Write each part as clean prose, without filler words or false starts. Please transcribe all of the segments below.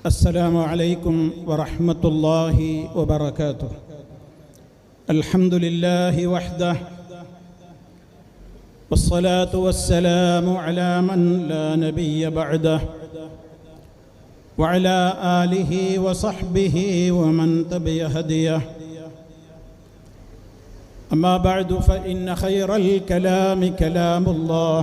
السلام عليكم ورحمة الله وبركاته. الحمد لله وحده والصلاة والسلام على من لا نبي بعده وعلى آله وصحبه ومن تبع هديه. أما بعد فإن خير الكلام كلام الله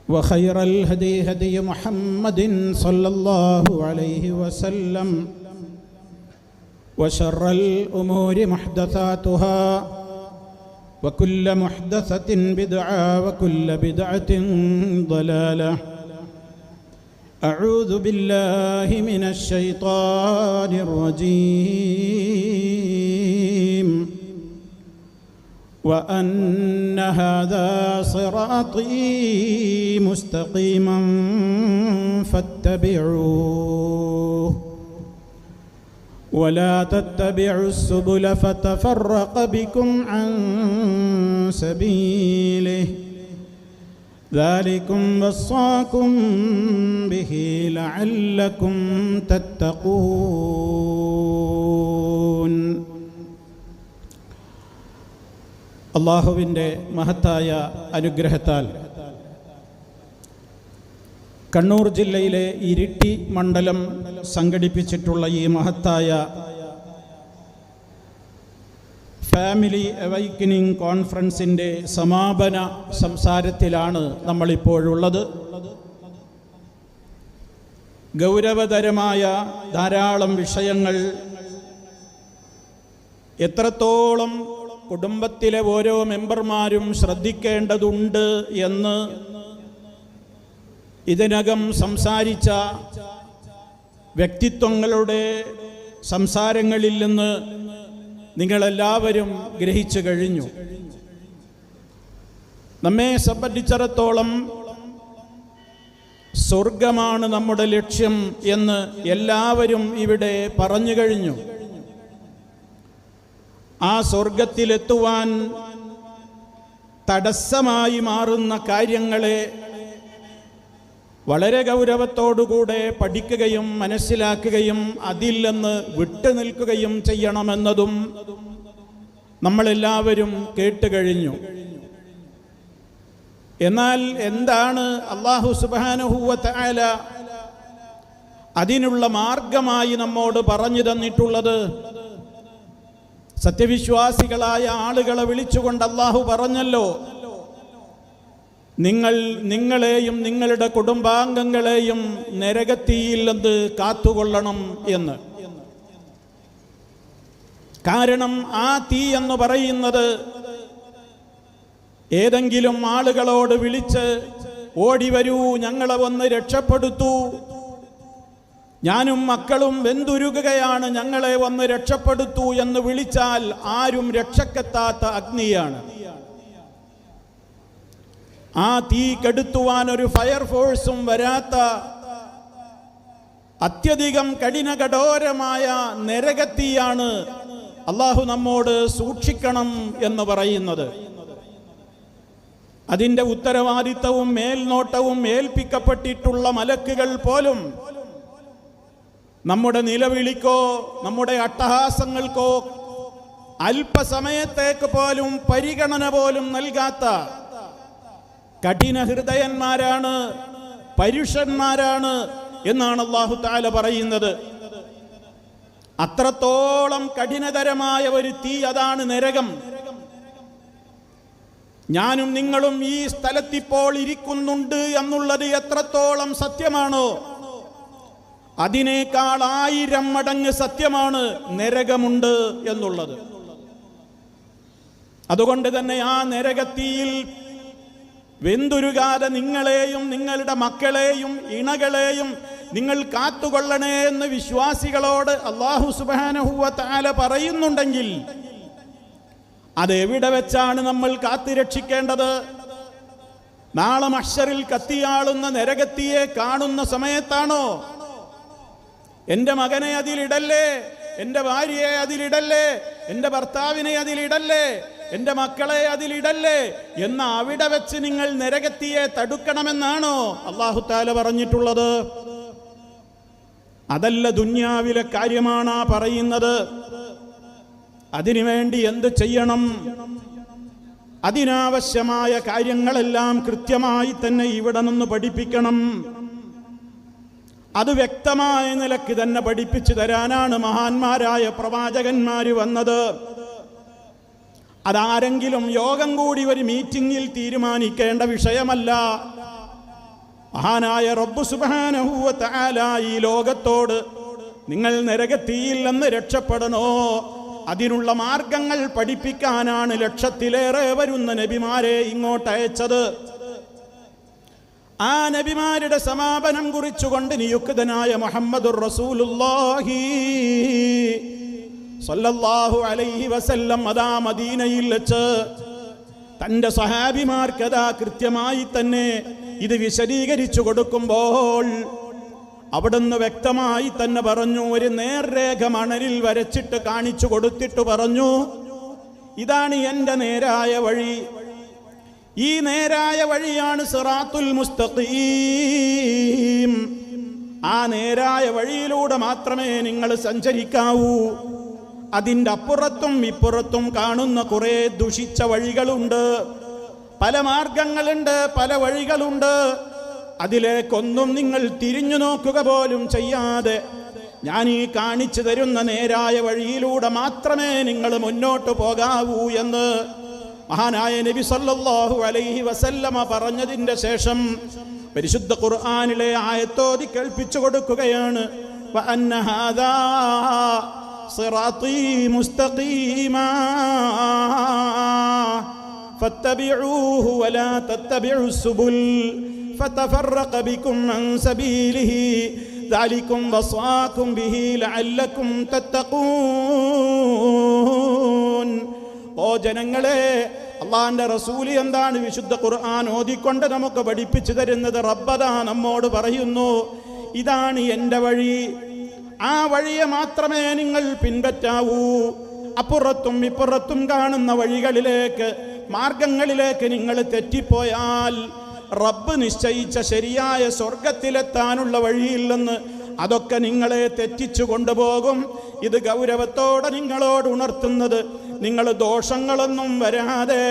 وخير الهدي هدي محمد صلى الله عليه وسلم وشر الأمور محدثاتها وكل محدثة بدعة وكل بدعة ضلالة. أعوذ بالله من الشيطان الرجيم. وأن هذا صراطي مستقيما فاتبعوه ولا تتبعوا السبل فتفرق بكم عن سبيله ذلكم وصاكم به لعلكم تتقون. അള്ളാഹുവിൻ്റെ മഹത്തായ അനുഗ്രഹത്താൽ കണ്ണൂർ ജില്ലയിലെ ഇരിട്ടി മണ്ഡലം സംഘടിപ്പിച്ചിട്ടുള്ള ഈ മഹത്തായ ഫാമിലി അവൈക്കനിങ് കോൺഫറൻസിൻ്റെ സമാപന സംസാരത്തിലാണ് നമ്മളിപ്പോഴുള്ളത്. ഗൗരവതരമായ ധാരാളം വിഷയങ്ങൾ എത്രത്തോളം കുടുംബത്തിലെ ഓരോ മെമ്പർമാരും ശ്രദ്ധിക്കേണ്ടതുണ്ട് എന്ന് ഇതിനകം സംസാരിച്ച വ്യക്തിത്വങ്ങളുടെ സംസാരങ്ങളിൽ നിന്ന് നിങ്ങളെല്ലാവരും ഗ്രഹിച്ചു കഴിഞ്ഞു. നമ്മെ സംബന്ധിച്ചിടത്തോളം സ്വർഗമാണ് നമ്മുടെ ലക്ഷ്യം എന്ന് എല്ലാവരും ഇവിടെ പറഞ്ഞു കഴിഞ്ഞു. ആ സ്വർഗത്തിലെത്തുവാൻ തടസ്സമായി മാറുന്ന കാര്യങ്ങളെ വളരെ ഗൗരവത്തോടുകൂടെ പഠിക്കുകയും മനസ്സിലാക്കുകയും അതിൽ നിന്ന് വിട്ടുനിൽക്കുകയും ചെയ്യണമെന്നതും നമ്മളെല്ലാവരും കേട്ടുകഴിഞ്ഞു. എന്നാൽ എന്താണ് അല്ലാഹു സുബ്ഹാനഹു വ തആല അതിനുള്ള മാർഗമായി നമ്മോട് പറഞ്ഞു തന്നിട്ടുള്ളത്? സത്യവിശ്വാസികളായ ആളുകളെ വിളിച്ചുകൊണ്ട് അല്ലാഹു പറഞ്ഞല്ലോ, നിങ്ങളെയും നിങ്ങളുടെ കുടുംബാംഗങ്ങളെയും നരകത്തീയിൽ നിന്ന് കാത്തുകൊള്ളണം എന്ന്. കാരണം ആ തീ എന്ന് പറയുന്നത് ഏതെങ്കിലും ആളുകളോട് വിളിച്ച് ഓടി വരൂ, ഞങ്ങളെ ഒന്ന് രക്ഷപ്പെടുത്തൂ, ഞാനും മക്കളും വെന്തുരുകുകയാണ്, ഞങ്ങളെ വന്ന് രക്ഷപ്പെടുത്തൂ എന്ന് വിളിച്ചാൽ ആരും രക്ഷക്കെത്താത്ത അഗ്നിയാണ്. ആ തീ കെടുത്തുവാൻ ഒരു ഫയർഫോഴ്സും വരാത്ത അത്യധികം കഠിനകഠോരമായ നരകത്തീയാണ് അല്ലാഹു നമ്മോട് സൂക്ഷിക്കണം എന്ന് പറയുന്നത്. അതിൻ്റെ ഉത്തരവാദിത്തവും മേൽനോട്ടവും ഏൽപ്പിക്കപ്പെട്ടിട്ടുള്ള മലക്കുകൾ പോലും നമ്മുടെ നിലവിളിക്കോ നമ്മുടെ അട്ടഹാസങ്ങൾക്കോ അല്പസമയത്തേക്ക് പോലും പരിഗണന പോലും നൽകാത്ത കഠിന ഹൃദയന്മാരാണ്, പരുഷന്മാരാണ് എന്നാണ് അല്ലാഹു തആല പറയുന്നത്. അത്രത്തോളം കഠിനതരമായ ഒരു തീ, അതാണ് നരകം. ഞാനും നിങ്ങളും ഈ സ്ഥലത്തിപ്പോൾ ഇരിക്കുന്നുണ്ട് എന്നുള്ളത് എത്രത്തോളം സത്യമാണോ അതിനേക്കാൾ 1000 മടങ്ങ് സത്യമാണ് നരകമുണ്ട് എന്നുള്ളത്. അതുകൊണ്ട് തന്നെ ആ നരകത്തീയിൽ വെന്തുരുകാതെ നിങ്ങളെയും നിങ്ങളുടെ മക്കളെയും ഇണകളെയും നിങ്ങൾ കാത്തുകൊള്ളണേ എന്ന് വിശ്വാസികളോട് അല്ലാഹു സുബ്ഹാനഹു വ തആല പറയുന്നുണ്ടെങ്കിൽ അതെവിടെ വെച്ചാണ് നമ്മൾ കാത്തുരക്ഷിക്കേണ്ടത്? നാളെ മഹ്ശറിൽ കത്തിയാളുന്ന നരകത്തിയെ കാണുന്ന സമയത്താണോ? എൻ്റെ മകനെ അതിലിടല്ലേ, എൻ്റെ ഭാര്യയെ അതിലിടല്ലേ, എൻ്റെ ഭർത്താവിനെ അതിലിടല്ലേ, എൻ്റെ മക്കളെ അതിലിടല്ലേ എന്ന് അവിടെ വെച്ച് നിങ്ങൾ നരകത്തിയെ തടുക്കണമെന്നാണോ അല്ലാഹു തആല പറഞ്ഞിട്ടുള്ളത്? അതല്ല ദുന്യാവിലെ കാര്യമാണ് പറയുന്നത്. അതിനുവേണ്ടി എന്ത് ചെയ്യണം? അതിനാവശ്യമായ കാര്യങ്ങളെല്ലാം കൃത്യമായി തന്നെ ഇവിടെ നിന്ന് പഠിപ്പിക്കണം. അത് വ്യക്തമായ നിലയ്ക്ക് തന്നെ പഠിപ്പിച്ചു തരാനാണ് മഹാന്മാരായ പ്രവാചകന്മാര് വന്നത്. അതാരെങ്കിലും യോഗം കൂടി ഒരു മീറ്റിംഗിൽ തീരുമാനിക്കേണ്ട വിഷയമല്ല. മഹാനായ റബ്ബ് സുബ്ഹാനഹു വ തആല ഈ ലോകത്തോട് നിങ്ങൾ നരകത്തിയിൽ നിന്ന് രക്ഷപ്പെടണോ, അതിനുള്ള മാർഗങ്ങൾ പഠിപ്പിക്കാനാണ് ലക്ഷത്തിലേറെ വരുന്ന നബിമാരെ ഇങ്ങോട്ട് അയച്ചത്. ആ നബിമാരുടെ സമാപനം കുറിച്ചുകൊണ്ട് നിയുക്തനായ മുഹമ്മദുർ റസൂലുള്ളാഹി സ്വല്ലല്ലാഹു അലൈഹി വസല്ലം അതാ മദീനയിൽ വെച്ച് തൻ്റെ സഹാബിമാർക്കതാ കൃത്യമായി തന്നെ ഇത് വിശദീകരിച്ചു കൊടുക്കുമ്പോൾ അവിടുന്ന് വ്യക്തമായി തന്നെ പറഞ്ഞു, ഒരു നേർരേഖ മണലിൽ വരച്ചിട്ട് കാണിച്ചു കൊടുത്തിട്ട് പറഞ്ഞു, ഇതാണ് എൻ്റെ നേരായ വഴി. ഈ നേരായ വഴിയാണ് സിറാത്തുൽ മുസ്തഖീം. ആ നേരായ വഴിയിലൂടെ മാത്രമേ നിങ്ങൾ സഞ്ചരിക്കാവൂ. അതിൻ്റെ അപ്പുറത്തും ഇപ്പുറത്തും കാണുന്ന കുറേ ദുഷിച്ച വഴികളുണ്ട്, പല മാർഗങ്ങളുണ്ട്, പല വഴികളുണ്ട്. അതിലേക്കൊന്നും നിങ്ങൾ തിരിഞ്ഞു നോക്കുക പോലും ചെയ്യാതെ ഞാൻ ഈ കാണിച്ചു തരുന്ന നേരായ വഴിയിലൂടെ മാത്രമേ നിങ്ങൾ മുന്നോട്ട് പോകാവൂ എന്ന് മഹാനായ നബി സല്ലല്ലാഹു അലൈഹി വസല്ലമ പറഞ്ഞതിൻ്റെ ശേഷം പരിശുദ്ധ ഖുർആനിലെ ആയത്തോതി കേൾപ്പിച്ചു കൊടുക്കുകയാണ്. വഅന്ന ഹാദാ സിറാത്തീ മുസ്തഖീമാ ഫത്തബിഊഹു വലാ തത്തബിഉസ് സുബുൽ ഫതഫറഖ ബികും അൻ സബീലിഹി ദാലികും വസാകും ബിഹി ലഅല്ലകും തത്തഖൂൻ. ഓ ജനങ്ങളെ, അള്ളാഹിന്റെ റസൂല് എന്താണ് വിശുദ്ധ ഖുർആൻ ഓതിക്കൊണ്ട് നമുക്ക് പഠിപ്പിച്ചു തരുന്നത്? റബ്ബദാ നമ്മോട് പറയുന്നു, ഇതാണ് എൻ്റെ വഴി, ആ വഴിയെ മാത്രമേ നിങ്ങൾ പിൻപറ്റാവൂ. അപ്പുറത്തും ഇപ്പുറത്തും കാണുന്ന വഴികളിലേക്ക്, മാർഗങ്ങളിലേക്ക് നിങ്ങൾ തെറ്റിപ്പോയാൽ റബ്ബ് നിശ്ചയിച്ച ശരിയായ സ്വർഗത്തിലെത്താനുള്ള വഴിയില്ലെന്ന് അതൊക്കെ നിങ്ങളെ തെറ്റിച്ചു കൊണ്ടുപോകും. ഇത് ഗൗരവത്തോടെ നിങ്ങളോട് ഉണർത്തുന്നത് നിങ്ങൾ ദോഷങ്ങളൊന്നും വരാതെ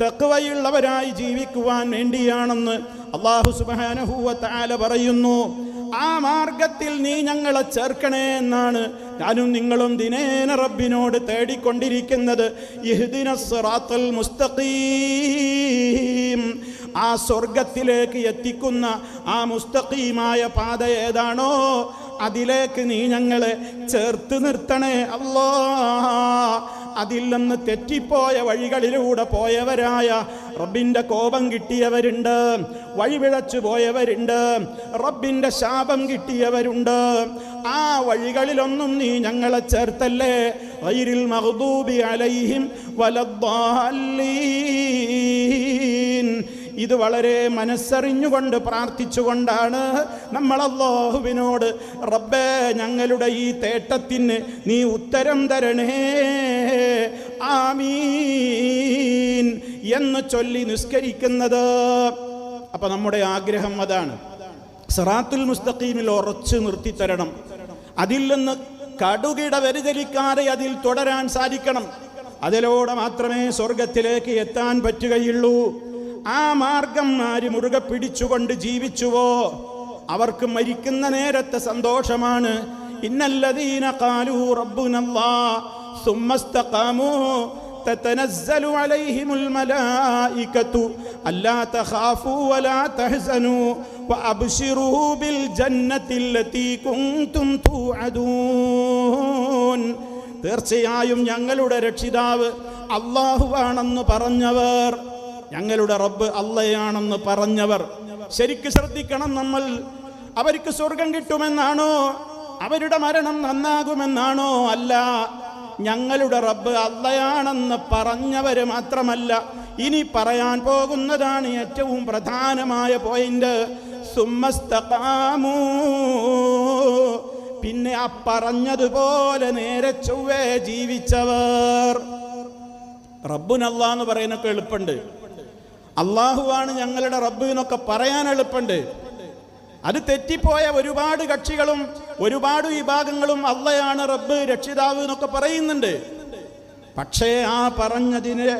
തഖ്വയുള്ളവരായി ജീവിക്കുവാൻ വേണ്ടിയാണെന്ന് അല്ലാഹു സുബ്ഹാനഹു വ തആല പറയുന്നു. ആ മാർഗത്തിൽ നീ ഞങ്ങളെ ചേർക്കണേ എന്നാണ് ഞാനും നിങ്ങളും ദിനേന റബ്ബിനോട് തേടിക്കൊണ്ടിരിക്കുന്നത്. ഇഹ്ദിനസ് സിറാത്തൽ മുസ്തഖീം. ആ സ്വർഗത്തിലേക്ക് എത്തിക്കുന്ന ആ മുസ്തഖീമായ പാത ഏതാണോ അതിലേക്ക് നീ ഞങ്ങളെ ചേർത്ത് നിർത്തണേ അല്ലാഹ്. അതിൽ നിന്ന് തെറ്റിപ്പോയ വഴികളിലൂടെ പോയവരായ റബ്ബിൻ്റെ കോപം കിട്ടിയവരുണ്ട്, വഴിപിഴച്ചു പോയവരുണ്ട്, റബ്ബിൻ്റെ ശാപം കിട്ടിയവരുണ്ട്. ആ വഴികളിലൊന്നും നീ ഞങ്ങളെ ചേർത്തല്ലേ. ഗൈറിൽ മഗ്ദൂബി അലൈഹിം വലദ്ദാല്ലീൻ. ഇത് വളരെ മനസ്സറിഞ്ഞുകൊണ്ട് പ്രാർത്ഥിച്ചുകൊണ്ടാണ് നമ്മൾ അല്ലാഹുവിനോട് റബ്ബേ ഞങ്ങളുടെ ഈ തേട്ടത്തിന് നീ ഉത്തരം തരണേ, ആമീൻ എന്ന് ചൊല്ലി നിസ്കരിക്കുന്നത്. അപ്പൊ നമ്മുടെ ആഗ്രഹം അതാണ്, സിറാത്തുൽ മുസ്തഖീമിൽ ഉറച്ചു നിർത്തിത്തരണം. അതിൽ നിന്ന് കടുകിട വ്യതിചലിക്കാതെ അതിൽ തുടരാൻ സാധിക്കണം. അതിലൂടെ മാത്രമേ സ്വർഗത്തിലേക്ക് എത്താൻ പറ്റുകയുള്ളൂ. ആ മാർഗം ആര് മുറുകെ പിടിച്ചുകൊണ്ട് ജീവിച്ചുവോ അവർക്ക് മരിക്കുന്ന നേരത്തെ സന്തോഷമാണ്. ഇന്നല്ലദീന ഖാലൂ റബ്ബുനല്ലാഹ് സുമ്മ ഇസ്തഖാമൂ തതനസ്സലു അലൈഹിമുൽ മലായികതു അല്ലാ തഖാഫൂ വലാ തഹ്സനൂ വഅബ്ശിറൂ ബിൽ ജന്നത്തില്ലതീ കുൻതും തുഅദൂൻ. തീർച്ചയായും ഞങ്ങളുടെ രക്ഷിതാവ് അല്ലാഹുവാണെന്ന് പറഞ്ഞവർ, ഞങ്ങളുടെ റബ്ബ് അള്ളയാണെന്ന് പറഞ്ഞവർ ശരിക്ക് ശ്രദ്ധിക്കണം നമ്മൾ. അവർക്ക് സ്വർഗം കിട്ടുമെന്നാണോ, അവരുടെ മരണം നന്നാകുമെന്നാണോ? അല്ല, ഞങ്ങളുടെ റബ്ബ് അള്ളയാണെന്ന് പറഞ്ഞവര് മാത്രമല്ല, ഇനി പറയാൻ പോകുന്നതാണ് ഏറ്റവും പ്രധാനമായ പോയിന്റ്. സുമ്മസ്തഖാമൂ. പിന്നെ ആ പറഞ്ഞതുപോലെ നേരെ ചൊവ്വേ ജീവിച്ചവർ. റബ്ബുനല്ലാഹ് എന്ന് പറയുന്നൊക്കെ എളുപ്പമുണ്ട്, അള്ളാഹുവാണ് ഞങ്ങളുടെ റബ്ബ് എന്നൊക്കെ പറയാൻ എളുപ്പമുണ്ട്. അത് തെറ്റിപ്പോയ ഒരുപാട് കക്ഷികളും ഒരുപാട് വിഭാഗങ്ങളും അള്ളയാണ് റബ്ബ് രക്ഷിതാവ് എന്നൊക്കെ പറയുന്നുണ്ട്. പക്ഷേ ആ പറഞ്ഞതിന്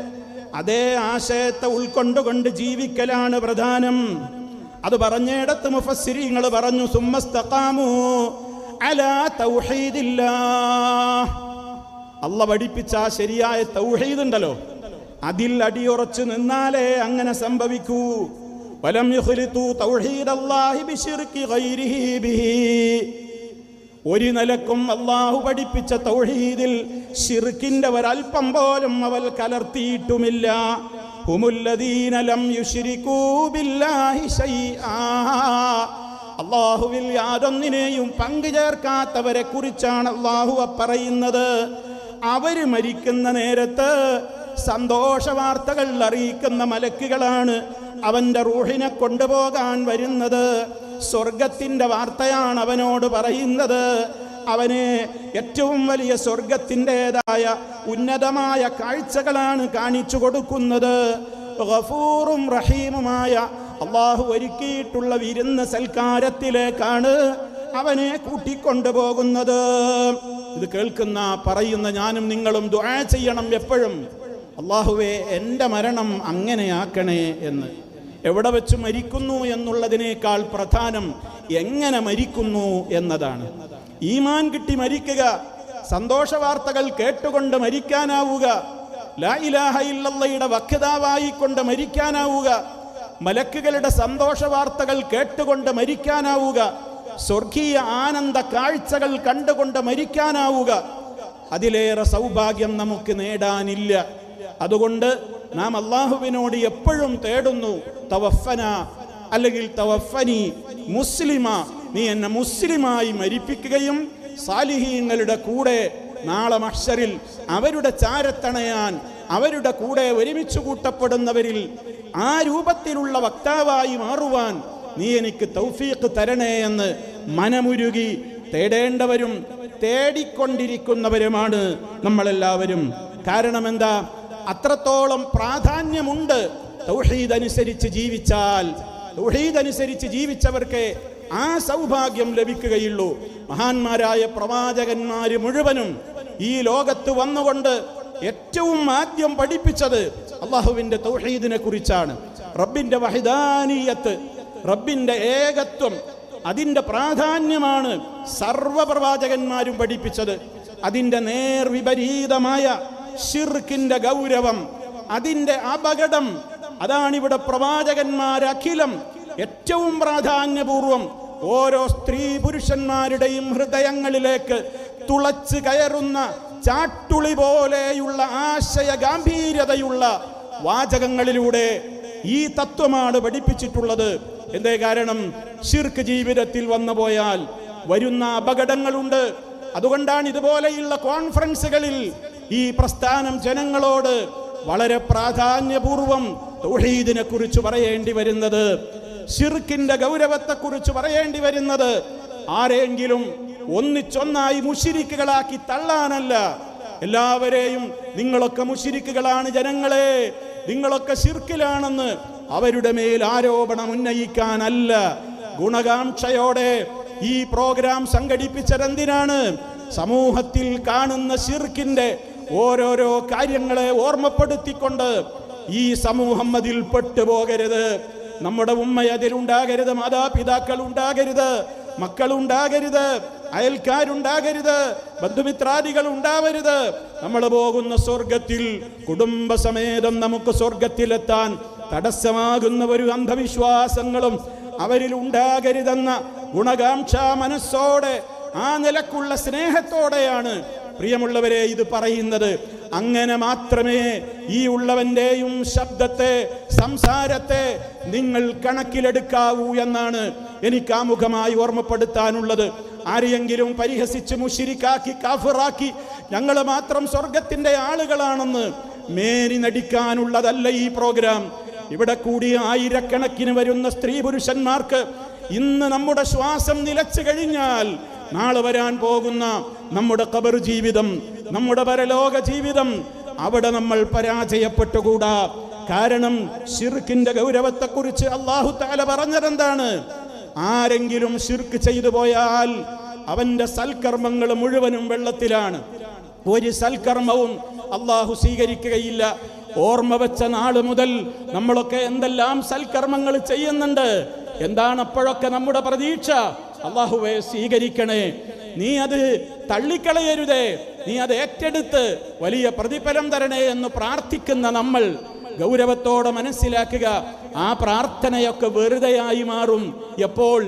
അതേ ആശയത്തെ ഉൾക്കൊണ്ടുകൊണ്ട് ജീവിക്കലാണ് പ്രധാനം. അത് പറഞ്ഞിടത്ത് മുഫസ്സിരീങ്ങൾ പറഞ്ഞു, സുമ്മസ്തഖാമു അലാ തൗഹീദില്ലാഹ്. അള്ളാഹ് പഠിപ്പിച്ച ശരിയായ തൗഹീദ് ഉണ്ടല്ലോ, അതിൽ അടിയുറച്ചു നിന്നാലേ അങ്ങനെ സംഭവിക്കൂ. വലം യുഖ്ലിതു തൗഹീദല്ലാഹി ബിശിർക്കി ഗൈരിഹി ബിഹി. ഒരു നിലക്കും അള്ളാഹു പഠിപ്പിച്ച തൗഹീദിൽ ശിർക്കിന്റെ ഒരൽപ്പം പോലും അവൽ കലർത്തിയിട്ടുമില്ല. ഹുമുല്ലദീന ലം യുശ്രികൂ ബില്ലാഹി ശൈആ. അള്ളാഹുവിൽ യാതൊന്നിനെയും പങ്കു ചേർക്കാത്തവരെ കുറിച്ചാണ് അള്ളാഹു പറയുന്നത്. അവര് മരിക്കുന്ന നേരത്ത് സന്തോഷ വാർത്തകൾ അറിയിക്കുന്ന മലക്കുകളാണ് അവന്റെ റൂഹിനെ കൊണ്ടുപോകാൻ വരുന്നത്. സ്വർഗത്തിന്റെ വാർത്തയാണ് അവനോട് പറയുന്നത്. അവന് ഏറ്റവും വലിയ സ്വർഗത്തിൻ്റെതായ ഉന്നതമായ കാഴ്ചകളാണ് കാണിച്ചു കൊടുക്കുന്നത്. ഗഫൂറും റഹീമുമായ അള്ളാഹു ഒരുക്കിയിട്ടുള്ള വിരുന്ന് സൽക്കാരത്തിലേക്കാണ് അവനെ കൂട്ടിക്കൊണ്ടുപോകുന്നത്. ഇത് കേൾക്കുന്ന പറയുന്ന ഞാനും നിങ്ങളും ദുആ ചെയ്യണം എപ്പോഴും, അള്ളാഹുവേ എൻ്റെ മരണം അങ്ങനെയാക്കണേ എന്ന്. എവിടെ വെച്ച് മരിക്കുന്നു എന്നുള്ളതിനേക്കാൾ പ്രധാനം എങ്ങനെ മരിക്കുന്നു എന്നതാണ്. ഈമാൻ കിട്ടി മരിക്കുക, സന്തോഷ വാർത്തകൾ കേട്ടുകൊണ്ട് മരിക്കാനാവുക, ലാ ഇലാഹ ഇല്ലല്ലാഹയുടെ വക്താവായിക്കൊണ്ട് മരിക്കാനാവുക, മലക്കുകളുടെ സന്തോഷ വാർത്തകൾ കേട്ടുകൊണ്ട് മരിക്കാനാവുക, സ്വർഗീയ ആനന്ദ കാഴ്ചകൾ കണ്ടുകൊണ്ട് മരിക്കാനാവുക. അതിലേറെ സൗഭാഗ്യം നമുക്ക് നേടാനില്ല. അതുകൊണ്ട് നാം അള്ളാഹുവിനോട് എപ്പോഴും തേടുന്നു, തവഫന അല്ലെങ്കിൽ തവഫനി മുസ്ലിമ, നീ എന്നെ മുസ്ലിമായി മരിപ്പിക്കുകയും സാലിഹീങ്ങളുടെ കൂടെ നാളെ മഹ്ശറിൽ അവരുടെ ചാരത്തണയാൻ, അവരുടെ കൂടെ ഒരുമിച്ച് കൂട്ടപ്പെടുന്നവരിൽ ആ രൂപത്തിലുള്ള വക്താവായി മാറുവാൻ നീ എനിക്ക് തൗഫീഖ് തരണേ എന്ന് മനമുരുകി തേടേണ്ടവരും തേടിക്കൊണ്ടിരിക്കുന്നവരുമാണ് നമ്മളെല്ലാവരും. കാരണം എന്താ? അത്രത്തോളം പ്രാധാന്യമുണ്ട് തൗഹീദ് അനുസരിച്ച് ജീവിച്ചാൽ. തൗഹീദ് അനുസരിച്ച് ജീവിച്ചവർക്ക് ആ സൗഭാഗ്യം ലഭിക്കുകയുള്ളൂ. മഹാന്മാരായ പ്രവാചകന്മാര് മുഴുവനും ഈ ലോകത്ത് വന്നുകൊണ്ട് ഏറ്റവും ആദ്യം പഠിപ്പിച്ചത് അള്ളാഹുവിന്റെ തൗഹീദിനെ കുറിച്ചാണ്. റബ്ബിന്റെ വഹിദാനിയത്ത്, റബ്ബിന്റെ ഏകത്വം, അതിന്റെ പ്രാധാന്യമാണ് സർവ പ്രവാചകന്മാരും പഠിപ്പിച്ചത്. അതിന്റെ നേർവിപരീതമായ ശിർക്കിന്റെ ഗൗരവം, അതിന്റെ അപകടം, അതാണിവിടെ പ്രവാചകന്മാരഖിലം ഏറ്റവും പ്രാധാന്യപൂർവം ഓരോ സ്ത്രീ പുരുഷന്മാരുടെയും ഹൃദയങ്ങളിലേക്ക് തുളച്ച് കയറുന്ന ചാട്ടുളി പോലെയുള്ള ആശയ ഗാംഭീര്യതയുള്ള വാചകങ്ങളിലൂടെ ഈ തത്വമാണ് പഠിപ്പിച്ചിട്ടുള്ളത്. എന്തേ കാരണം? ശിർക്ക് ജീവിതത്തിൽ വന്നു പോയാൽ വരുന്ന അപകടങ്ങളുണ്ട്. അതുകൊണ്ടാണ് ഇതുപോലെയുള്ള കോൺഫറൻസുകളിൽ ഈ പ്രസ്ഥാനം ജനങ്ങളോട് വളരെ പ്രാധാന്യപൂർവം തൗഹീദിനെ കുറിച്ച് പറയേണ്ടി വരുന്നത്, ശിർക്കിന്റെ ഗൗരവത്തെക്കുറിച്ച് പറയേണ്ടി വരുന്നത്. ആരെങ്കിലും ഒന്നിച്ചൊന്നായി മുശ്രിക്കുകളാക്കി തള്ളാനല്ല, എല്ലാവരെയും നിങ്ങളൊക്കെ മുശ്രിക്കുകളാണ് ജനങ്ങളെ, നിങ്ങളൊക്കെ ശിർക്കിലാണെന്ന് അവരുടെ മേൽ ആരോപണം ഉന്നയിക്കാനല്ല. ഗുണകാംക്ഷയോടെ ഈ പ്രോഗ്രാം സംഘടിപ്പിച്ചതെന്തിനാണ്? സമൂഹത്തിൽ കാണുന്ന ശിർക്കിന്റെ ഓരോരോ കാര്യങ്ങളെ ഓർമ്മപ്പെടുത്തിക്കൊണ്ട് ഈ സമൂഹം അതിൽ പെട്ടുപോകരുത്. നമ്മുടെ ഉമ്മ അതിലുണ്ടാകരുത്, മാതാപിതാക്കൾ ഉണ്ടാകരുത്, മക്കളുണ്ടാകരുത്, അയൽക്കാരുണ്ടാകരുത്, ബന്ധുമിത്രാദികൾ ഉണ്ടാവരുത്. നമ്മൾ പോകുന്ന സ്വർഗത്തിൽ കുടുംബസമേതം നമുക്ക് സ്വർഗത്തിലെത്താൻ തടസ്സമാകുന്ന ഒരു അന്ധവിശ്വാസങ്ങളും അവരിൽ ഉണ്ടാകരുതെന്ന ഗുണകാംക്ഷ മനസ്സോടെ, ആ നിലക്കുള്ള സ്നേഹത്തോടെയാണ് പ്രിയമുള്ളവരെ ഇത് പറയുന്നത്. അങ്ങനെ മാത്രമേ ഈ ഉള്ളവന്റെയും ശബ്ദത്തെ, സംസാരത്തെ നിങ്ങൾ കണക്കിലെടുക്കാവൂ എന്നാണ് എനിക്ക് ആമുഖമായി ഓർമ്മപ്പെടുത്താനുള്ളത്. ആരെയെങ്കിലും പരിഹസിച്ച് മുശ്രിക്കാക്കി കാഫിറാക്കി ഞങ്ങൾ മാത്രം സ്വർഗത്തിന്റെ ആളുകളാണെന്ന് മേനി നടിക്കാനുള്ളതല്ല ഈ പ്രോഗ്രാം. ഇവിടെ കൂടിയ ആയിരക്കണക്കിന് വരുന്ന സ്ത്രീ പുരുഷന്മാർക്ക് ഇന്ന് നമ്മുടെ ശ്വാസം നിലച്ചു കഴിഞ്ഞാൽ നാളെ വരാൻ പോകുന്ന നമ്മുടെ ഖബർ ജീവിതം, നമ്മുടെ പരലോക ജീവിതം, അവിടെ നമ്മൾ പരാജയപ്പെട്ടുകൂടാ. കാരണം ശിർക്കിന്റെ ഗൗരവത്തെക്കുറിച്ച് അല്ലാഹു തആല പറഞ്ഞതെന്താണ്? ആരെങ്കിലും ശിർക്ക് ചെയ്തു പോയാൽ അവന്റെ സൽക്കർമ്മങ്ങൾ മുഴുവനും വെള്ളത്തിലാണ്. ഒരു സൽക്കർമ്മവും അള്ളാഹു സ്വീകരിക്കുകയില്ല. ഓർമ്മ വെച്ച നാള് മുതൽ നമ്മളൊക്കെ എന്തെല്ലാം സൽക്കർമ്മങ്ങൾ ചെയ്യുന്നുണ്ട്. എന്താണ് അപ്പോഴൊക്കെ നമ്മുടെ പ്രതീക്ഷ? അള്ളാഹുവേ സ്വീകരിക്കണേ, നീ അത് തള്ളിക്കളയരുതേ, നീ അത് ഏറ്റെടുത്ത് വലിയ പ്രതിഫലം തരണേ എന്ന് പ്രാർത്ഥിക്കുന്ന നമ്മൾ ഗൗരവത്തോടെ മനസ്സിലാക്കുക. ആ പ്രാർത്ഥനയൊക്കെ വെറുതെയായി മാറും എപ്പോൾ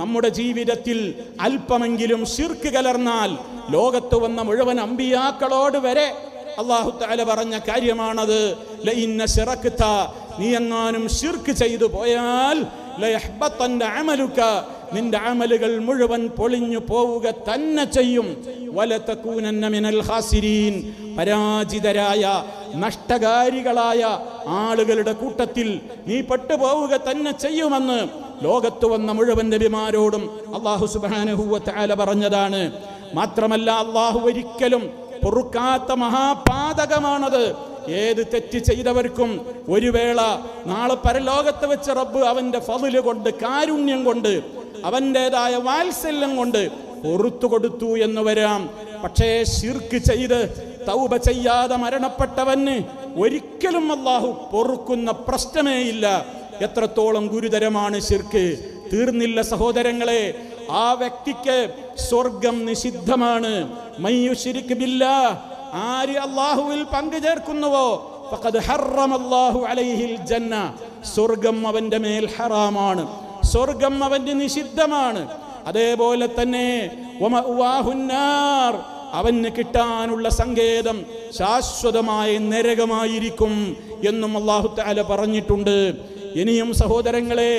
നമ്മുടെ ജീവിതത്തിൽ അല്പമെങ്കിലും ശിർക്ക് കലർന്നാൽ. ലോകത്ത് വന്ന മുഴുവൻ അമ്പിയാക്കളോട് വരെ അല്ലാഹു തആല പറഞ്ഞ കാര്യമാണത്. ലഇന്ന ശറക്ത, നീ എങ്ങാനും ശിർക്ക് ചെയ്തു പോയാൽ ലയഹ്ബതന്ന അമലുക, നിന്റെ അമലുകൾ മുഴുവൻ പൊളിഞ്ഞു പോവുക തന്നെ ചെയ്യും. വലതകൂനന്ന മിനൽ ഖാസിരീൻ, പരാജിതരായ നഷ്ടകാരികളായ ആളുകളുടെ കൂട്ടത്തിൽ നീ പെട്ടുപോവുക തന്നെ ചെയ്യുമെന്ന് ലോകത്ത് വന്ന മുഴുവൻ നബിമാരോടും അല്ലാഹു സുബ്ഹാനഹു വ തആല പറഞ്ഞതാണ്. മാത്രമല്ല അല്ലാഹു ഒരിക്കലും പൊറുക്കാത്ത മഹാപാതകമാണത്. ഏത് തെറ്റ് ചെയ്തവർക്കും ഒരു വേള നാളെ പരലോകത്ത് വെച്ച് റബ്ബ് അവന്റെ ഫളില് കൊണ്ട്, കാരുണ്യം കൊണ്ട്, അവൻ്റെതായ വാത്സല്യം കൊണ്ട് പൊറുത്തു കൊടുത്തു എന്ന് വരാം. പക്ഷേ ശിർക്ക് ചെയ്ത് തൗബ ചെയ്യാതെ മരണപ്പെട്ടവന് ഒരിക്കലും അല്ലാഹു പൊറുക്കുന്ന പ്രശ്നമേ ഇല്ല. എത്രത്തോളം ഗുരുതരമാണ് ശിർക്ക്! തീർന്നില്ല സഹോദരങ്ങളെ, ആ വ്യക്തിക്ക് സ്വർഗം നിഷിദ്ധമാണ്. മയ്യുശ്രിക് ബില്ലാഹ്, ആര് അല്ലാഹുവിൽ പങ്കു ചേർക്കുന്നുവോ ഫഖദ് ഹറമല്ലാഹു അലൈഹിൽ ജന്ന, സ്വർഗം അവന്റെ മേൽ ഹറാമാണ്, സ്വർഗം അവന്റെ നിഷിദ്ധമാണ്. അതേപോലെ തന്നെ വമഅവാഹുന്നാർ, അവന് കിട്ടാനുള്ള സങ്കേതം ശാശ്വതമായ നരകമായിരിക്കും എന്നും അല്ലാഹു തആല പറഞ്ഞിട്ടുണ്ട്. ഇനിയും സഹോദരങ്ങളെ,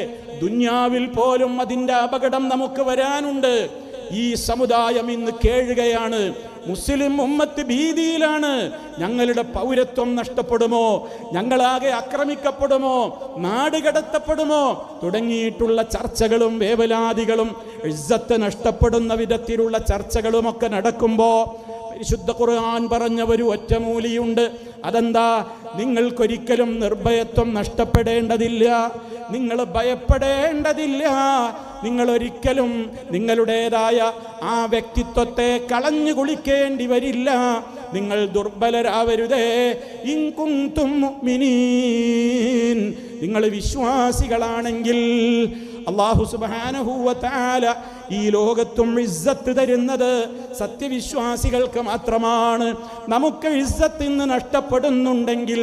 ദുന്യാവിൽ പോലും അതിൻ്റെ അപകടം നമുക്ക് വരാനുണ്ട്. ഈ സമുദായം ഇന്ന് കേഴുകയാണ്. മുസ്ലിം ഉമ്മത്ത് ഭീതിയിലാണ്. ഞങ്ങളുടെ പൗരത്വം നഷ്ടപ്പെടുമോ, ഞങ്ങളാകെ ആക്രമിക്കപ്പെടുമോ, നാട് കടത്തപ്പെടുമോ തുടങ്ങിയിട്ടുള്ള ചർച്ചകളും വേവലാതികളും ഇസ്സത്ത് നഷ്ടപ്പെടുന്ന വിധത്തിലുള്ള ചർച്ചകളുമൊക്കെ നടക്കുമ്പോൾ പരിശുദ്ധ ഖുർആൻ പറഞ്ഞ ഒരു ഒറ്റമൂലിയുണ്ട്. അതെന്താ? നിങ്ങൾക്കൊരിക്കലും നിർഭയത്വം നഷ്ടപ്പെടേണ്ടതില്ല, നിങ്ങൾ ഭയപ്പെടേണ്ടതില്ല, നിങ്ങൾ ഒരിക്കലും നിങ്ങളുടേതായ ആ വ്യക്തിത്വത്തെ കളഞ്ഞു കുളിക്കേണ്ടി വരില്ല, നിങ്ങൾ ദുർബലരാവരുതേ. ഇൻ കുന്തും മുഅ്മിനീൻ, നിങ്ങൾ വിശ്വാസികളാണെങ്കിൽ അല്ലാഹു സുബ്ഹാനഹു വ തആല ഈ ലോകത്തും ഇസ്സത്ത് തരുന്നത് സത്യവിശ്വാസികൾക്ക് മാത്രമാണ്. നമുക്ക് ഇസ്സത്ത് ഇന്ന് നഷ്ടപ്പെടുന്നുണ്ടെങ്കിൽ,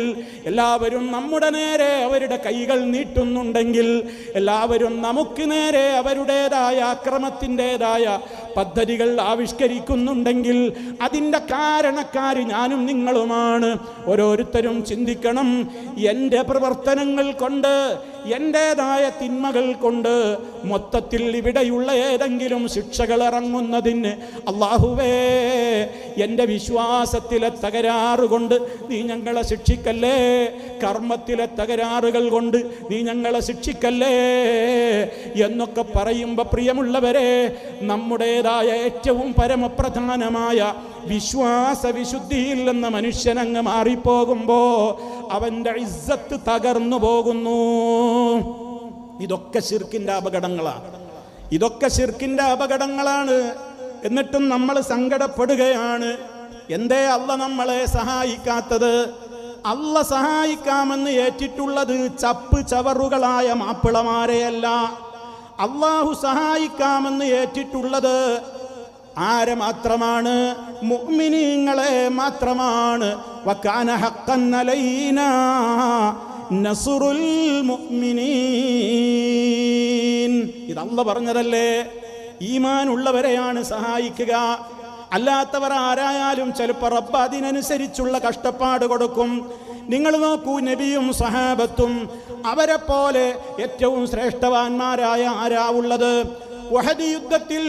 എല്ലാവരും നമ്മുടെ നേരെ അവരുടെ കൈകൾ നീട്ടുന്നുണ്ടെങ്കിൽ, എല്ലാവരും നമുക്ക് നേരെ അവരുടേതായ അക്രമത്തിൻ്റെതായ പദ്ധതികൾ ആവിഷ്കരിക്കുന്നുണ്ടെങ്കിൽ, അതിൻ്റെ കാരണക്കാര് ഞാനും നിങ്ങളുമാണ്. ഓരോരുത്തരും ചിന്തിക്കണം, എൻ്റെ പ്രവർത്തനങ്ങൾ കൊണ്ട്, എൻ്റെതായ തിന്മകൾ കൊണ്ട് മൊത്തത്തിൽ ഇവിടെയുള്ള ഏതെങ്കിലും ശിക്ഷകൾ ഇറങ്ങുന്നതിന് അല്ലാഹുവേ, എൻ്റെ വിശ്വാസത്തിലെ തകരാറുകൊണ്ട് നീ ഞങ്ങളെ ശിക്ഷിക്കല്ലേ, കർമ്മത്തിലെ തകരാറുകൾ കൊണ്ട് നീ ഞങ്ങളെ ശിക്ഷിക്കല്ലേ എന്നൊക്കെ പറയുമ്പോൾ പ്രിയമുള്ളവരെ, നമ്മുടേതായ ഏറ്റവും പരമപ്രധാനമായ വിശ്വാസ വിശുദ്ധിയിൽ നിന്ന് മനുഷ്യനങ്ങ് മാറിപ്പോകുമ്പോ അവന്റെ ഇസ്സത്ത് തകർന്നു പോകുന്നു. ഇതൊക്കെ ശിർക്കിന്റെ അപകടങ്ങളാണ്, ഇതൊക്കെ ശിർക്കിന്റെ അപകടങ്ങളാണ്. എന്നിട്ടും നമ്മൾ സങ്കടപ്പെടുകയാണ്. എന്തേ അല്ല നമ്മളെ സഹായിക്കാത്തത്? അല്ല സഹായിക്കാമെന്ന് ഏറ്റിട്ടുള്ളത് ചപ്പ് ചവറുകളായ മാപ്പിളമാരെയല്ല. അല്ലാഹു സഹായിക്കാമെന്ന് ഏറ്റിട്ടുള്ളത് ആരെ മാത്രമാണ്? മുഅ്മിനീങ്ങളെ മാത്രമാണ്. വകാന ഹഖ്ഖൻ അലൈനാ നസ്റുൽ മുഅ്മിനീൻ. ഇത് അല്ലാഹു പറഞ്ഞതല്ലേ. ഈമാൻ ഉള്ളവരെയാണ് സഹായിക്കുക. അല്ലാത്തവർ ആരായാലും ചിലപ്പോൾ റബ്ബ് അതിനനുസരിച്ചുള്ള കഷ്ടപ്പാട് കൊടുക്കും. നിങ്ങൾ നോക്കൂ, നബിയും സഹാബത്തും അവരെ പോലെ ഏറ്റവും ശ്രേഷ്ഠവാന്മാരായ ആരാ ഉള്ളത്? ഉഹദ് യുദ്ധത്തിൽ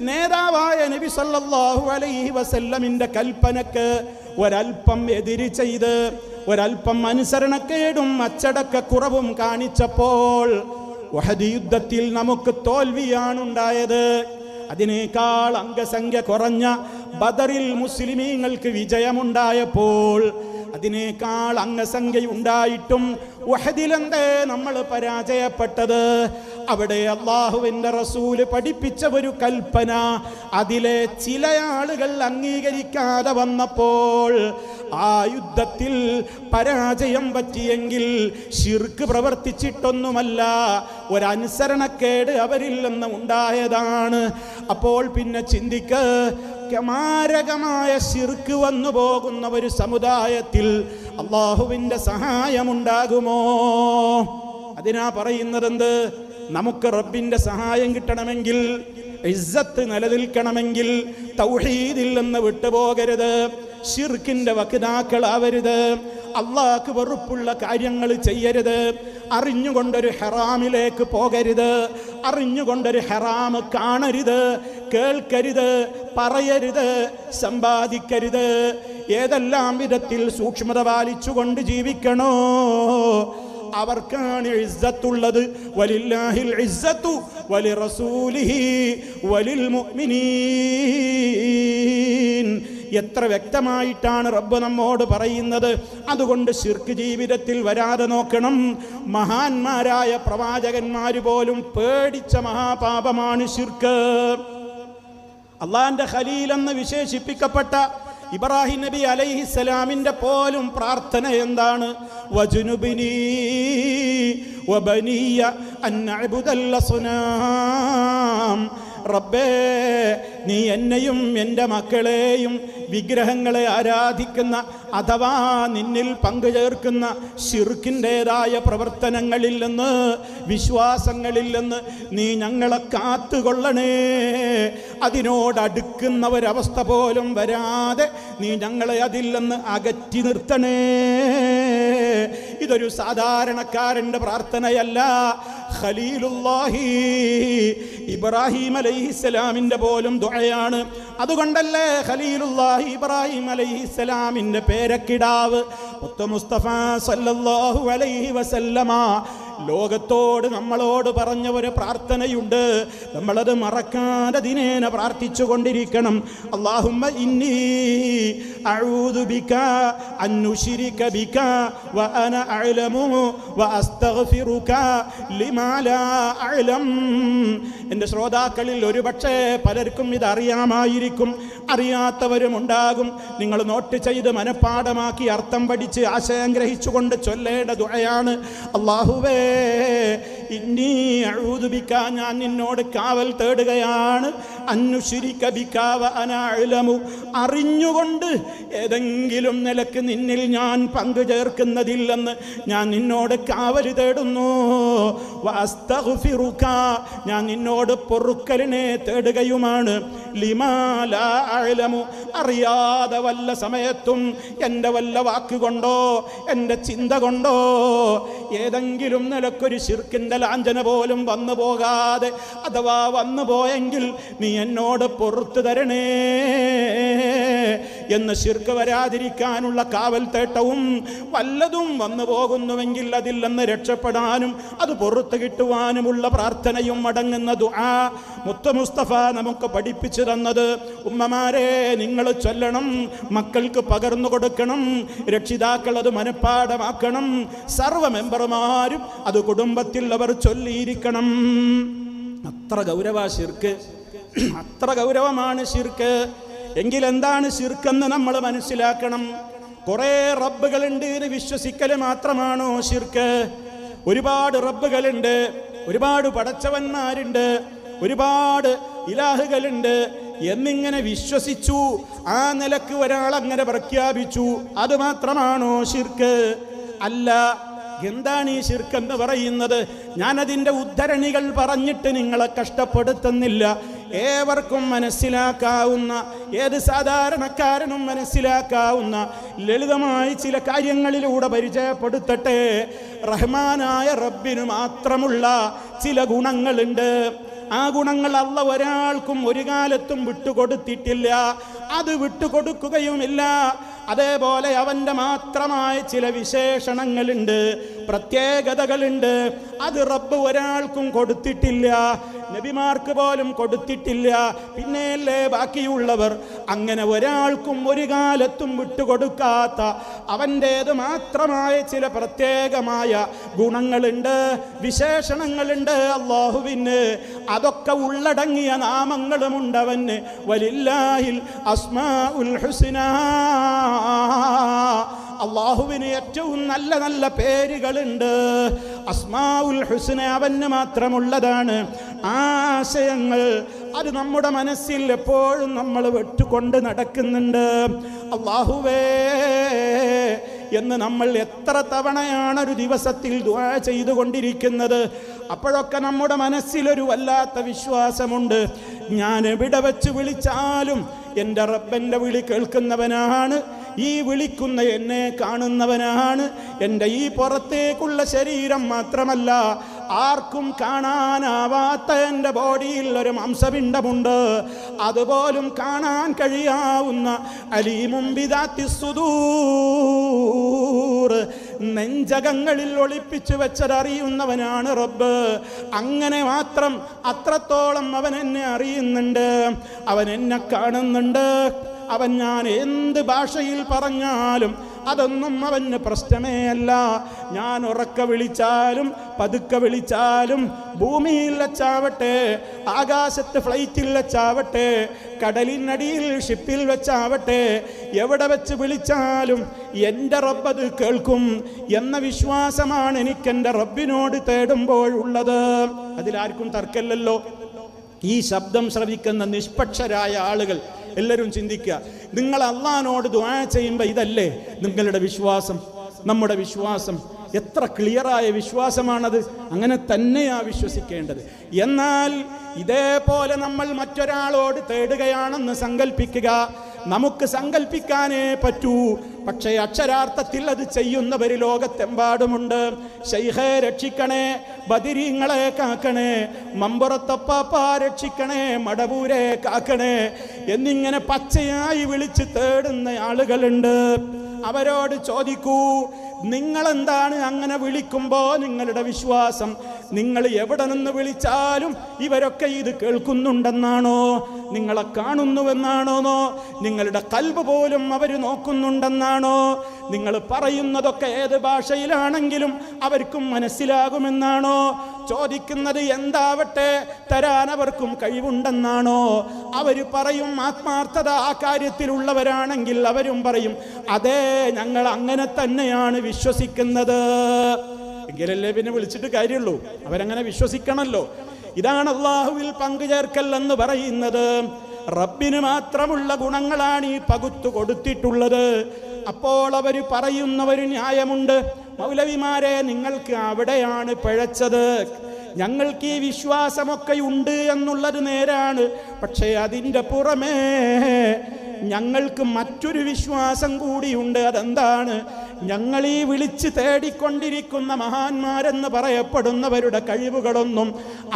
നേതാവായ നബി സല്ലല്ലാഹു അലൈഹി വസല്ലമിന്റെ കൽപ്പനക്ക് ഒരൽപ്പം എതിര് ചെയ്ത്, ഒരൽപ്പം അനുസരണക്കേടും അച്ചടക്കക്കുറവും കാണിച്ചപ്പോൾ ഉഹദ് യുദ്ധത്തിൽ നമുക്ക് തോൽവിയാണുണ്ടായത്. അതിനേക്കാൾ അംഗസംഖ്യ കുറഞ്ഞ ബദറിൽ മുസ്ലിമീങ്ങൾക്ക് വിജയമുണ്ടായപ്പോൾ, അതിനേക്കാൾ അംഗസംഖ്യ ഉണ്ടായിട്ടും ഉഹദിലെന്തേ നമ്മൾ പരാജയപ്പെട്ടത്? അവിടെ അല്ലാഹുവിൻ്റെ റസൂല് പഠിപ്പിച്ച ഒരു കൽപ്പന അതിലെ ചില ആളുകൾ അംഗീകരിക്കാതെ വന്നപ്പോൾ ആ യുദ്ധത്തിൽ പരാജയം പറ്റിയെങ്കിൽ ശിർക്ക് പ്രവർത്തിച്ചിട്ടൊന്നുമല്ല, ഒരനുസരണക്കേട് അവരിൽ നിന്ന് ഉണ്ടായതാണ്. അപ്പോൾ പിന്നെ ചിന്തിക്ക്, മാരകമായ ശിർക്ക് വന്നു പോകുന്ന ഒരു സമുദായത്തിൽ അല്ലാഹുവിൻ്റെ സഹായമുണ്ടാകുമോ? അതിനാ പറയുന്നതെന്ത്? നമുക്ക് റബ്ബിൻ്റെ സഹായം കിട്ടണമെങ്കിൽ, ഇസ്സത്ത് നിലനിൽക്കണമെങ്കിൽ തൗഹീദിൽ നിന്ന് വിട്ടുപോകരുത്, ശിർക്കിൻ്റെ വക്താക്കളാവരുത്, അള്ളാഹ്ക്ക് വെറുപ്പുള്ള കാര്യങ്ങൾ ചെയ്യരുത്, അറിഞ്ഞുകൊണ്ടൊരു ഹറാമിലേക്ക് പോകരുത്, അറിഞ്ഞുകൊണ്ടൊരു ഹറാം കാണരുത്, കേൾക്കരുത്, പറയരുത്, സമ്പാദിക്കരുത്. ഏതെല്ലാം വിധത്തിൽ സൂക്ഷ്മത പാലിച്ചുകൊണ്ട് ജീവിക്കണോ അവർക്കാണ് ഇസ്സത്തുള്ളത്. വലില്ലാഹിൽ ഇസ്സത്തു വലിറസൂലിഹി വലിൽ മുഅ്മിനീൻ. എത്ര വ്യക്തമായിട്ടാണ് റബ്ബ് നമ്മോട് പറയുന്നത്. അതുകൊണ്ട് ശിർക്ക് ജീവിതത്തിൽ വരാതെ നോക്കണം. മഹാന്മാരായ പ്രവാചകന്മാർ പോലും പേടിച്ച മഹാപാപമാണ് ശിർക്ക്. അള്ളാന്റെ ഖലീൽ എന്ന് വിശേഷിപ്പിക്കപ്പെട്ട ഇബ്രാഹിം നബി അലൈഹിസ്സലാമിൻ്റെ പോലും പ്രാർത്ഥന എന്താണ്? വജുനുബിനി വബനിയ അൻ നഅ്ബുദൽ അസ്നാം. റബ്ബേ, നീ എന്നെയും എൻ്റെ മക്കളെയും വിഗ്രഹങ്ങളെ ആരാധിക്കുന്ന അഥവാ നിന്നിൽ പങ്കുചേർക്കുന്ന ശിർക്കിൻ്റെതായ പ്രവർത്തനങ്ങളിൽ നിന്ന്, വിശ്വാസങ്ങളിൽ നിന്ന് നീ ഞങ്ങളെ കാത്തുകൊള്ളണേ. അതിനോടടുക്കുന്ന ഒരവസ്ഥ പോലും വരാതെ നീ ഞങ്ങളെ അതിൽ നിന്ന് അകറ്റി നിർത്തണേ. ഇതൊരു സാധാരണക്കാരൻ്റെ പ്രാർത്ഥനയല്ല. ഖലീലുല്ലാഹി ഇബ്രാഹിം അലൈഹിസ്സലാമിൻ്റെ പോലും ദുആയാണ്. അതുകൊണ്ടല്ലേ ഖലീലുല്ലാഹി ഇബ്രാഹിം അലൈഹിസ്സലാമിൻ്റെ പേരക്കിടാവ് മുത്ത് മുസ്തഫ സല്ലല്ലാഹു അലൈഹി വസല്ലമ ലോകത്തോട് നമ്മളോട് പറഞ്ഞ ഒരു പ്രാർത്ഥനയുണ്ട്. നമ്മളത് മറക്കാതെ ദിനേന പ്രാർത്ഥിച്ചു കൊണ്ടിരിക്കണം. അല്ലാഹുമ്മ ഇന്നി അഊദു ബിക അൻ നുശ്രിക ബിക വ അന അഅലമു വ അസ്തഗ്ഫിറുക ലിമാ ലാ അഅലം. എൻ്റെ ശ്രോതാക്കളിൽ ഒരുപക്ഷേ പലർക്കും ഇത് അറിയാമായിരിക്കും, അറിയാത്തവരും ഉണ്ടാകും. നിങ്ങൾ നോട്ട് ചെയ്ത് മനഃപ്പാഠമാക്കി അർത്ഥം പഠിച്ച് ആശയം ഗ്രഹിച്ചുകൊണ്ട് ചൊല്ലേണ്ട ദുആയാണ്. അല്ലാഹുവേ, ഇന്നി അഊദു ബിക, ഞാൻ നിന്നോട് കാവൽ തേടുകയാണ്, അന്നുശ്രിക ബിക വ അന അഅലമു, അറിഞ്ഞുകൊണ്ട് ഏതെങ്കിലും നിലക്ക് നിന്നിൽ ഞാൻ പങ്കു ചേർക്കുന്നതില്ലെന്ന് ഞാൻ നിന്നോട് കാവൽ തേടുന്നു. വ അസ്തഗ്ഫിറുക, ഞാൻ നിന്നോട് പൊറുക്കലിനെ തേടുകയുമാണ്. ലിമാ ലാ അഅലമു, അറിയാതെ വല്ല സമയത്തും എൻ്റെ വല്ല വാക്കുകൊണ്ടോ എൻ്റെ ചിന്ത കൊണ്ടോ ഏതെങ്കിലും നിലക്കൊരു ശിർക്കിൻ്റെ ലാഞ്ചന പോലും വന്നു പോകാതെ, അഥവാ വന്നു പോയെങ്കിൽ നീ എന്നോട് പൊറുത്തു തരണേ എന്ന് ശിർക്ക് വരാതിരിക്കാനുള്ള കാവൽ തേട്ടവും, വല്ലതും വന്നു പോകുന്നുവെങ്കിൽ അതിൽ നിന്ന് രക്ഷപ്പെടാനും അത് പൊറുത്തു കിട്ടുവാനുമുള്ള പ്രാർത്ഥനയും അടങ്ങുന്ന ദുആ മുത്ത് മുസ്തഫ നമുക്ക് പഠിപ്പിച്ചു തന്നത്. ഉമ്മമാരെ, നിങ്ങൾ ചൊല്ലണം, മക്കൾക്ക് പകർന്നു കൊടുക്കണം, രക്ഷിതാക്കൾ അത് മനഃപ്പാഠമാക്കണം, സർവ്വ മെമ്പർമാരും അത് കുടുംബത്തിൽ അവർ ചൊല്ലിയിരിക്കണം. അത്ര ഗൗരവ ശിർക്ക്, അത്ര ഗൗരവമാണ് ശിർക്ക്. എങ്കിൽ എന്താണ് ശിർക്കെന്ന് നമ്മൾ മനസ്സിലാക്കണം. കുറേ റബ്ബുകളുണ്ട് എന്ന് വിശ്വസിക്കൽ മാത്രമാണോ ശിർക്ക്? ഒരുപാട് റബ്ബുകളുണ്ട്, ഒരുപാട് പടച്ചവന്മാരുണ്ട്, ഒരുപാട് ഇലാഹുകളുണ്ട് എന്നിങ്ങനെ വിശ്വസിച്ചു. ആ നിലക്ക് ഒരാൾ അങ്ങനെ പ്രഖ്യാപിച്ചു. അത് മാത്രമാണോ ശിർക്ക്? അല്ല. എന്താണ് ഈ ശിർക്ക് എന്ന് പറയുന്നത്? ഞാനതിൻ്റെ ഉദ്ധരണികൾ പറഞ്ഞിട്ട് നിങ്ങളെ കഷ്ടപ്പെടുത്തുന്നില്ല. ഏവർക്കും മനസ്സിലാക്കാവുന്ന, ഏത് സാധാരണക്കാരനും മനസ്സിലാക്കാവുന്ന ലളിതമായി ചില കാര്യങ്ങളിലൂടെ പരിചയപ്പെടുത്തട്ടെ. റഹ്മാനായ റബ്ബിന് മാത്രമുള്ള ചില ഗുണങ്ങളുണ്ട്. ആ ഗുണങ്ങൾ അല്ലാഹു ഒരാൾക്കും ഒരു കാലത്തും വിട്ടുകൊടുത്തിട്ടില്ല, അത് വിട്ടുകൊടുക്കുകയുമില്ല. അതേപോലെ അവൻ്റെ മാത്രമായ ചില വിശേഷണങ്ങളുണ്ട്, പ്രത്യേകതകളുണ്ട്. അത് റബ്ബ് ഒരാൾക്കും കൊടുത്തിട്ടില്ല, നബിമാർക്ക് പോലും കൊടുത്തിട്ടില്ല. പിന്നെയല്ലേ ബാക്കിയുള്ളവർ. അങ്ങനെ ഒരാൾക്കും ഒരു കാലത്തും വിട്ടുകൊടുക്കാത്ത അവൻ്റേത് മാത്രമായ ചില പ്രത്യേകമായ ഗുണങ്ങളുണ്ട്, വിശേഷണങ്ങളുണ്ട് അല്ലാഹുവിന്. അതൊക്കെ ഉള്ളടങ്ങിയ നാമങ്ങളുമുണ്ട് അവന്. വലില്ലാഹിൽ അസ്മാഉൽ ഹുസ്നാ, അല്ലാഹുവിന് ഏറ്റവും നല്ല നല്ല പേരുകളുണ്ട്. അസ്മാഉൽ ഹുസ്ന അവന് മാത്രമുള്ളതാണ്. ആശയങ്ങൾ അത് നമ്മുടെ മനസ്സിൽ എപ്പോഴും നമ്മൾ വെട്ടുകൊണ്ട് നടക്കുന്നുണ്ട്. അല്ലാഹുവേ എന്ന് നമ്മൾ എത്ര തവണയാണ് ഒരു ദിവസത്തിൽ ദുആ ചെയ്തുകൊണ്ടിരിക്കുന്നത്. അപ്പോഴൊക്കെ നമ്മുടെ മനസ്സിലൊരു വല്ലാത്ത വിശ്വാസമുണ്ട്. ഞാൻ എവിടെ വെച്ച് വിളിച്ചാലും എൻ്റെ റബ്ബൻ്റെ വിളി കേൾക്കുന്നവനാണ്, ഈ വിളിക്കുന്ന എന്നെ കാണുന്നവനാണ്. എൻ്റെ ഈ പുറത്തേക്കുള്ള ശരീരം മാത്രമല്ല, ആർക്കും കാണാനാവാത്ത എൻ്റെ ബോഡിയിൽ ഒരു മാംസപിണ്ഡമുണ്ട്, അതുപോലും കാണാൻ കഴിയാവുന്ന അലീമും ബിദാത്തി സുദൂർ, നെഞ്ചകങ്ങളിൽ ഒളിപ്പിച്ചു വെച്ചതറിയുന്നവനാണ് റബ്ബ്. അങ്ങനെ മാത്രം അത്രത്തോളം അവൻ എന്നെ അറിയുന്നുണ്ട്, അവൻ എന്നെ കാണുന്നുണ്ട്. അവൻ ഞാൻ എന്ത് ഭാഷയിൽ പറഞ്ഞാലും അതൊന്നും അവന് പ്രശ്നമേ അല്ല. ഞാൻ ഉറക്കെ വിളിച്ചാലും പതുക്കെ വിളിച്ചാലും, ഭൂമിയിൽ വെച്ചാവട്ടെ, ആകാശത്ത് ഫ്ലൈറ്റിൽ വെച്ചാവട്ടെ, കടലിനടിയിൽ ഷിപ്പിൽ വെച്ചാവട്ടെ, എവിടെ വെച്ച് വിളിച്ചാലും എൻ്റെ റബ്ബത് കേൾക്കും എന്ന വിശ്വാസമാണ് എനിക്കെൻ്റെ റബ്ബിനോട് തേടുമ്പോഴുള്ളത്. അതിലാർക്കും തർക്കമില്ലല്ലോ. ഈ ശബ്ദം ശ്രവിക്കുന്ന നിഷ്പക്ഷരായ ആളുകൾ എല്ലാവരും ചിന്തിക്കുക, നിങ്ങൾ അള്ളാഹിനോട് ദുആ ചെയ്യുമ്പോൾ ഇതല്ലേ നിങ്ങളുടെ വിശ്വാസം? നമ്മുടെ വിശ്വാസം എത്ര ക്ലിയറായ വിശ്വാസമാണത്. അങ്ങനെ തന്നെയാണ് വിശ്വസിക്കേണ്ടത്. എന്നാൽ ഇതേപോലെ നമ്മൾ മറ്റൊരാളോട് തേടുകയാണെന്ന് സങ്കല്പിക്കുക. നമുക്ക് സങ്കല്പിക്കാനേ പറ്റൂ, പക്ഷേ അക്ഷരാർത്ഥത്തിൽ അത് ചെയ്യുന്നവർ ലോകത്തെമ്പാടുമുണ്ട്. ശൈഖേ രക്ഷിക്കണേ, ബദിരീങ്ങളെ കാക്കണേ, മമ്പുറത്തപ്പാപ്പ രക്ഷിക്കണേ, മടവൂരെ കാക്കണേ എന്നിങ്ങനെ പച്ചയായി വിളിച്ച് തേടുന്ന ആളുകളുണ്ട്. അവരോട് ചോദിക്കൂ, നിങ്ങളെന്താണ് അങ്ങനെ വിളിക്കുമ്പോൾ നിങ്ങളുടെ വിശ്വാസം? നിങ്ങൾ എവിടെ നിന്ന് വിളിച്ചാലും ഇവരൊക്കെ ഇത് കേൾക്കുന്നുണ്ടെന്നാണോ, നിങ്ങളെ കാണുന്നുവെന്നാണോ, നിങ്ങളുടെ ഖൽബ് പോലും അവർ നോക്കുന്നുണ്ടെന്നാണോ, നിങ്ങൾ പറയുന്നതൊക്കെ ഏത് ഭാഷയിലാണെങ്കിലും അവർക്കും മനസ്സിലാകുമെന്നാണോ, ചോദിക്കുന്നത് എന്താവട്ടെ തരാൻ അവർക്കും കഴിവുണ്ടെന്നാണോ? അവർ പറയും ആത്മാർത്ഥത ആ കാര്യത്തിലുള്ളവരാണെങ്കിൽ അവരും പറയും അതേ, ഞങ്ങൾ അങ്ങനെ തന്നെയാണ് വിശ്വസിക്കുന്നത്. എങ്കിലല്ലേ പിന്നെ വിളിച്ചിട്ട് കാര്യമുള്ളൂ. അവരങ്ങനെ വിശ്വസിക്കണമല്ലോ. ഇതാണ് അള്ളാഹുവിൽ പങ്കുചേർക്കൽ എന്ന് പറയുന്നത്. റബ്ബിന് മാത്രമുള്ള ഗുണങ്ങളാണ് ഈ പകുത്തു കൊടുത്തിട്ടുള്ളത്. അപ്പോൾ അവർ പറയുന്നവര് ന്യായമുണ്ട്, മൗലവിമാരെ നിങ്ങൾക്ക് അവിടെയാണ് പിഴച്ചത്. ഞങ്ങൾക്ക് ഈ വിശ്വാസമൊക്കെ ഉണ്ട് എന്നുള്ളത് നേരാണ്, പക്ഷേ അതിൻ്റെ പുറമേ ഞങ്ങൾക്ക് മറ്റൊരു വിശ്വാസം കൂടിയുണ്ട്. അതെന്താണ്? ഞങ്ങൾ ഈ വിളിച്ച് തേടിക്കൊണ്ടിരിക്കുന്ന മഹാന്മാരെന്ന് പറയപ്പെടുന്നവരുടെ കഴിവുകളൊന്നും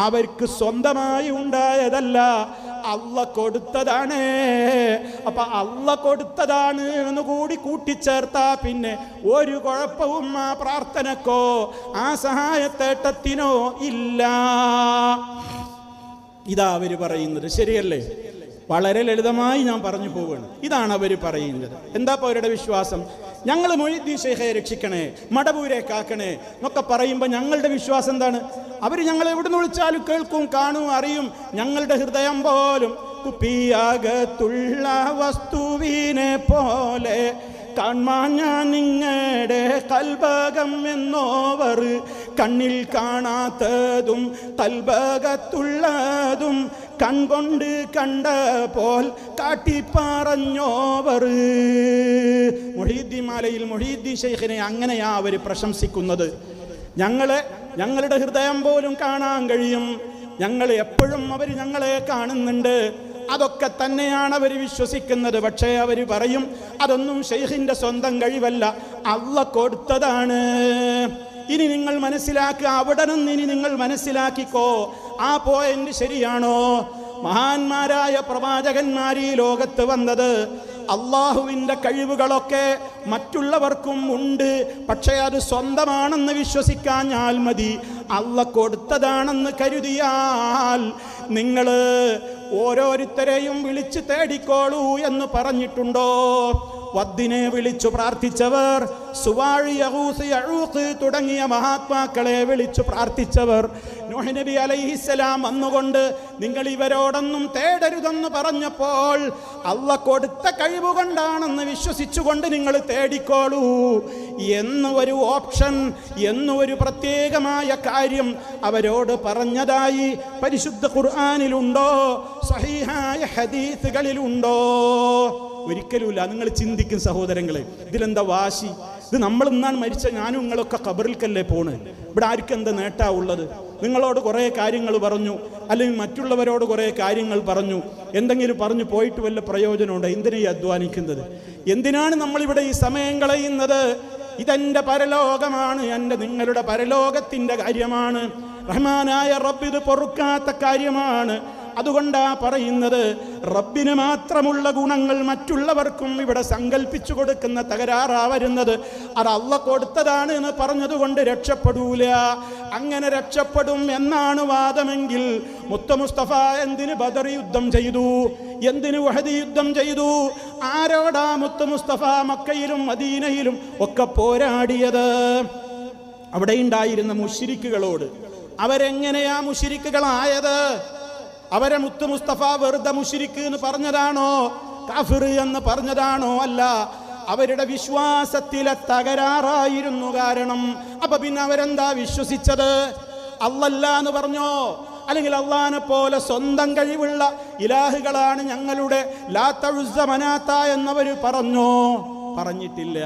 അവർക്ക് സ്വന്തമായി ഉണ്ടായതല്ല, അള്ള കൊടുത്തതാണ്. അപ്പൊ അള്ള കൊടുത്തതാണ് എന്ന് കൂടി കൂട്ടിച്ചേർത്താ പിന്നെ ഒരു കുഴപ്പവും ആ പ്രാർത്ഥനക്കോ ആ സഹായത്തേട്ടത്തിനോ ഇല്ല. ഇതാ അവര് പറയുന്നത്. ശരിയല്ലേ? വളരെ ലളിതമായി ഞാൻ പറഞ്ഞു പോവുകയാണ്. ഇതാണ് അവർ പറയുന്നത്. എന്താ അവരുടെ വിശ്വാസം? ഞങ്ങൾ മൊയ്‌ദീൻ ശൈഖയെ രക്ഷിക്കണേ, മടവൂരെ കാക്കണേ എന്നൊക്കെ പറയുമ്പോൾ ഞങ്ങളുടെ വിശ്വാസം എന്താണ്? അവർ ഞങ്ങൾ എവിടെ നിന്ന് വിളിച്ചാലും കേൾക്കും, കാണും, അറിയും. ഞങ്ങളുടെ ഹൃദയം പോലും കുപ്പിയാകത്തുള്ള വസ്തുവിനെ പോലെ കാൺമാൻ ഞാൻ നിങ്ങളുടെ കൽബകം എന്നോവർ, കണ്ണിൽ കാണാത്തതും കൽബകത്തുള്ളതും കൺകൊണ്ട് കണ്ട പോൽ കാട്ടിപ്പറഞ്ഞോവർ. മുഹീദ്ദീൻ മാലയിൽ മുഹീദ്ദീൻ ശൈഖിനെ അങ്ങനെയാ അവർ പ്രശംസിക്കുന്നത്. ഞങ്ങളുടെ ഹൃദയം പോലും കാണാൻ കഴിയും, ഞങ്ങൾ എപ്പോഴും അവർ ഞങ്ങളെ കാണുന്നുണ്ട്. അതൊക്കെ തന്നെയാണ് അവർ വിശ്വസിക്കുന്നത്. പക്ഷേ അവർ പറയും അതൊന്നും ശൈഖിൻ്റെ സ്വന്തം കഴിവല്ല, അള്ള കൊടുത്തതാണ്. ഇനി നിങ്ങൾ മനസ്സിലാക്കുക, അവിടെ നിന്ന് ഇനി നിങ്ങൾ മനസ്സിലാക്കിക്കോ, ആ പോയിന്റ് ശരിയാണോ? മഹാന്മാരായ പ്രവാചകന്മാർ ഈ ലോകത്ത് വന്നത് അള്ളാഹുവിൻ്റെ കഴിവുകളൊക്കെ മറ്റുള്ളവർക്കും ഉണ്ട്, പക്ഷേ അത് സ്വന്തമാണെന്ന് വിശ്വസിക്കാഞ്ഞാൽ മതി. അള്ളാഹ് കൊടുത്തതാണെന്ന് കരുതിയാൽ നിങ്ങൾ ഓരോരുത്തരെയും വിളിച്ച് തേടിക്കോളൂ എന്ന് പറഞ്ഞിട്ടുണ്ടോ? വദ്ദിനെ വിളിച്ചു പ്രാർത്ഥിച്ചവർ, സുവാഴി, യഗൂസ്, യഊഖ് തുടങ്ങിയ മഹാത്മാക്കളെ വിളിച്ചു പ്രാർത്ഥിച്ചവർ, നൂഹ് നബി അലൈഹിസ്സലാം വന്നുകൊണ്ട് നിങ്ങൾ ഇവരോടൊന്നും തേടരുതെന്ന് പറഞ്ഞപ്പോൾ അള്ളാഹ് കൊടുത്ത കഴിവുകൊണ്ടാണെന്ന് വിശ്വസിച്ചുകൊണ്ട് നിങ്ങൾ തേടിക്കോളൂ എന്ന് ഒരു ഓപ്ഷൻ, എന്നൊരു പ്രത്യേകമായ കാര്യം അവരോട് പറഞ്ഞതായി പരിശുദ്ധ ഖുർആനിലുണ്ടോ? സഹീഹായ ഹദീസുകളിലുണ്ടോ? ഒരിക്കലുമില്ല. നിങ്ങൾ ചിന്തിക്കും സഹോദരങ്ങളെ, ഇതിലെന്താ വാശി? ഇത് നമ്മൾ ഇന്നാണ് മരിച്ച ഞാനും നിങ്ങളൊക്കെ ഖബറിൽക്കല്ലേ പോണ്. ഇവിടെ ആർക്കും എന്താ നേട്ടാ ഉള്ളത്? നിങ്ങളോട് കുറേ കാര്യങ്ങൾ പറഞ്ഞു, അല്ലെങ്കിൽ മറ്റുള്ളവരോട് കുറേ കാര്യങ്ങൾ പറഞ്ഞു, എന്തെങ്കിലും പറഞ്ഞു പോയിട്ട് വല്ല പ്രയോജനമുണ്ടോ? എന്തിനാ ഈ അധ്വാനിക്കുന്നത്? എന്തിനാണ് നമ്മളിവിടെ ഈ സമയം കളയുന്നത്? ഇതെൻ്റെ പരലോകമാണ്, എൻ്റെ നിങ്ങളുടെ പരലോകത്തിൻ്റെ കാര്യമാണ്. റഹ്മാനായ റബ്ബ് ഇത് പൊറുക്കാത്ത കാര്യമാണ്. അതുകൊണ്ടാ പറയുന്നത്, റബ്ബിന് മാത്രമുള്ള ഗുണങ്ങൾ മറ്റുള്ളവർക്കും ഇവിടെ സങ്കല്പിച്ചു കൊടുക്കുന്ന തകരാറാ വരുന്നത്. അത് അള്ളാഹ് കൊടുത്തതാണ് എന്ന് പറഞ്ഞതുകൊണ്ട് രക്ഷപ്പെടൂല. അങ്ങനെ രക്ഷപ്പെടും എന്നാണ് വാദമെങ്കിൽ മുത്ത മുസ്തഫ എന്തിന് ബദർ യുദ്ധം ചെയ്തു? എന്തിന് ഉഹദ് യുദ്ധം ചെയ്തു? ആരോടാ മുത്ത മുസ്തഫ മക്കയിലും മദീനയിലും ഒക്കെ പോരാടിയത്? അവിടെ ഉണ്ടായിരുന്ന മുശ്രിക്കുകളോട്. അവരെങ്ങനെയാ മുശ്രിക്കുകളായത്? അവരെ മുത്ത് മുസ്തഫ വെറുതെ മുശ്രിക്ക് എന്ന് പറഞ്ഞതാണോ? കാഫിർ എന്ന് പറഞ്ഞതാണോ? അല്ല, അവരുടെ വിശ്വാസത്തിലെ തകരാറായിരുന്നു കാരണം. അപ്പൊ പിന്നെ അവരെന്താ വിശ്വസിച്ചത്? അല്ലല്ല എന്ന് പറഞ്ഞോ? അല്ലെങ്കിൽ അള്ളാഹിനെ പോലെ സ്വന്തം കഴിവുള്ള ഇലാഹുകളാണ് ഞങ്ങളുടെ ലാത്ത, ഉസ്സ, മനാത്ത എന്നവർ പറഞ്ഞോ? പറഞ്ഞിട്ടില്ല.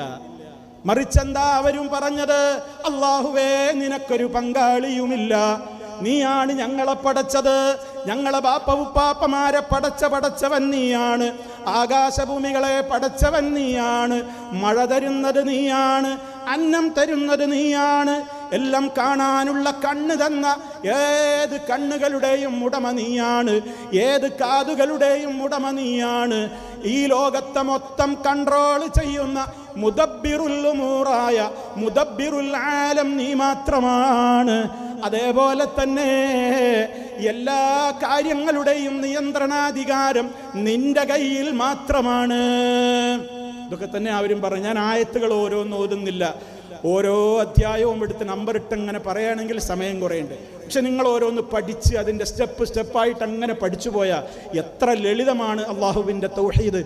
മറിച്ചെന്താ അവരും പറഞ്ഞത്? അല്ലാഹുവേ, നിനക്കൊരു പങ്കാളിയുമില്ല, നീയാണ് ഞങ്ങളെ പടച്ചത്, ഞങ്ങളെ ബാപ്പ ഉപ്പാപ്പമാരെ പടച്ചവൻ നീയാണ്, ആകാശഭൂമികളെ പടച്ചവൻ നീയാണ്, മഴ തരുന്നത് നീയാണ്, അന്നം തരുന്നത് നീയാണ്, എല്ലാം കാണാനുള്ള കണ്ണ് തന്ന ഏത് കണ്ണുകളുടെയും ഉടമ നീയാണ്, ഏത് കാതുകളുടെയും ഉടമ നീയാണ്, ഈ ലോകത്തെ മൊത്തം കൺട്രോൾ ചെയ്യുന്ന മുദബ്ബിറുൽ ഉമൂറായ മുദബ്ബിറുൽ ആലം നീ മാത്രമാണ്. അതേപോലെ തന്നെ എല്ലാ കാര്യങ്ങളുടെയും നിയന്ത്രണാധികാരം നിന്റെ കയ്യിൽ മാത്രമാണ്. ഇതൊക്കെ തന്നെ അവരും പറഞ്ഞു. ഞാൻ ആയത്തുകൾ ഓരോന്നും ഓതുന്നില്ല, ഓരോ അധ്യായവും എടുത്ത് നമ്പറിട്ട് അങ്ങനെ പറയുകയാണെങ്കിൽ സമയം കുറയുണ്ട്. പക്ഷെ നിങ്ങൾ ഓരോന്ന് പഠിച്ച് അതിൻ്റെ സ്റ്റെപ്പായിട്ട് അങ്ങനെ പഠിച്ചു പോയാൽ എത്ര ലളിതമാണ് അള്ളാഹുവിൻ്റെ തൗഹീദ്.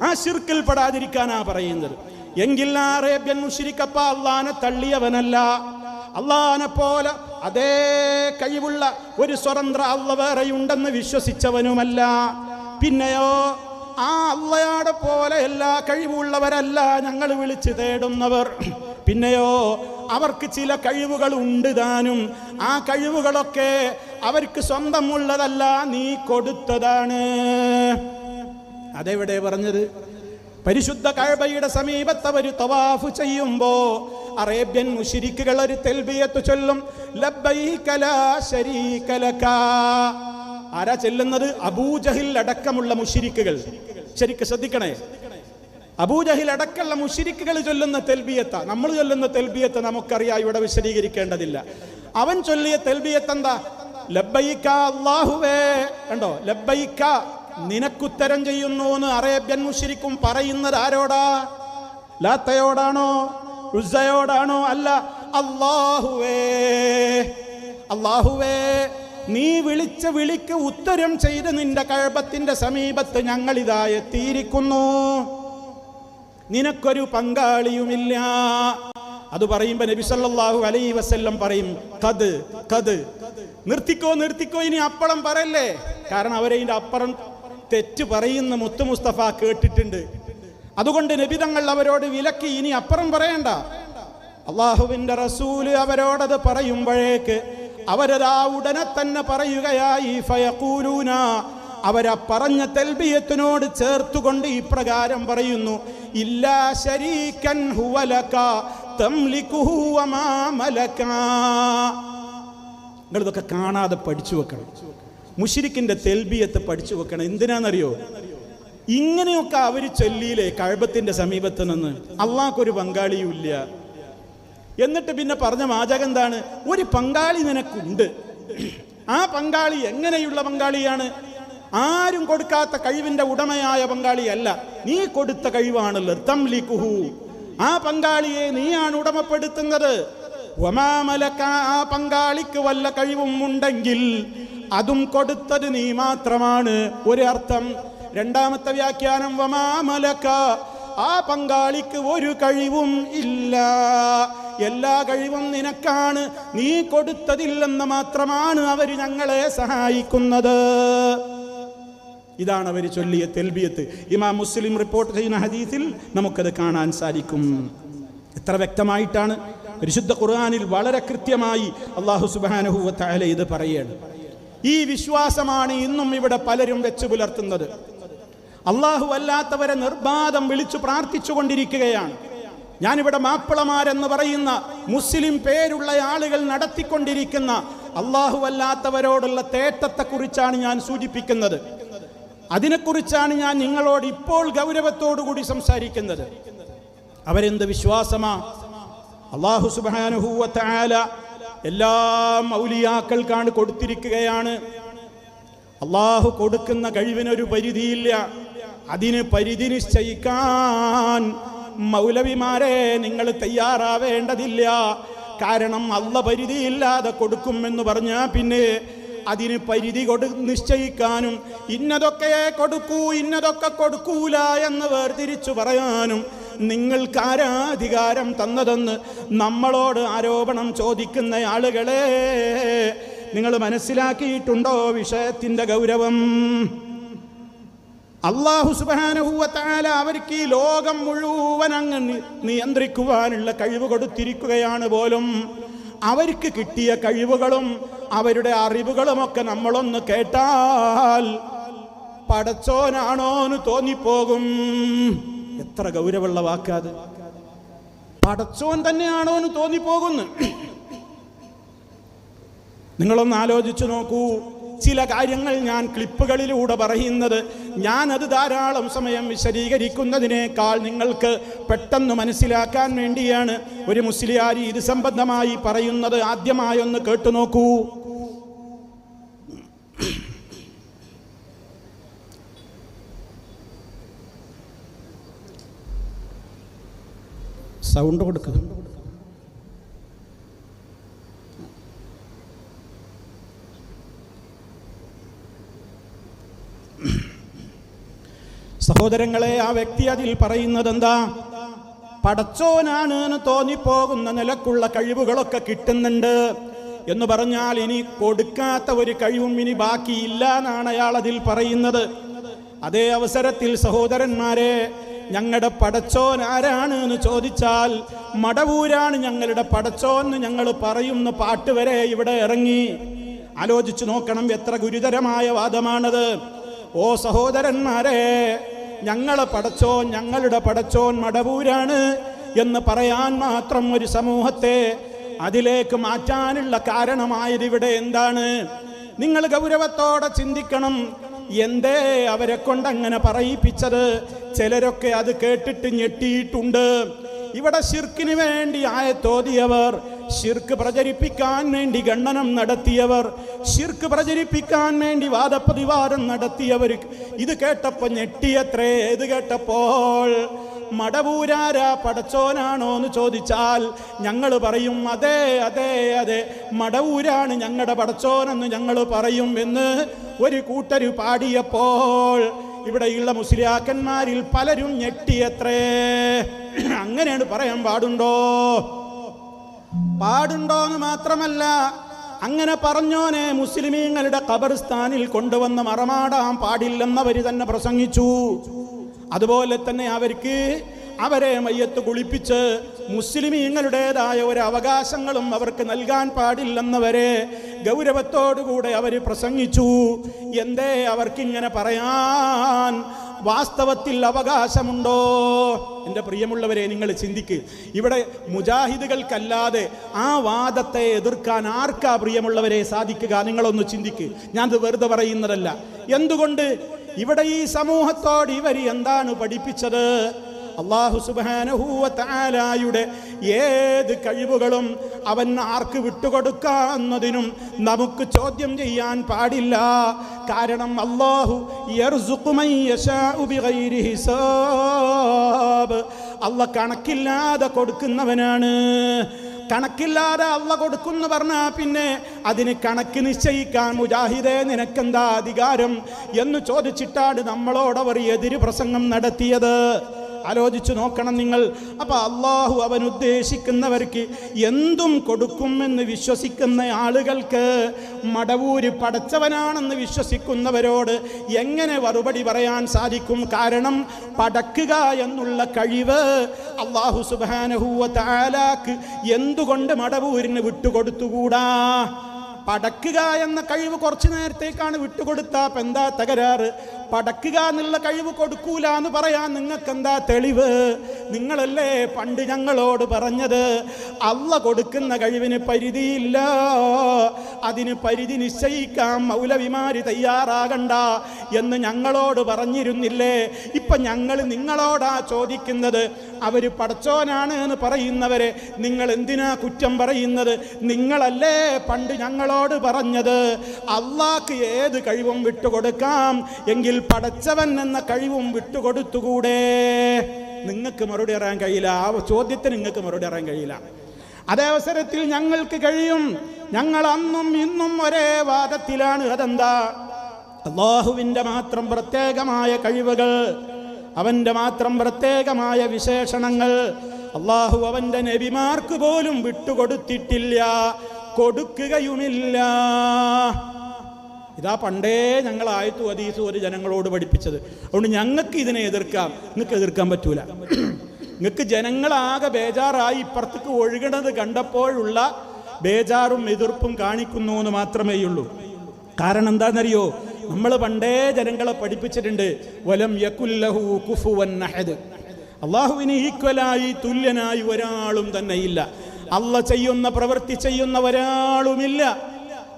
ആ ശിർക്കിൽ പെടാതിരിക്കാനാ പറയുന്നത്. എങ്കിൽ ആ അറേബ്യൻ മുശ്രിക്കപ്പ അള്ളാനെ തള്ളിയവനല്ല, അള്ളാനെ പോലെ അതേ കഴിവുള്ള ഒരു സ്വതന്ത്ര അള്ളാഹ് വേറെയുണ്ടെന്ന് വിശ്വസിച്ചവനുമല്ല. പിന്നെയോ ആ അള്ളാഹുടെ പോലെ എല്ലാ കഴിവുള്ളവരല്ല ഞങ്ങൾ വിളിച്ചു തേടുന്നവർ. പിന്നെയോ അവർക്ക് ചില കഴിവുകൾ ഉണ്ട് താനും. ആ കഴിവുകളൊക്കെ അവർക്ക് സ്വന്തമുള്ളതല്ല, നീ കൊടുത്തതാണ്. അതെവിടെ പറഞ്ഞത്? പരിശുദ്ധ കഅബയുടെ സമീപത്ത് അവർ തവാഫ് ചെയ്യുമ്പോ അറേബ്യൻ മുശ്രിക്കുകൾ ഒരു തൽബിയത്ത് ചൊല്ലും, ലബ്ബൈക ലാ ശരീക ലക. ആരാ ചെല്ലുന്നത്? അബൂജഹിൽ അടക്കമുള്ള മുശ്രിക്കുകൾ. ശരിക്കും ശ്രദ്ധിക്കണേ, അബൂജഹിൽ അടക്കമുള്ള മുശ്രിക്കുകൾ ചൊല്ലുന്ന തെൽബിയത്ത. നമ്മൾ ചൊല്ലുന്ന തെൽബിയത്ത് നമുക്കറിയാം, ഇവിടെ വിശദീകരിക്കേണ്ടതില്ല. അവൻ ചൊല്ലിയ തെൽബിയത്ത് എന്താ? ലബ്ബൈക അല്ലാഹുവേ. കണ്ടോ, ലബ്ബൈക നിനക്കുത്തരം ചെയ്യുന്നു എന്ന് അറേബ്യൻ മുശ്രിക്കും പറയുന്നത് ആരോടാ? ലാത്തയോടാണോ? ഉസ്സയോടാണോ? അല്ല, അല്ലാഹുവേ. അല്ലാഹുവേ, നീ വിളിച്ച വിളിക്ക് ഉത്തരം ചെയ്ത് നിന്റെ കഅബത്തിന്റെ സമീപത്ത് ഞങ്ങളിതാ എത്തിയിരിക്കുന്നു, നിനക്കൊരു പങ്കാളിയുമില്ല. അത് പറയുമ്പോ നബി സല്ലല്ലാഹു അലൈഹി വസല്ലം പറയും, ഖദ് നിർത്തിക്കോ, ഇനി അപ്പുറം പറയല്ലേ. കാരണം അവരെ ഇതിന്റെ അപ്പുറം തെറ്റ് പറയുന്ന മുത്ത് മുസ്തഫ കേട്ടിട്ടുണ്ട്. അതുകൊണ്ട് നബി തങ്ങൾ അവരോട് വിലക്കി, ഇനി അപ്പുറം പറയണ്ട. അള്ളാഹുവിന്റെ റസൂല് അവരോടത് പറയുമ്പോഴേക്ക് അവരതാ ഉടനെ തന്നെ പറയുകയായി, ഫയഖൂലൂന, അവരാ പറഞ്ഞ തൽബിയത്തിനോട് ചേർത്തുകൊണ്ട് ഇപ്രകാരം പറയുന്നു, ഇല്ലാ ശരീകൻ ഹുവ ലക തംലികുഹു വമാ മലക. നിങ്ങളിതൊക്കെ കാണാതെ പഠിച്ചു വെക്കണം. മുശ്രിക്കിന്റെ തെൽബിയത്ത് പഠിച്ചു വെക്കണം. എന്തിനാണെന്നറിയോ? ഇങ്ങനെയൊക്കെ അവർ ചൊല്ലിയില്ലേ കഅബത്തിന്റെ സമീപത്ത് നിന്ന്. അള്ളാഹ്ക്കൊരു പങ്കാളിയുമില്ല. എന്നിട്ട് പിന്നെ പറഞ്ഞ വാചകം എന്താണ്? ഒരു പങ്കാളി നിനക്കുണ്ട്. ആ പങ്കാളി എങ്ങനെയുള്ള പങ്കാളിയാണ്? ആരും കൊടുക്കാത്ത കഴിവിന്റെ ഉടമയായ പങ്കാളിയല്ല, നീ കൊടുത്ത കഴിവാണല്ലോ. തംലികുഹു, ആ പങ്കാളിയെ നീയാണ് ഉടമപ്പെടുത്തുന്നത്. വമാ മലക, ആ പങ്കാളിക്ക് വല്ല കഴിവും ഉണ്ടെങ്കിൽ അതും കൊടുത്തത് നീ മാത്രമാണ്. ഒരു അർത്ഥം. രണ്ടാമത്തെ വ്യാഖ്യാനം വമാ മലക, ആ പങ്കാളിക്ക് ഒരു കഴിവും ഇല്ല, എല്ലാ കഴിവും നിനക്കാണ്, നീ കൊടുത്തതില്ലെന്ന് മാത്രമാണ് അവർ ഞങ്ങളെ സഹായിക്കുന്നത്. ഇതാണ് അവർ ചൊല്ലിയ തൽബിയത്ത്. ഇമാം മുസ്ലിം റിപ്പോർട്ട് ചെയ്യുന്ന ഹദീസിൽ നമുക്കത് കാണാൻ സാധിക്കും. എത്ര വ്യക്തമായിട്ടാണ് പരിശുദ്ധ ഖുർആനിൽ വളരെ കൃത്യമായി അല്ലാഹു സുബ്ഹാനഹു വ തആല ഇത് പറയുകയാണ്. ഈ വിശ്വാസമാണ് ഇന്നും ഇവിടെ പലരും വെച്ചു പുലർത്തുന്നത്. അള്ളാഹു അല്ലാത്തവരെ നിർബാധം വിളിച്ചു പ്രാർത്ഥിച്ചു കൊണ്ടിരിക്കുകയാണ്. ഞാനിവിടെ മാപ്പിളമാരെന്ന് പറയുന്ന മുസ്ലിം പേരുള്ള ആളുകൾ നടത്തിക്കൊണ്ടിരിക്കുന്ന അള്ളാഹു അല്ലാത്തവരോടുള്ള തേട്ടത്തെക്കുറിച്ചാണ് ഞാൻ സൂചിപ്പിക്കുന്നത്. അതിനെക്കുറിച്ചാണ് ഞാൻ നിങ്ങളോട് ഇപ്പോൾ ഗൗരവത്തോടുകൂടി സംസാരിക്കുന്നത്. അവരെന്ത് വിശ്വാസമാ? അല്ലാഹു സുബ്ഹാനഹു വ തആല എല്ലാ ഔലിയാക്കൾക്കാണ് കൊടുത്തിരിക്കുകയാണ്. അള്ളാഹു കൊടുക്കുന്ന കഴിവിനൊരു പരിധിയില്ല. അതിന് പരിധി നിശ്ചയിക്കാൻ മൗലവിമാരെ നിങ്ങൾ തയ്യാറാവേണ്ടതില്ല. കാരണം അല്ലാഹു പരിധിയില്ലാതെ കൊടുക്കുമെന്ന് പറഞ്ഞാൽ പിന്നെ അതിന് പരിധി നിശ്ചയിക്കാനും ഇന്നതൊക്കെ കൊടുക്കൂ ഇന്നതൊക്കെ കൊടുക്കൂല എന്ന് വേർതിരിച്ചു പറയാനും നിങ്ങൾക്കാരാ അധികാരം തന്നതെന്ന് നമ്മളോട് ആരോപണം ചോദിക്കുന്ന ആളുകളെ, നിങ്ങൾ മനസ്സിലാക്കിയിട്ടുണ്ടോ വിഷയത്തിന്റെ ഗൗരവം? അല്ലാഹു സുബ്ഹാനഹു വ തആല അവർക്ക് ഈ ലോകം മുഴുവൻ അങ്ങ് നിയന്ത്രിക്കുവാനുള്ള കഴിവ് കൊടുത്തിരിക്കുകയാണ് പോലും. അവർക്ക് കിട്ടിയ കഴിവുകളും അവരുടെ അറിവുകളുമൊക്കെ നമ്മളൊന്ന് കേട്ടാൽ പടച്ചോനാണോന്ന് തോന്നിപ്പോകും. എത്ര ഗൗരവമുള്ള വാക്കാത്! പടച്ചോൻ തന്നെയാണോന്ന് തോന്നിപ്പോകുന്നു. നിങ്ങളൊന്ന് ആലോചിച്ചു നോക്കൂ. ചില കാര്യങ്ങൾ ഞാൻ ക്ലിപ്പുകളിലൂടെ പറയുന്നത്, ഞാനത് ധാരാളം സമയം വിശദീകരിക്കുന്നതിനേക്കാൾ നിങ്ങൾക്ക് പെട്ടെന്ന് മനസ്സിലാക്കാൻ വേണ്ടിയാണ് ഒരു മുസ്ലിയാരി ഇത് സംബന്ധമായി പറയുന്നത്. ആദ്യമായൊന്ന് കേട്ടു നോക്കൂ. സൗണ്ട് കൊടുക്കുക. സഹോദരങ്ങളെ, ആ വ്യക്തി അതിൽ പറയുന്നത് എന്താ? പടച്ചോനാണ് എന്ന് തോന്നിപ്പോകുന്ന നിലക്കുള്ള കഴിവുകളൊക്കെ കിട്ടുന്നുണ്ട് എന്ന് പറഞ്ഞാൽ ഇനി കൊടുക്കാത്ത ഒരു കഴിവും ഇനി ബാക്കിയില്ല എന്നാണ് അയാൾ അതിൽ പറയുന്നത്. അതേ അവസരത്തിൽ സഹോദരന്മാരെ, ഞങ്ങളുടെ പടച്ചോൻ ആരാണ് എന്ന് ചോദിച്ചാൽ മടവൂരാണ് ഞങ്ങളുടെ പടച്ചോൻ എന്ന് ഞങ്ങൾ പറയുന്ന പാട്ട് വരെ ഇവിടെ ഇറങ്ങി. ആലോചിച്ചു നോക്കണം, എത്ര ഗുരുതരമായ വാദമാണത്. ഓ സഹോദരന്മാരെ, ഞങ്ങളുടെ പടച്ചോൻ മടവൂരാണ് എന്ന് പറയാൻ മാത്രം ഒരു സമൂഹത്തെ അതിലേക്ക് മാറ്റാനുള്ള കാരണമായത് ഇവിടെ എന്താണ്? നിങ്ങൾ ഗൗരവത്തോടെ ചിന്തിക്കണം. എന്തേ അവരെ കൊണ്ടങ്ങനെ പറയിപ്പിച്ചത്? ചിലരൊക്കെ അത് കേട്ടിട്ട് ഞെട്ടിയിട്ടുണ്ട്. ഇവിടെ ശിർക്കിന് വേണ്ടി ആയത്തോതിയവർ, ശിർക്ക് പ്രചരിപ്പിക്കാൻ വേണ്ടി ഖണ്ഡനം നടത്തിയവർ, ശിർക്ക് പ്രചരിപ്പിക്കാൻ വേണ്ടി വാദപ്രതിവാദം നടത്തിയവർ ഇത് കേട്ടപ്പോൾ ഞെട്ടിയത്രേ. ഇത് കേട്ടപ്പോൾ മടവൂരാരാ പടച്ചോനാണോ എന്ന് ചോദിച്ചാൽ ഞങ്ങൾ പറയും അതെ അതെ അതെ മടവൂരാണ് ഞങ്ങളുടെ പടച്ചോനെന്ന് ഞങ്ങൾ പറയും എന്ന് ഒരു കൂട്ടര് പാടിയപ്പോൾ ഇവിടെയുള്ള മുസ്ലിയാക്കന്മാരിൽ പലരും ഞെട്ടിയത്രേ. അങ്ങനെയാണ് പറയാൻ പാടുണ്ടോ? പാടുണ്ടോ എന്ന് മാത്രമല്ല, അങ്ങനെ പറഞ്ഞോനെ മുസ്ലിമീങ്ങളുടെ ഖബർസ്ഥാനിൽ കൊണ്ടുവന്ന് മറമാടാൻ പാടില്ലെന്നവർ തന്നെ പ്രസംഗിച്ചു. അതുപോലെ തന്നെ അവരെ മയ്യത്ത് കുളിപ്പിച്ച് മുസ്ലിമീങ്ങളുടേതായ ഒരു അവകാശങ്ങളും അവർക്ക് നൽകാൻ പാടില്ലെന്നവരെ ഗൗരവത്തോടുകൂടെ അവർ പ്രസംഗിച്ചു. എന്തേ അവർക്കിങ്ങനെ പറയാൻ വാസ്തവത്തിൽ അവകാശമുണ്ടോ? എൻ്റെ പ്രിയമുള്ളവരെ, നിങ്ങൾ ചിന്തിക്ക്. ഇവിടെ മുജാഹിദുകൾക്കല്ലാതെ ആ വാദത്തെ എതിർക്കാൻ ആർക്കാ പ്രിയമുള്ളവരെ സാധിക്കുക? നിങ്ങളൊന്ന് ചിന്തിക്ക്. ഞാനത് വെറുതെ പറയുന്നതല്ല. എന്തുകൊണ്ട് ഇവിടെ ഈ സമൂഹത്തോട് ഇവർ എന്താണ് പഠിപ്പിച്ചത്? അല്ലാഹു സുബ്ഹാനഹു വ തആലയുടെ ഏത് കഴിവുകളും അവൻ ആർക്ക് വിട്ടുകൊടുക്കാവുന്നതിനും നമുക്ക് ചോദ്യം ചെയ്യാൻ പാടില്ല. കാരണം അല്ലാഹു യർസുഖു മൻ യശാഉ ബിഗൈരി ഹിസാബ്. അല്ലാഹ് കണക്കില്ലാതെ കൊടുക്കുന്നവനാണ്. കണക്കില്ലാതെ അള്ള കൊടുക്കുന്നു പറഞ്ഞാൽ പിന്നെ അതിന് കണക്ക് നിശ്ചയിക്കാൻ മുജാഹിദേ നിനക്കെന്താ അധികാരം എന്ന് ചോദിച്ചിട്ടാണ് നമ്മളോടവർ എതിര് പ്രസംഗം നടത്തിയത്. ആലോചിച്ചു നോക്കണം നിങ്ങൾ. അപ്പോൾ അള്ളാഹു അവൻ ഉദ്ദേശിക്കുന്നവർക്ക് എന്തും കൊടുക്കുമെന്ന് വിശ്വസിക്കുന്ന ആളുകൾക്ക് മടവൂര് പടച്ചവനാണെന്ന് വിശ്വസിക്കുന്നവരോട് എങ്ങനെ മറുപടി പറയാൻ സാധിക്കും? കാരണം പടക്കുക എന്നുള്ള കഴിവ് അല്ലാഹു സുബ്ഹാനഹു വ തആലാക്ക് എന്തുകൊണ്ട് മടവൂരിന് വിട്ടുകൊടുത്തുകൂടാ? പടക്കുക എന്ന കഴിവ് കുറച്ചു നേരത്തേക്കാണ് വിട്ടുകൊടുത്താ അപ്പം എന്താ തകരാറ്? പടക്കുക എന്നുള്ള കഴിവ് കൊടുക്കൂല എന്ന് പറയാൻ നിങ്ങൾക്ക് എന്താ തെളിവ്? നിങ്ങളല്ലേ പണ്ട് ഞങ്ങളോട് പറഞ്ഞത് അള്ള കൊടുക്കുന്ന കഴിവിന് പരിധിയില്ല, അതിന് പരിധി നിശ്ചയിക്കാൻ മൗലവിമാര് തയ്യാറാകണ്ട എന്ന് ഞങ്ങളോട് പറഞ്ഞിരുന്നില്ലേ? ഇപ്പം ഞങ്ങൾ നിങ്ങളോടാ ചോദിക്കുന്നത്. അവർ പടച്ചോനാണ് എന്ന് പറയുന്നവരെ നിങ്ങൾ എന്തിനാ കുറ്റം പറയുന്നത്? നിങ്ങളല്ലേ പണ്ട് ഞങ്ങളോട് പറഞ്ഞത് അള്ളാഹ്ക്ക് ഏത് കഴിവും വിട്ടുകൊടുക്കാം എങ്കിൽ പടച്ചവൻ എന്ന കഴിവും വിട്ടുകൊടുത്തുകൂടെ? നിങ്ങൾക്ക് മറുപടി അറിയാൻ കഴിയില്ല. ആ ചോദ്യത്തിന് നിങ്ങൾക്ക് മറുപടി അറിയാൻ കഴിയില്ല. അതേ അവസരത്തിൽ ഞങ്ങൾക്ക് കഴിയും. ഞങ്ങൾ അന്നും ഇന്നും ഒരേ വാദത്തിലാണ്. അതെന്താ? അല്ലാഹുവിൻ്റെ മാത്രം പ്രത്യേകമായ കഴിവുകൾ, അവൻ്റെ മാത്രം പ്രത്യേകമായ വിശേഷണങ്ങൾ അല്ലാഹു അവൻ്റെ നബിമാർക്ക് പോലും വിട്ടുകൊടുത്തിട്ടില്ല, കൊടുക്കുകയുമില്ല. ഇതാ പണ്ടേ ഞങ്ങൾ ആയത്തു ഹദീസും ഒരു ജനങ്ങളോട് പഠിപ്പിച്ചത്. അതുകൊണ്ട് ഞങ്ങൾക്ക് ഇതിനെ എതിർക്കാം, നിങ്ങൾക്ക് എതിർക്കാൻ പറ്റൂല. നിങ്ങൾക്ക് ജനങ്ങളാകെ ബേജാറായി ഇപ്പുറത്തേക്ക് ഒഴുകണത് കണ്ടപ്പോഴുള്ള ബേജാറും എതിർപ്പും കാണിക്കുന്നു എന്ന് മാത്രമേ ഉള്ളൂ. കാരണം എന്താണെന്നറിയോ? നമ്മൾ പണ്ടേ ജനങ്ങളെ പഠിപ്പിച്ചിട്ടുണ്ട്, വലം യകുല്ലഹു കുഫുവൻ അഹദ്. അള്ളാഹുവിന് ഈക്വലായി തുല്യനായി ഒരാളും തന്നെ ഇല്ല. അള്ള ചെയ്യുന്ന പ്രവൃത്തി ചെയ്യുന്ന ഒരാളുമില്ല.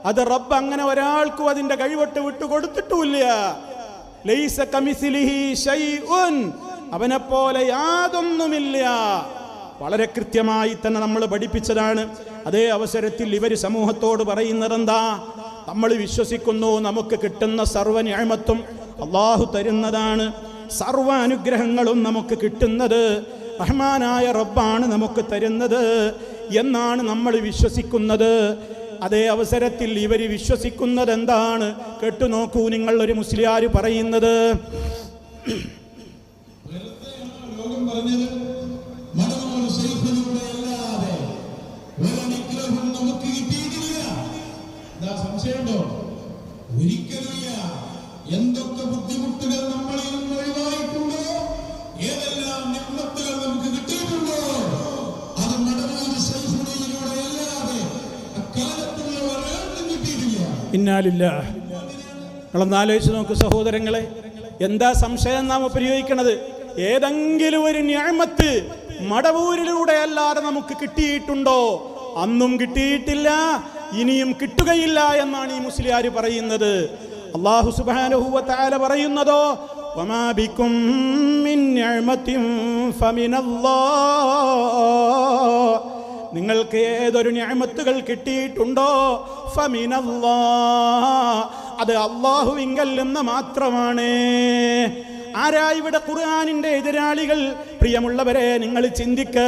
അത് റബ്ബ് അങ്ങനെ ഒരാൾക്കും അതിൻ്റെ കഴിവട്ട് വിട്ടു കൊടുത്തിട്ടുമില്ല. ലൈസ കമിസ്ലിഹി ശൈഉൻ, അവനെപ്പോലെ യാതൊന്നുമില്ല. വളരെ കൃത്യമായി തന്നെ നമ്മൾ പഠിപ്പിച്ചതാണ്. അതേ അവസരത്തിൽ ഇവർ സമൂഹത്തോട് പറയുന്നത് എന്താ? നമ്മൾ വിശ്വസിക്കുന്നു നമുക്ക് കിട്ടുന്ന സർവ്വ നിഅമത്തും അള്ളാഹു തരുന്നതാണ്, സർവ്വ അനുഗ്രഹങ്ങളും നമുക്ക് കിട്ടുന്നത് റഹ്മാനായ റബ്ബാണ് നമുക്ക് തരുന്നത് എന്നാണ് നമ്മൾ വിശ്വസിക്കുന്നത്. അതേ അവസരത്തിൽ ഇവർ വിശ്വസിക്കുന്നത് എന്താണ്? കേട്ടുനോക്കൂ നിങ്ങൾ. ഒരു മുസ്ലിയാർ പറയുന്നത് ഒരിക്കലുമില്ല. എന്തൊക്കെ ബുദ്ധിമുട്ടുകൾ നമ്മളിൽ നിന്ന് ഒഴിവായിട്ടുണ്ടോ, ഏതെല്ലാം നിഅമത്തുകൾ നമുക്ക് കിട്ടിയിട്ടുണ്ടോ, അത് മടവൂർ ശൈഖുനിയിലൂടെ അല്ലാതെ അക്കാലത്തുള്ള ഒരാൾക്കും കിട്ടിയിട്ടില്ല. ഇന്നാലില്ലാഹ്. നിങ്ങളൊന്ന് ആലോചിച്ച് നോക്ക് സഹോദരങ്ങളെ, എന്താ സംശയം നാം പ്രയോഗിക്കണത്? ഏതെങ്കിലും ഒരു നിഅമത്ത് മടവൂരിലൂടെ അല്ലാതെ നമുക്ക് കിട്ടിയിട്ടുണ്ടോ? അന്നും കിട്ടിയിട്ടില്ല, ഇനിയും കിട്ടുകയില്ല എന്നാണ് ഈ മുസ്ലിയാർ പറയുന്നത്. അല്ലാഹു സുബ്ഹാനഹു വ തആല പറയുന്നതോ വമാ ബികും മിൻ നിഅമത്തിൻ ഫമിനല്ലാഹ്. നിങ്ങൾക്ക് ഏതൊരു നിഅമത്തുകൾ കിട്ടിയിട്ടുണ്ടോ ഫമിനല്ലാഹ്, അത് അല്ലാഹുവിങ്കൽ നിന്ന് മാത്രമാണ്. ആരാ ഇവിടെ ഖുർആനിന്റെ എതിരാളികൾ? പ്രിയമുള്ളവരെ, നിങ്ങൾ ചിന്തിക്ക്.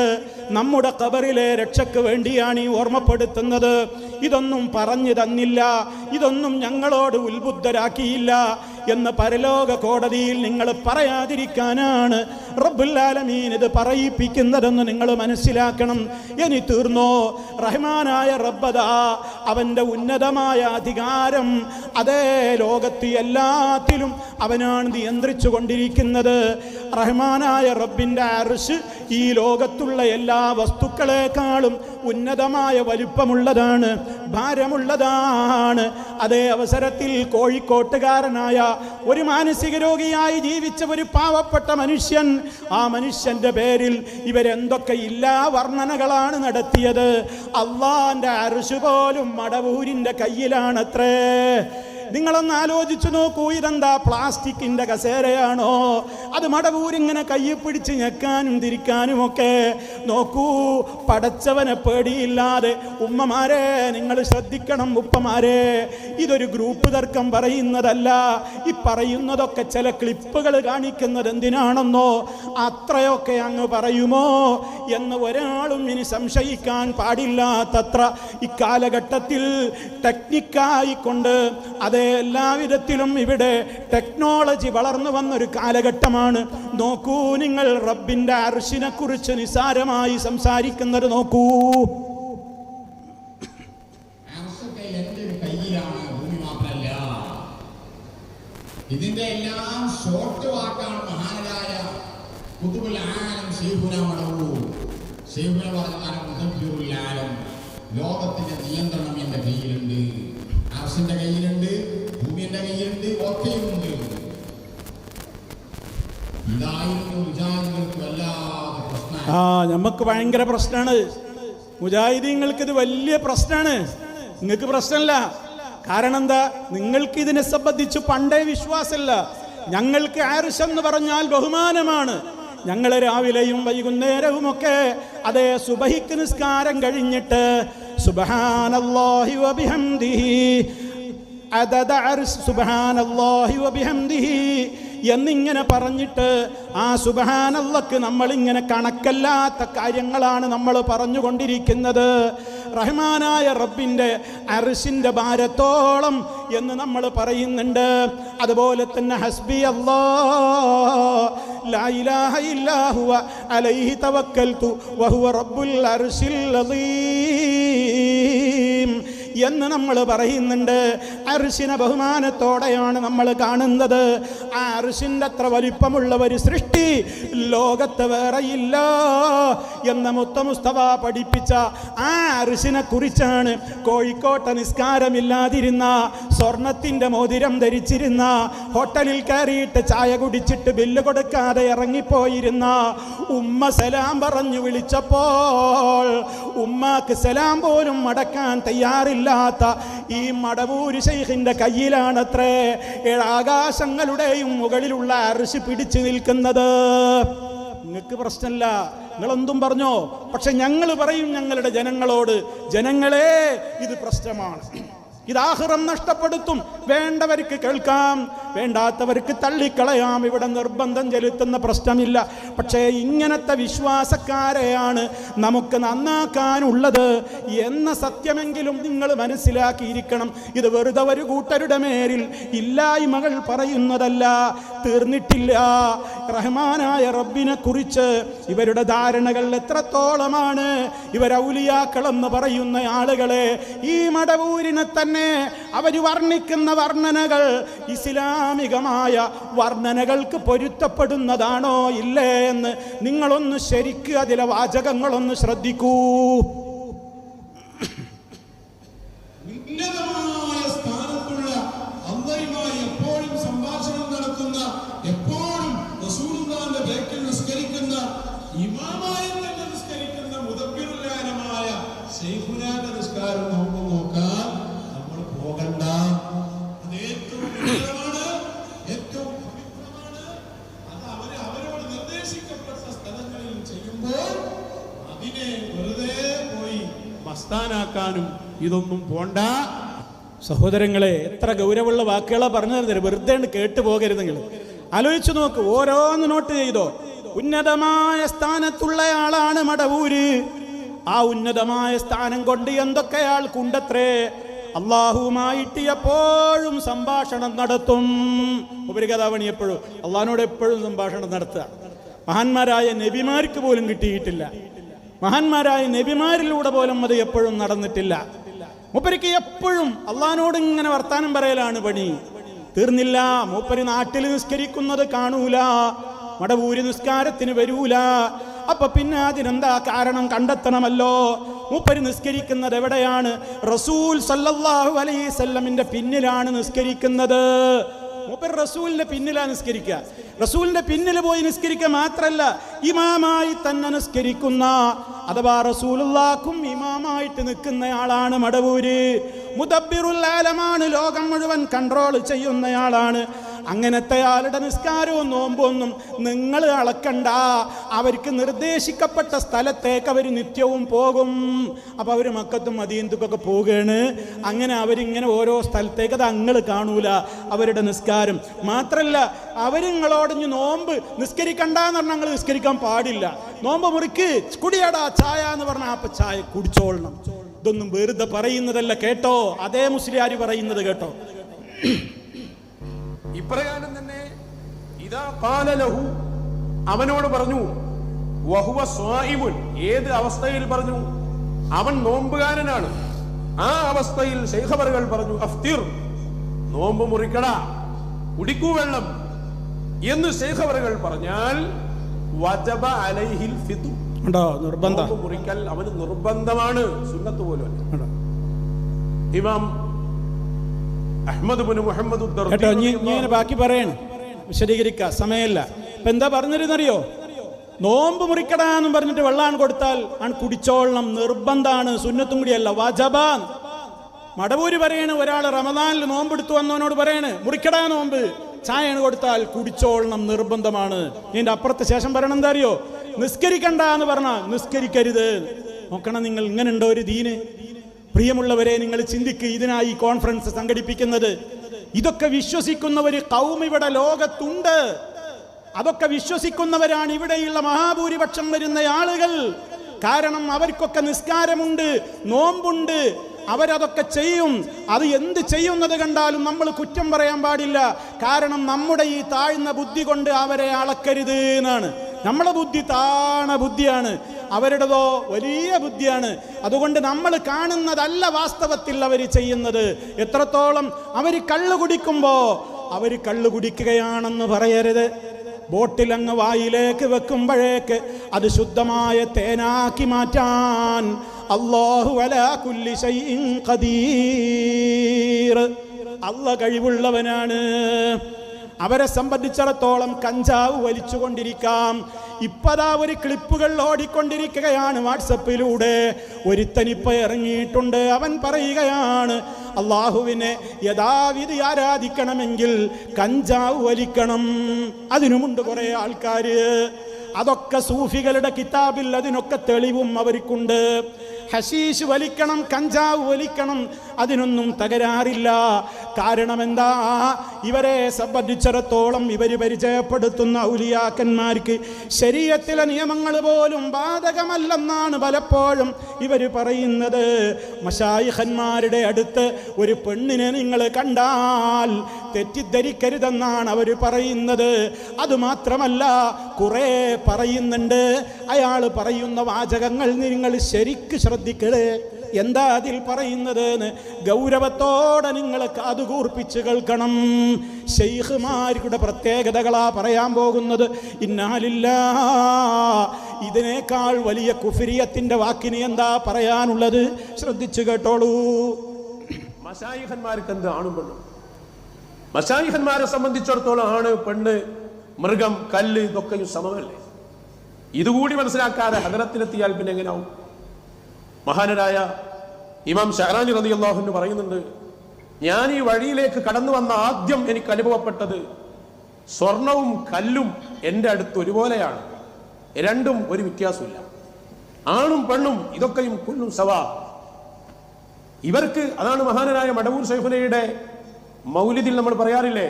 നമ്മുടെ ഖബറിലെ രക്ഷയ്ക്ക് വേണ്ടിയാണ് ഈ ഓർമ്മപ്പെടുത്തുന്നത്. ഇതൊന്നും പറഞ്ഞു തന്നില്ല, ഇതൊന്നും ഞങ്ങളോട് ഉത്ബുദ്ധരാക്കിയില്ല എന്ന് പരലോക കോടതിയിൽ നിങ്ങൾ പറയാതിരിക്കാനാണ് റബ്ബുൽ ആലമീൻ ഇത് പറയിപ്പിക്കുന്നതെന്ന് നിങ്ങൾ മനസ്സിലാക്കണം. ഇനി തീർന്നോ? റഹ്മാനായ റബ്ബദാ അവൻ്റെ ഉന്നതമായ അധികാരം അതേ ലോകത്ത് എല്ലാത്തിലും അവനാണ് നിയന്ത്രിച്ചു കൊണ്ടിരിക്കുന്നത്. റഹ്മാനായ റബ്ബിൻ്റെ അർശ് ഈ ലോകത്തുള്ള എല്ലാ വസ്തുക്കളെക്കാളും ഉന്നതമായ വലിപ്പമുള്ളതാണ്, ഭാരമുള്ളതാണ്. അതേ അവസരത്തിൽ കോഴിക്കോട്ടുകാരനായ ഒരു മാനസിക രോഗിയായി ജീവിച്ച ഒരു പാവപ്പെട്ട മനുഷ്യൻ, ആ മനുഷ്യന്റെ പേരിൽ ഇവരെന്തൊക്കെ ഇല്ലാ വർണ്ണനകളാണ് നടത്തിയത്. അള്ളാന്റെ അർശ് പോലും മടവൂരിന്റെ കയ്യിലാണത്രേ. നിങ്ങളൊന്ന് ആലോചിച്ചു നോക്കൂ, ഇതെന്താ പ്ലാസ്റ്റിക്കിന്റെ കസേരയാണോ? അത് മടവൂരിങ്ങനെ കയ്യിൽ പിടിച്ച് ഞെക്കാനും തിരിക്കാനും ഒക്കെ. നോക്കൂ, പടച്ചവനെ പേടിയില്ലാതെ. ഉമ്മമാരെ നിങ്ങൾ ശ്രദ്ധിക്കണം, ഉപ്പമാരെ, ഇതൊരു ഗ്രൂപ്പ് തർക്കം പറയുന്നതല്ല. ഈ പറയുന്നതൊക്കെ ചില ക്ലിപ്പുകൾ കാണിക്കുന്നത് എന്തിനാണെന്നോ, അത്രയൊക്കെ അങ്ങ് പറയുമോ എന്ന് ഒരാളും ഇനി സംശയിക്കാൻ പാടില്ലാത്തത്ര ഇക്കാലഘട്ടത്തിൽ ടെക്നിക്കായിക്കൊണ്ട് അതേ എല്ലാവിധത്തിലും ഇവിടെ ടെക്നോളജി വളർന്നു വന്നൊരു കാലഘട്ടമാണ്. നോക്കൂ നിങ്ങൾ, റബ്ബിന്റെ അർശിനെ കുറിച്ച് നിസാരമായി സംസാരിക്കുന്നത് നോക്കൂ. ഇതിന്റെ എല്ലാം ഷോർട്ട് വാക്കാണ് മഹാനായ ഖുതുബുൽ ആലം ശൈഖുനാ മടവൂർ. ശൈഖുന പറഞ്ഞാൽ മുദബ്ബിറുൽ ആലം, ലോകത്തിന്റെ നിയന്ത്രണം എന്റെ കയ്യിലുണ്ട്, അർശിന്റെ കയ്യിലുണ്ട്, ഭൂമിയുടെ കയ്യിലുണ്ട്, ഒക്കെയുണ്ട്. ഇതായിരുന്നു മുജാഹിദുകൾക്ക് വല്ലാതെ പ്രശ്നം. നമുക്ക് ഭയങ്കര പ്രശ്നമാണ്. മുജാഹിദീങ്ങൾക്ക് ഇത് വലിയ പ്രശ്നമാണ്. നിങ്ങൾക്ക് പ്രശ്നമല്ല. കാരണം എന്താ? നിങ്ങൾക്ക് ഇതിനെ സംബന്ധിച്ച് പണ്ടേ വിശ്വാസമില്ല. ഞങ്ങൾക്ക് അർശ് എന്ന് പറഞ്ഞാൽ ബഹുമാനമാണ്. ഞങ്ങൾ രാവിലെയും വൈകുന്നേരവുമൊക്കെ അതേ സുബഹിക്ക് നിസ്കാരം കഴിഞ്ഞിട്ട് സുബ്ഹാനല്ലാഹി വബിഹംദിഹി അദദ അർശ് സുബ്ഹാനല്ലാഹി വബിഹംദിഹി എന്നിങ്ങനെ പറഞ്ഞിട്ട് ആ സുബ്ഹാനല്ലാഹ്ക്ക് നമ്മളിങ്ങനെ കണക്കല്ലാത്ത കാര്യങ്ങളാണ് നമ്മൾ പറഞ്ഞുകൊണ്ടിരിക്കുന്നത്. റഹ്മാനായ റബ്ബിൻ്റെ അർശിൻ്റെ ഭാരത്തോളം എന്ന് നമ്മൾ പറയുന്നുണ്ട്. അതുപോലെ തന്നെ ഹസ്ബി അല്ലാഹ് ലാ ഇലാഹ ഇല്ലാ ഹുവ അലൈഹി തവക്കൽതു വഹുവ റബ്ബുൽ അർശിൽ അദീം എന്ന് നമ്മൾ പറയുന്നുണ്ട്. അർശിനെ ബഹുമാനത്തോടെയാണ് നമ്മൾ കാണുന്നത്. ആ അർശിൻ്റെ അത്ര വലിപ്പമുള്ള ഒരു സൃഷ്ടി ലോകത്ത് വേറെയില്ല എന്ന മുസ്തഫ പഠിപ്പിച്ച ആ അർശിനെ കുറിച്ചാണ് കോഴിക്കോട്ടെ നിസ്കാരമില്ലാതിരുന്ന, സ്വർണത്തിൻ്റെ മോതിരം ധരിച്ചിരുന്ന, ഹോട്ടലിൽ കയറിയിട്ട് ചായ കുടിച്ചിട്ട് ബില്ല് കൊടുക്കാതെ ഇറങ്ങിപ്പോയിരുന്ന ഉമ്മ സലാം പറഞ്ഞു വിളിച്ചപ്പോൾ ഉമ്മാക്ക് സലാം പോലും മടക്കാൻ തയ്യാറില്ല ഈ മടവൂര് ശൈഖിന്റെ കയ്യിലാണത്രേ ഏഴാകാശങ്ങളുടെയും മുകളിലുള്ള അർശ് പിടിച്ചു നിൽക്കുന്നത്. നിങ്ങൾക്ക് പ്രശ്നമില്ല, നിങ്ങളെന്തും പറഞ്ഞോ. പക്ഷെ ഞങ്ങൾ പറയും ഞങ്ങളുടെ ജനങ്ങളോട്, ജനങ്ങളെ ഇത് പ്രശ്നമാണ്, ഇത് ആഖിറം നഷ്ടപ്പെടുത്തും. വേണ്ടവർക്ക് കേൾക്കാം, വേണ്ടാത്തവർക്ക് തള്ളിക്കളയാം. ഇവിടെ നിർബന്ധം ചെലുത്തുന്ന പ്രശ്നമില്ല. പക്ഷേ ഇങ്ങനത്തെ വിശ്വാസക്കാരെയാണ് നമുക്ക് നന്നാക്കാനുള്ളത് എന്ന സത്യമെങ്കിലും നിങ്ങൾ മനസ്സിലാക്കിയിരിക്കണം. ഇത് വെറുതെ ഒരു കൂട്ടരുടെ മേലിൽ ഇല്ലായ്മകൾ പറയുന്നതല്ല, തീർന്നിട്ടില്ല. റഹ്മാനായ റബ്ബിനെ കുറിച്ച് ഇവരുടെ ധാരണകൾ എത്രത്തോളമാണ്. ഇവർ ഔലിയാക്കളെന്ന് പറയുന്ന ആളുകളെ ഈ മടവൂരിനെ തന്നെ അവർ വർണ്ണിക്കുന്ന വർണ്ണനകൾ ഇസ്ലാമികമായ വർണ്ണനകൾക്ക് പൊരുത്തപ്പെടുന്നതാണോ ഇല്ലേ എന്ന് നിങ്ങളൊന്ന് ശരിക്കും അതിലെ വാചകങ്ങളൊന്ന് ശ്രദ്ധിക്കൂ. ഉന്നതമായ സ്ഥാനത്തുള്ള അള്ളയുമായി എപ്പോഴും സംഭാഷണം നടത്തുന്ന, എപ്പോഴും റസൂലുള്ളാഹിന്റെ ബേക്കിൽ നിസ്കരിക്കുന്ന, ഇമാമായി തന്നെ നിസ്കരിക്കുന്ന മുദബ്ബിറുൽ ആലമായ ശൈഖുനാന്റെ നിസ്കാരം നോക്കാൻ നമ്മൾ പോകണ്ട. അത് ഏറ്റവും ഉന്നതമാണ്, ഏറ്റവും പവിത്രമാണ്. അത് അവരോട് നിർദ്ദേശിക്കപ്പെട്ട സ്ഥലങ്ങളിൽ ചെയ്യുമ്പോൾ അതിനെ വെറുതെ പോയി മസ്താനാക്കാനും ഇതൊന്നും പോണ്ട. സഹോദരങ്ങളെ, എത്ര ഗൗരവമുള്ള വാക്കുകളാണ് പറഞ്ഞു തരുന്നത്. വെറുതെ കേട്ടു പോകരുത്. നിങ്ങൾ ആലോചിച്ചു നോക്ക്, ഓരോന്ന് നോട്ട് ചെയ്തോ. ഉന്നതമായ സ്ഥാനത്തുള്ളയാളാണ് മടവൂര്. ആ ഉന്നതമായ സ്ഥാനം കൊണ്ട് എന്തൊക്കെ ആൾക്കുണ്ടത്രേ. അള്ളാഹുവുമായിട്ട് എപ്പോഴും സംഭാഷണം നടത്തും. ഉപരി കഥാപണി എപ്പോഴും അള്ളാഹിനോട് എപ്പോഴും സംഭാഷണം നടത്തുക. മഹാന്മാരായ നബിമാർക്ക് പോലും കിട്ടിയിട്ടില്ല. മഹാന്മാരായ നബിമാരിലൂടെ പോലും അത് എപ്പോഴും നടന്നിട്ടില്ല. മൂപ്പരിക്ക് എപ്പോഴും അള്ളാഹിനോട് ഇങ്ങനെ വർത്താനം പറയലാണ് പണി. തീർന്നില്ല. മൂപ്പര് നാട്ടിൽ നിസ്കരിക്കുന്നത് കാണൂല, മടവൂര് നിസ്കാരത്തിന് വരൂല. അപ്പൊ പിന്നെ അതിനെന്താ കാരണം കണ്ടെത്തണമല്ലോ. മൂപ്പര് നിസ്കരിക്കുന്നത് എവിടെയാണ്? റസൂൽ സല്ലല്ലാഹു അലൈഹി വസല്ലമിന്റെ പിന്നിലാണ് നിസ്കരിക്കുന്നത്. മൂപ്പർ റസൂലിന്റെ പിന്നിലാണ് നിസ്കരിക്കുക. റസൂലിന്റെ പിന്നിൽ പോയി നിസ്കരിക്കുക മാത്രല്ല, ഇമാമായി തന്നെ നിസ്കരിക്കുന്ന, അഥവാ റസൂലുള്ളാഹിക്കും ഇമാമായിട്ട് നിൽക്കുന്നയാളാണ് മടവൂര്. മുദബ്ബിറുൽ ആലമാണ്, ലോകം മുഴുവൻ കൺട്രോൾ ചെയ്യുന്നയാളാണ്. അങ്ങനത്തെ ആളുടെ നിസ്കാരവും നോമ്പൊന്നും നിങ്ങൾ അളക്കണ്ട. അവർക്ക് നിർദ്ദേശിക്കപ്പെട്ട സ്ഥലത്തേക്ക് അവർ നിത്യവും പോകും. അപ്പോൾ അവർ മക്കത്തും മദീനത്തുക്കൊക്കെ പോവുകയാണ്. അങ്ങനെ അവരിങ്ങനെ ഓരോ സ്ഥലത്തേക്ക് അത് അങ്ങൾ കാണൂല അവരുടെ നിസ്കാരം. മാത്രമല്ല അവരിങ്ങളോടഞ്ഞ് നോമ്പ് നിസ്കരിക്കണ്ടെന്ന് പറഞ്ഞാൽ ഞങ്ങൾ നിസ്കരിക്കാൻ പാടില്ല. നോമ്പ് മുറിക്ക് കുടിയടാ ചായ എന്ന് പറഞ്ഞാൽ അപ്പം ചായ കുടിച്ചോളണം. ഇതൊന്നും വെറുതെ പറയുന്നതല്ല കേട്ടോ, അതേ മുസ്ലിയാർ പറയുന്നത് കേട്ടോ. ഇപ്രകാരം തന്നെ ഇദാ ഖാല ലഹു, അവനോട് പറഞ്ഞു, വഹുവ സ്വായിമുൻ, ഏത് അവസ്ഥയിൽ പറഞ്ഞു? അവൻ നോമ്പുകാരനാണ്. ആ അവസ്ഥയിൽ ശൈഖബറുകൾ പറഞ്ഞു, അഫ്തിർ, നോമ്പ് മുറിക്കടാ, കുടിക്കൂ വെള്ളം എന്ന് ശൈഖബറുകൾ പറഞ്ഞാൽ വജബ അലൈഹിൽ ഫിത്ർ, നിർബന്ധം മുറിക്കൽ അവന് നിർബന്ധമാണ്, സുന്നത്ത് പോലും. ഇമാം അഹ്മദ് ബിൻ മുഹമ്മദ് കേട്ടോ, ഇങ്ങനെ ബാക്കി പറയണം, വിശദീകരിക്കുക സമയമല്ല. ഇപ്പൊ എന്താ പറഞ്ഞിരുന്നറിയോ? നോമ്പ് മുറിക്കടാന്നും പറഞ്ഞിട്ട് വെള്ളം കൊടുത്താൽ കുടിച്ചോളണം, നിർബന്ധാണ്, സുന്നത്തും കൂടിയല്ല, വജബാൻ. മടവൂര് പറയണ്, ഒരാൾ റമദാനിൽ നോമ്പെടുത്തു വന്നവനോട് പറയണ് മുറിക്കടാ നോമ്പ്, ചായയാണ് കൊടുത്താൽ കുടിച്ചോളണം, നിർബന്ധമാണ്. ഇതിന്റെ അപ്പുറത്തെ ശേഷം പറയണം എന്താ അറിയോ? നിസ്കരിക്കണ്ട എന്ന് പറഞ്ഞാൽ നിസ്കരിക്കരുത്. നോക്കണം നിങ്ങൾ, ഇങ്ങനെ ഉണ്ടോ ഒരു ദീന്? പ്രിയമുള്ളവരെ, നിങ്ങൾ ചിന്തിക്ക്. ഇതിനായി കോൺഫറൻസ് സംഘടിപ്പിക്കുന്നത്. ഇതൊക്കെ വിശ്വസിക്കുന്നവർ ഖൗം ഇവിടെ ലോകത്തുണ്ട്. അതൊക്കെ വിശ്വസിക്കുന്നവരാണ് ഇവിടെയുള്ള മഹാഭൂരിപക്ഷം വരുന്ന ആളുകൾ. കാരണം അവർക്കൊക്കെ നിസ്കാരമുണ്ട്, നോമ്പുണ്ട്, അവരതൊക്കെ ചെയ്യും. അത് എന്ത് ചെയ്യുന്നത് കണ്ടാലും നമ്മൾ കുറ്റം പറയാൻ പാടില്ല. കാരണം നമ്മുടെ ഈ താഴ്ന്ന ബുദ്ധി കൊണ്ട് അവരെ അളക്കരുത് എന്നാണ്. നമ്മളെ ബുദ്ധി താണ ബുദ്ധിയാണ്, അവരുടേതോ വലിയ ബുദ്ധിയാണ്. അതുകൊണ്ട് നമ്മൾ കാണുന്നതല്ല വാസ്തവത്തിൽ അവർ ചെയ്യുന്നത്. എത്രത്തോളം അവർ കള്ളു കുടിക്കുമ്പോൾ അവർ കള്ളു കുടിക്കുകയാണെന്ന് പറയരുത്. ബോട്ടിലങ്ങ് വായിലേക്ക് വെക്കുമ്പോഴേക്ക് അത് ശുദ്ധമായ തേനാക്കി മാറ്റാൻ അല്ലാഹു അലാ കുല്ലി ശൈഇൻ ഖദീർ, അല്ലാഹ് കഴിവുള്ളവനാണ്. അവരെ സംബന്ധിച്ചിടത്തോളം കഞ്ചാവ് വലിച്ചുകൊണ്ടിരിക്കാം. ഇപ്പതാ ഒരു ക്ലിപ്പുകൾ ഓടിക്കൊണ്ടിരിക്കുകയാണ് വാട്സപ്പിലൂടെ. ഒരുത്തനിപ്പ ഇറങ്ങിയിട്ടുണ്ട്, അവൻ പറയുകയാണ് അള്ളാഹുവിനെ യഥാവിധി ആരാധിക്കണമെങ്കിൽ കഞ്ചാവ് വലിക്കണം. അതിനുമുണ്ട് കുറേ ആൾക്കാർ. അതൊക്കെ സൂഫികളുടെ കിതാബിൽ അതിനൊക്കെ തെളിവും അവർക്കുണ്ട്. ഹശീഷ് വലിക്കണം, കഞ്ചാവ് വലിക്കണം, അതിനൊന്നും തകരാറില്ല. കാരണം എന്താ? ഇവരെ സംബന്ധിച്ചിടത്തോളം ഇവർ പരിചയപ്പെടുത്തുന്ന ഔലിയാക്കന്മാർക്ക് ശരീഅത്തിലെ നിയമങ്ങൾ പോലും ബാധകമല്ലെന്നാണ് പലപ്പോഴും ഇവർ പറയുന്നത്. മശായിഖന്മാരുടെ അടുത്ത് ഒരു പെണ്ണിനെ നിങ്ങൾ കണ്ടാൽ തെറ്റിദ്ധരിക്കരുതെന്നാണ് അവർ പറയുന്നത്. അതുമാത്രമല്ല, കുറേ പറയുന്നുണ്ട്. അയാൾ പറയുന്ന വാചകങ്ങൾ നിങ്ങൾ ശരിക്ക് ശ്രദ്ധിക്കണേ. എന്താ അതിൽ പറയുന്നത്? ഗൗരവത്തോടെ നിങ്ങൾ കാതുകൂർപ്പിച്ച് കേൾക്കണം. ശൈഖുമാരുടെ പ്രത്യേകതകളാ പറയാൻ പോകുന്നത്. ഇന്നാലില്ലാഹ്. ഇതിനേക്കാൾ വലിയ കുഫ്രിയത്തിന്റെ വാക്കിന് എന്താ പറയാനുള്ളത്? ശ്രദ്ധിച്ചു കേട്ടോളൂ. മശായിഖന്മാർക്ക് എന്ത് ആണും പെണ്ണും? മശായിഖന്മാരെ സംബന്ധിച്ചിടത്തോളം ആണ്, പെണ്ണ്, മൃഗം, കല്ല് ഇതൊക്കെയും സമമല്ലേ? ഇതുകൂടി മനസ്സിലാക്കാതെ ഹദറത്തിലെത്തിയാൽ പിന്നെ എങ്ങനെയാവും? മഹാനരായ ഇമാം ഷഹറാനി റളിയല്ലാഹു അൻഹു പറയുന്നുണ്ട്, ഞാൻ ഈ വഴിയിലേക്ക് കടന്നു വന്ന ആദ്യം എനിക്ക് അനുഭവപ്പെട്ടത് സ്വർണവും കല്ലും എൻ്റെ അടുത്ത് ഒരുപോലെയാണ്, രണ്ടും ഒരു വ്യത്യാസമില്ല. ആണും പെണ്ണും ഇതൊക്കെയും കുല്ലും സവാ. ഇവർക്ക് അതാണ് മഹാനരായ മടവൂർ ശൈഖുനയുടെ മൗലിദിൽ നമ്മൾ പറയാറില്ലേ,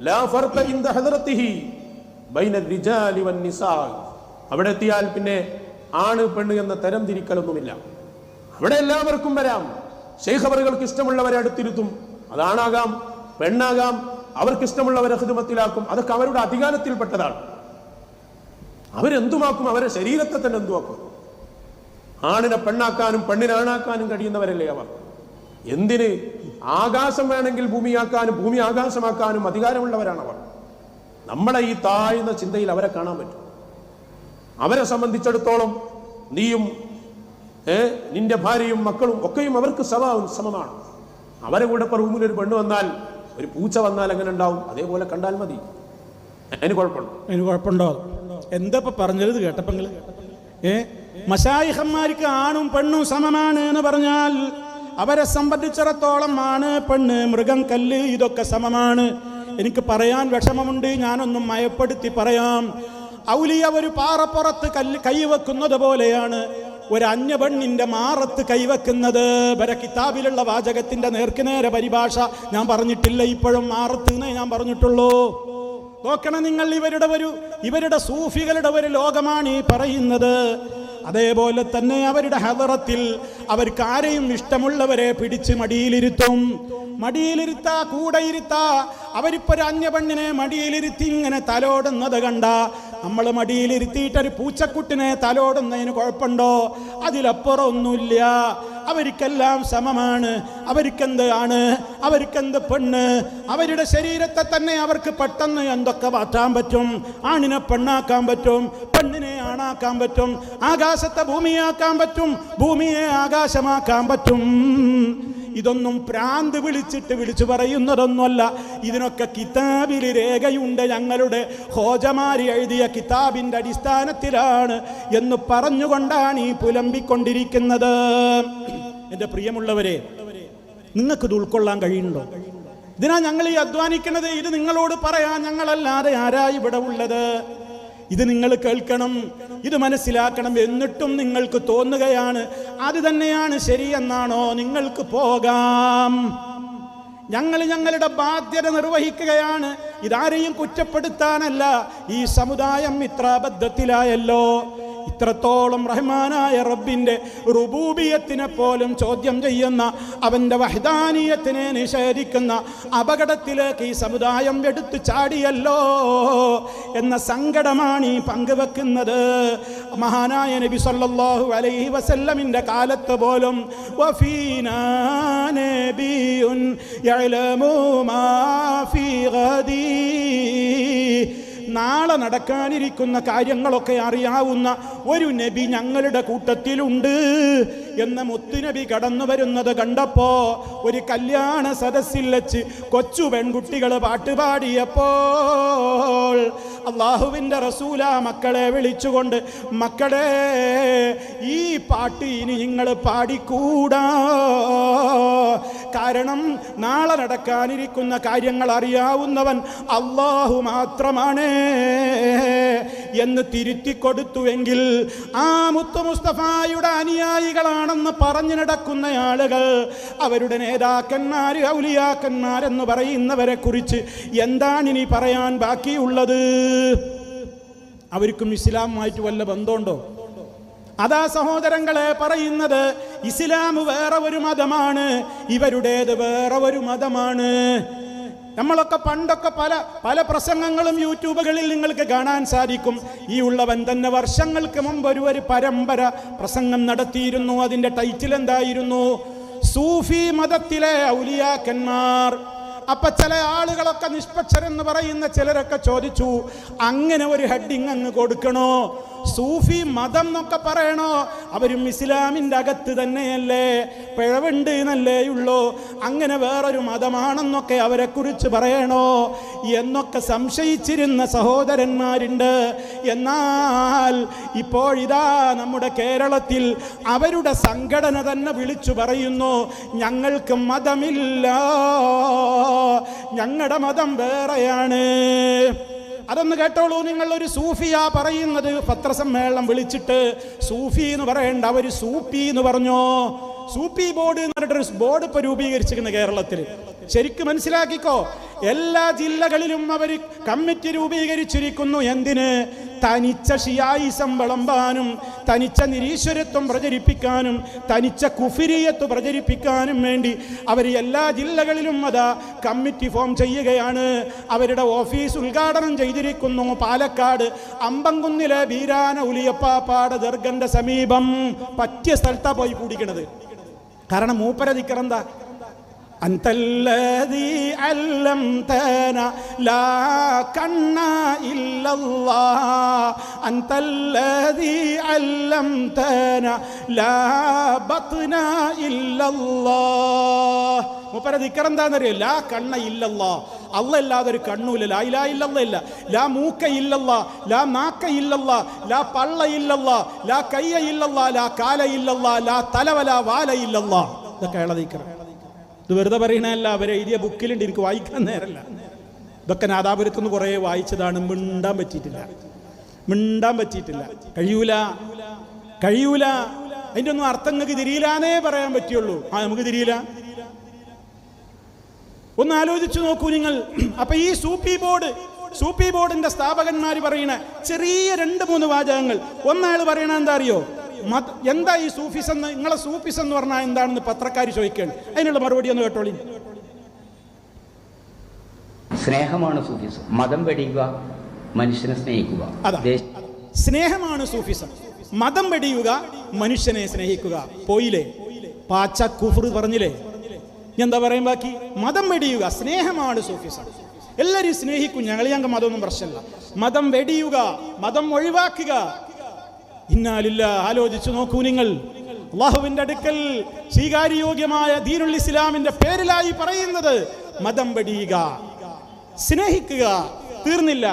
ലാ ഫർഖ ഇൻദ ഹദറത്തിഹി ബൈന റിജാലി വൻ നിസാ. അവിടെ എത്തിയാൽ പിന്നെ ആണ് പെണ്ണ് എന്ന തരം തിരിക്കലൊന്നുമില്ല. അവിടെ എല്ലാവർക്കും വരാം. ശൈഖ് അവറുകൾക്ക് ഇഷ്ടമുള്ളവരെ അടുത്തിരുത്തും. അതാണാകാം, പെണ്ണാകാം, അവർക്ക് ഇഷ്ടമുള്ളവരെ ഖിദ്മത്തിലാക്കും. അതൊക്കെ അവരുടെ അധികാരത്തിൽപ്പെട്ടതാണ്. അവരെന്തുമാക്കും? അവരെ ശരീരത്തെ തന്നെ എന്തുമാക്കും? ആണിനെ പെണ്ണാക്കാനും പെണ്ണിനെ ആണാക്കാനും കഴിയുന്നവരല്ലേ അവർ. എന്തിന്? ആകാശം വേണമെങ്കിൽ ഭൂമിയാക്കാനും ഭൂമി ആകാശമാക്കാനും അധികാരമുള്ളവരാണ് അവർ. നമ്മളെ ഈ താഴ്ന്ന ചിന്തയിൽ അവരെ കാണാൻ പറ്റും. അവരെ സംബന്ധിച്ചിടത്തോളം നീയും നിന്റെ ഭാര്യയും മക്കളും ഒക്കെയും അവർക്ക് സമമാണ്. അവരെ കൂടെ ഇപ്പൊ റൂമിൽ ഒരു പെണ്ണ് വന്നാൽ, ഒരു പൂച്ച വന്നാൽ എങ്ങനെ ഉണ്ടാവും? അതേപോലെ കണ്ടാൽ മതി. അതിന് കുഴപ്പമുണ്ടോ? എന്താ ഇപ്പൊ പറഞ്ഞത് കേട്ടപ്പോ നിങ്ങള്? മശായിഖന്മാർക്ക് ആണും പെണ്ണും സമമാണ് എന്ന് പറഞ്ഞാൽ അവരെ സംബന്ധിച്ചിടത്തോളം ആണ് പെണ്ണ് മൃഗം കല്ല് ഇതൊക്കെ സമമാണ്. എനിക്ക് പറയാൻ വിഷമമുണ്ട്, ഞാനൊന്നും മയപ്പെടുത്തി പറയാം. ഔലിയ ഒരു പാറപ്പുറത്ത് കൈവെക്കുന്നത് പോലെയാണ് ഒരു അന്യപെണ്ണിന്റെ മാറത്ത് കൈവെക്കുന്നത്. വരെ കിതാബിലുള്ള വാചകത്തിന്റെ നേർക്കുനേരെ പരിഭാഷ ഞാൻ പറഞ്ഞിട്ടില്ല, ഇപ്പോഴും മാറത്ത് എന്നേ ഞാൻ പറഞ്ഞിട്ടുള്ളൂ. നോക്കണം നിങ്ങൾ, ഇവരുടെ സൂഫികളുടെ ഒരു ലോകമാണ് ഈ പറയുന്നത്. അതേപോലെ തന്നെ അവരുടെ ഹദറത്തിൽ അവർക്ക് ആരെയും ഇഷ്ടമുള്ളവരെ പിടിച്ച് മടിയിലിരുത്താ കൂടെ ഇരുത്താ. അവരിപ്പോ ഒരു അന്യപെണ്ണിനെ മടിയിലിരുത്തി ഇങ്ങനെ തലോടുന്നത് കണ്ട നമ്മൾ മടിയിലിരുത്തിയിട്ടൊരു പൂച്ചക്കുട്ടിനെ തലോടുന്നതിന് കുഴപ്പമുണ്ടോ? അതിലപ്പുറം ഒന്നുമില്ല. അവർക്കെല്ലാം സമമാണ്. അവർക്കെന്ത് പെണ്ണ്? അവരുടെ ശരീരത്തെ തന്നെ അവർക്ക് പെട്ടെന്ന് എന്തൊക്കെ മാറ്റാൻ പറ്റും. ആണിനെ പെണ്ണാക്കാൻ പറ്റും, പെണ്ണിനെ ആണാക്കാൻ പറ്റും, ആകാശത്തെ ഭൂമിയാക്കാൻ പറ്റും, ഭൂമിയെ ആകാശമാക്കാൻ പറ്റും. ഇതൊന്നും പ്രാന്ത് വിളിച്ചു പറയുന്നതൊന്നുമല്ല. ഇതിനൊക്കെ കിതാബിൽ രേഖയുണ്ട്. ഞങ്ങളുടെ ഹോജമാരി എഴുതിയ കിതാബിന്റെ അടിസ്ഥാനത്തിലാണ് എന്ന് പറഞ്ഞുകൊണ്ടാണ് ഈ പുലമ്പിക്കൊണ്ടിരിക്കുന്നത്. എൻ്റെ പ്രിയമുള്ളവരെ, നിങ്ങൾക്ക് ഇത് ഉൾക്കൊള്ളാൻ കഴിയുന്നുണ്ടോ? ഇതിനാ ഞങ്ങൾ ഈ അധ്വാനിക്കുന്നത്. ഇത് നിങ്ങളോട് പറയാൻ ഞങ്ങളല്ലാതെ ആരാ ഇവിടെ ഉള്ളത്? ഇത് നിങ്ങൾ കേൾക്കണം, ഇത് മനസ്സിലാക്കണം. എന്നിട്ടും നിങ്ങൾക്ക് തോന്നുകയാണ് അത് തന്നെയാണ് ശരിയെന്നാണോ? നിങ്ങൾക്ക് പോകാം. ഞങ്ങളുടെ ബാധ്യത നിർവഹിക്കുകയാണ്. ഇതാരെയും കുറ്റപ്പെടുത്താനല്ല. ഈ സമുദായം ഇത്ര അബദ്ധത്തിലായല്ലോ. ഇത്രത്തോളം റഹ്മാനായ റബ്ബിന്റെ റുബൂബിയത്തിനെ പോലും ചോദ്യം ചെയ്യുന്ന, അവന്റെ വഹ്ദാനിയത്തിനെ നിഷേധിക്കുന്ന അപകടത്തിലേക്ക് ഈ സമുദായം എടുത്തു ചാടിയല്ലോ എന്ന സങ്കടമാണ് ഈ പങ്കുവെക്കുന്നത്. മഹാനായ നബി സല്ലല്ലാഹു അലൈഹി വസല്ലമിന്റെ കാലത്ത് പോലും വഫീനാ നബിയുൻ യഅലമു മാ ഫീ ഗദീ, നാളെ നടക്കാനിരിക്കുന്ന കാര്യങ്ങളൊക്കെ അറിയാവുന്ന ഒരു നബി ഞങ്ങളുടെ കൂട്ടത്തിലുണ്ട് എന്ന മുത്തുനബി കടന്നു വരുന്നത് കണ്ടപ്പോ ഒരു കല്യാണ സദസ്സിൽ വെച്ച് കൊച്ചു പെൺകുട്ടികൾ പാട്ടുപാടിയപ്പോൾ അള്ളാഹുവിൻ്റെ റസൂല മക്കളെ വിളിച്ചുകൊണ്ട്, മക്കളെ ഈ പാട്ട് ഇനി നിങ്ങൾ പാടിക്കൂടാ, കാരണം നാളെ നടക്കാനിരിക്കുന്ന കാര്യങ്ങൾ അറിയാവുന്നവൻ അള്ളാഹു മാത്രമാണ് എന്ന് തിരുത്തിക്കൊടുത്തുവെങ്കിൽ ആ മുത്തു മുസ്തഫായുടെ അനുയായികളാണെന്ന് പറഞ്ഞു നടക്കുന്ന ആളുകൾ അവരുടെ നേതാക്കന്മാർ, ഔലിയാക്കന്മാരെന്ന് പറയുന്നവരെ കുറിച്ച് എന്താണ് ഇനി പറയാൻ ബാക്കിയുള്ളത്? അവർക്കും ഇസ്ലാമുമായിട്ട് വല്ല ബന്ധമുണ്ടോ? അതാ സഹോദരങ്ങളെ പറയുന്നത്, ഇസ്ലാം വേറെ ഒരു മതമാണ്, ഇവരുടേത് വേറെ ഒരു മതമാണ്. നമ്മളൊക്കെ പണ്ടൊക്കെ പല പ്രസംഗങ്ങളും യൂട്യൂബുകളിൽ നിങ്ങൾക്ക് കാണാൻ സാധിക്കും. ഈ ഉള്ളവൻ തന്നെ വർഷങ്ങൾക്ക് മുമ്പ് ഒരു പരമ്പര പ്രസംഗം നടത്തിയിരുന്നു. അതിൻ്റെ ടൈറ്റിൽ എന്തായിരുന്നു? സൂഫി മതത്തിലെ ഔലിയാക്കന്മാർ. അപ്പൊ ചില ആളുകളൊക്കെ നിഷ്പക്ഷരെന്ന് പറയുന്ന ചിലരൊക്കെ ചോദിച്ചു, അങ്ങനെ ഒരു ഹെഡിങ് അങ്ങ് കൊടുക്കണോ? സൂഫി മതം എന്നൊക്കെ പറയണോ? അവരും ഇസ്ലാമിൻ്റെ അകത്ത് തന്നെയല്ലേ, പിഴവുണ്ട് എന്നല്ലേ ഉള്ളൂ, അങ്ങനെ വേറൊരു മതമാണെന്നൊക്കെ അവരെ കുറിച്ച് പറയണോ എന്നൊക്കെ സംശയിച്ചിരുന്ന സഹോദരന്മാരുണ്ട്. എന്നാൽ ഇപ്പോഴിതാ നമ്മുടെ കേരളത്തിൽ അവരുടെ സംഘടന തന്നെ വിളിച്ചു പറയുന്നു, ഞങ്ങൾക്ക് മതമില്ല, ഞങ്ങളുടെ മതം വേറെയാണ്. അതൊന്ന് കേട്ടോളൂ നിങ്ങൾ. ഒരു സൂഫിയാ പറയുന്നത്. പത്രസമ്മേളനം വിളിച്ചിട്ട് സൂഫി എന്ന് പറയേണ്ട, അവർ സൂപ്പി എന്ന് പറഞ്ഞോ. സൂപ്പി ബോർഡ് എന്ന് പറഞ്ഞിട്ടൊരു ബോർഡ് ഇപ്പോൾ രൂപീകരിച്ചിരിക്കുന്നു കേരളത്തിൽ. ശരിക്കും മനസ്സിലാക്കിക്കോ, എല്ലാ ജില്ലകളിലും അവർ കമ്മിറ്റി രൂപീകരിച്ചിരിക്കുന്നു. എന്തിന്? തനിച്ച ഷിയായിസം വിളമ്പാനും, തനിച്ച നിരീശ്വരത്വം പ്രചരിപ്പിക്കാനും, തനിച്ച കുഫിരിയത്ത് പ്രചരിപ്പിക്കാനും വേണ്ടി അവർ എല്ലാ ജില്ലകളിലും അതാ കമ്മിറ്റി ഫോം ചെയ്യുകയാണ്. അവരുടെ ഓഫീസ് ഉദ്ഘാടനം ചെയ്തിരിക്കുന്നു പാലക്കാട് അമ്പംകുന്നിലെ ബീരാന ഉലിയപ്പാപ്പാട് ദർഗന്റെ സമീപം. പറ്റിയ സ്ഥലത്താണ് പോയി കൂടിക്കണത്. കാരണം മൂപ്പര ദിക്റെന്താ? അന്തല്ലദീ അല്ലംതനാ ലാ കണ്ണ ഇല്ലല്ലാഹ്, അന്തല്ലദീ അല്ലംതനാ ലാ ബത്ന ഇല്ലല്ലാഹ്. മൂപ്പര ദിക്റെന്താന്നറിയോ? ലാ കണ്ണ ഇല്ലല്ലാഹ്, അല്ലാതെ ഒരു കണ്ണൂല, ലാ ഇലാഹ ഇല്ലല്ലാഹ്, ലാ മൂക്ക ഇല്ലല്ലാഹ്, ലാ നാക്ക ഇല്ലല്ലാഹ്, ലാ പള്ള ഇല്ലല്ലാഹ്, ലാ കയ്യ ഇല്ലല്ലാഹ്, ലാ കാല ഇല്ലല്ലാഹ്, ലാ തലവല വാല ഇല്ലല്ലാഹ്. ഇതൊക്കെ ഇളതിക്കറ. ഇത് വെറുതെ പറയണല്ല, അവരെ എഴുതിയ ബുക്കിലുണ്ട്, എനിക്ക് വായിക്കാൻ നേരല്ല. ഇതൊക്കെ നാദാപുരത്തുനിന്ന് കുറേ വായിച്ചതാണ്. മിണ്ടാൻ പറ്റിയിട്ടില്ല. കഴിയൂല. അതിൻ്റെ ഒന്നും അർത്ഥം നിങ്ങൾക്ക് തിരിയില്ലാന്നേ പറയാൻ പറ്റുള്ളൂ. നമുക്ക് തിരിയില്ല. ഒന്ന് ആലോചിച്ചു നോക്കൂ നിങ്ങൾ. അപ്പൊ ഈ സൂഫി ബോർഡിന്റെ സ്ഥാപകന്മാർ പറയണ ചെറിയ 2-3 വാചകങ്ങൾ. ഒന്നാൾ പറയണ എന്താ അറിയോ? എന്താ ഈ സൂഫിസം, നിങ്ങളെ സൂഫിസം എന്ന് പറഞ്ഞാൽ എന്താണെന്ന് പത്രക്കാർ ചോദിക്കുകയാണ്. അതിനുള്ള മറുപടി ഒന്ന് കേട്ടോളി. സ്നേഹമാണ് സൂഫിസം. മതം വെടിയുക, മനുഷ്യനെ സ്നേഹിക്കുക. അതാ സ്നേഹമാണ് സൂഫിസം. മതം വെടിയുക, മനുഷ്യനെ സ്നേഹിക്കുക. പോയില്ലേ? പാച്ച കുഫർ പറഞ്ഞില്ലേ? എന്താ പറയും ബാക്കി? മതം വെടിയുക, സ്നേഹമാണ് സൂഫിസം. എല്ലാവരും സ്നേഹിക്കും. ഞങ്ങൾ മതമൊന്നും പ്രശ്നമില്ല. മതം വെടിയുക, മതം ഒഴിവാക്കുക. ഇന്നാലില്ല. ആലോചിച്ചു നോക്കൂ നിങ്ങൾ. അല്ലാഹുവിന്റെ അടുക്കൽ സ്വീകാര്യോഗ്യമായ ദീനുൽ ഇസ്ലാമിന്റെ പേരിലായി പറയുന്നത് മതം വെടിയുക, സ്നേഹിക്കുക. തീർന്നില്ല.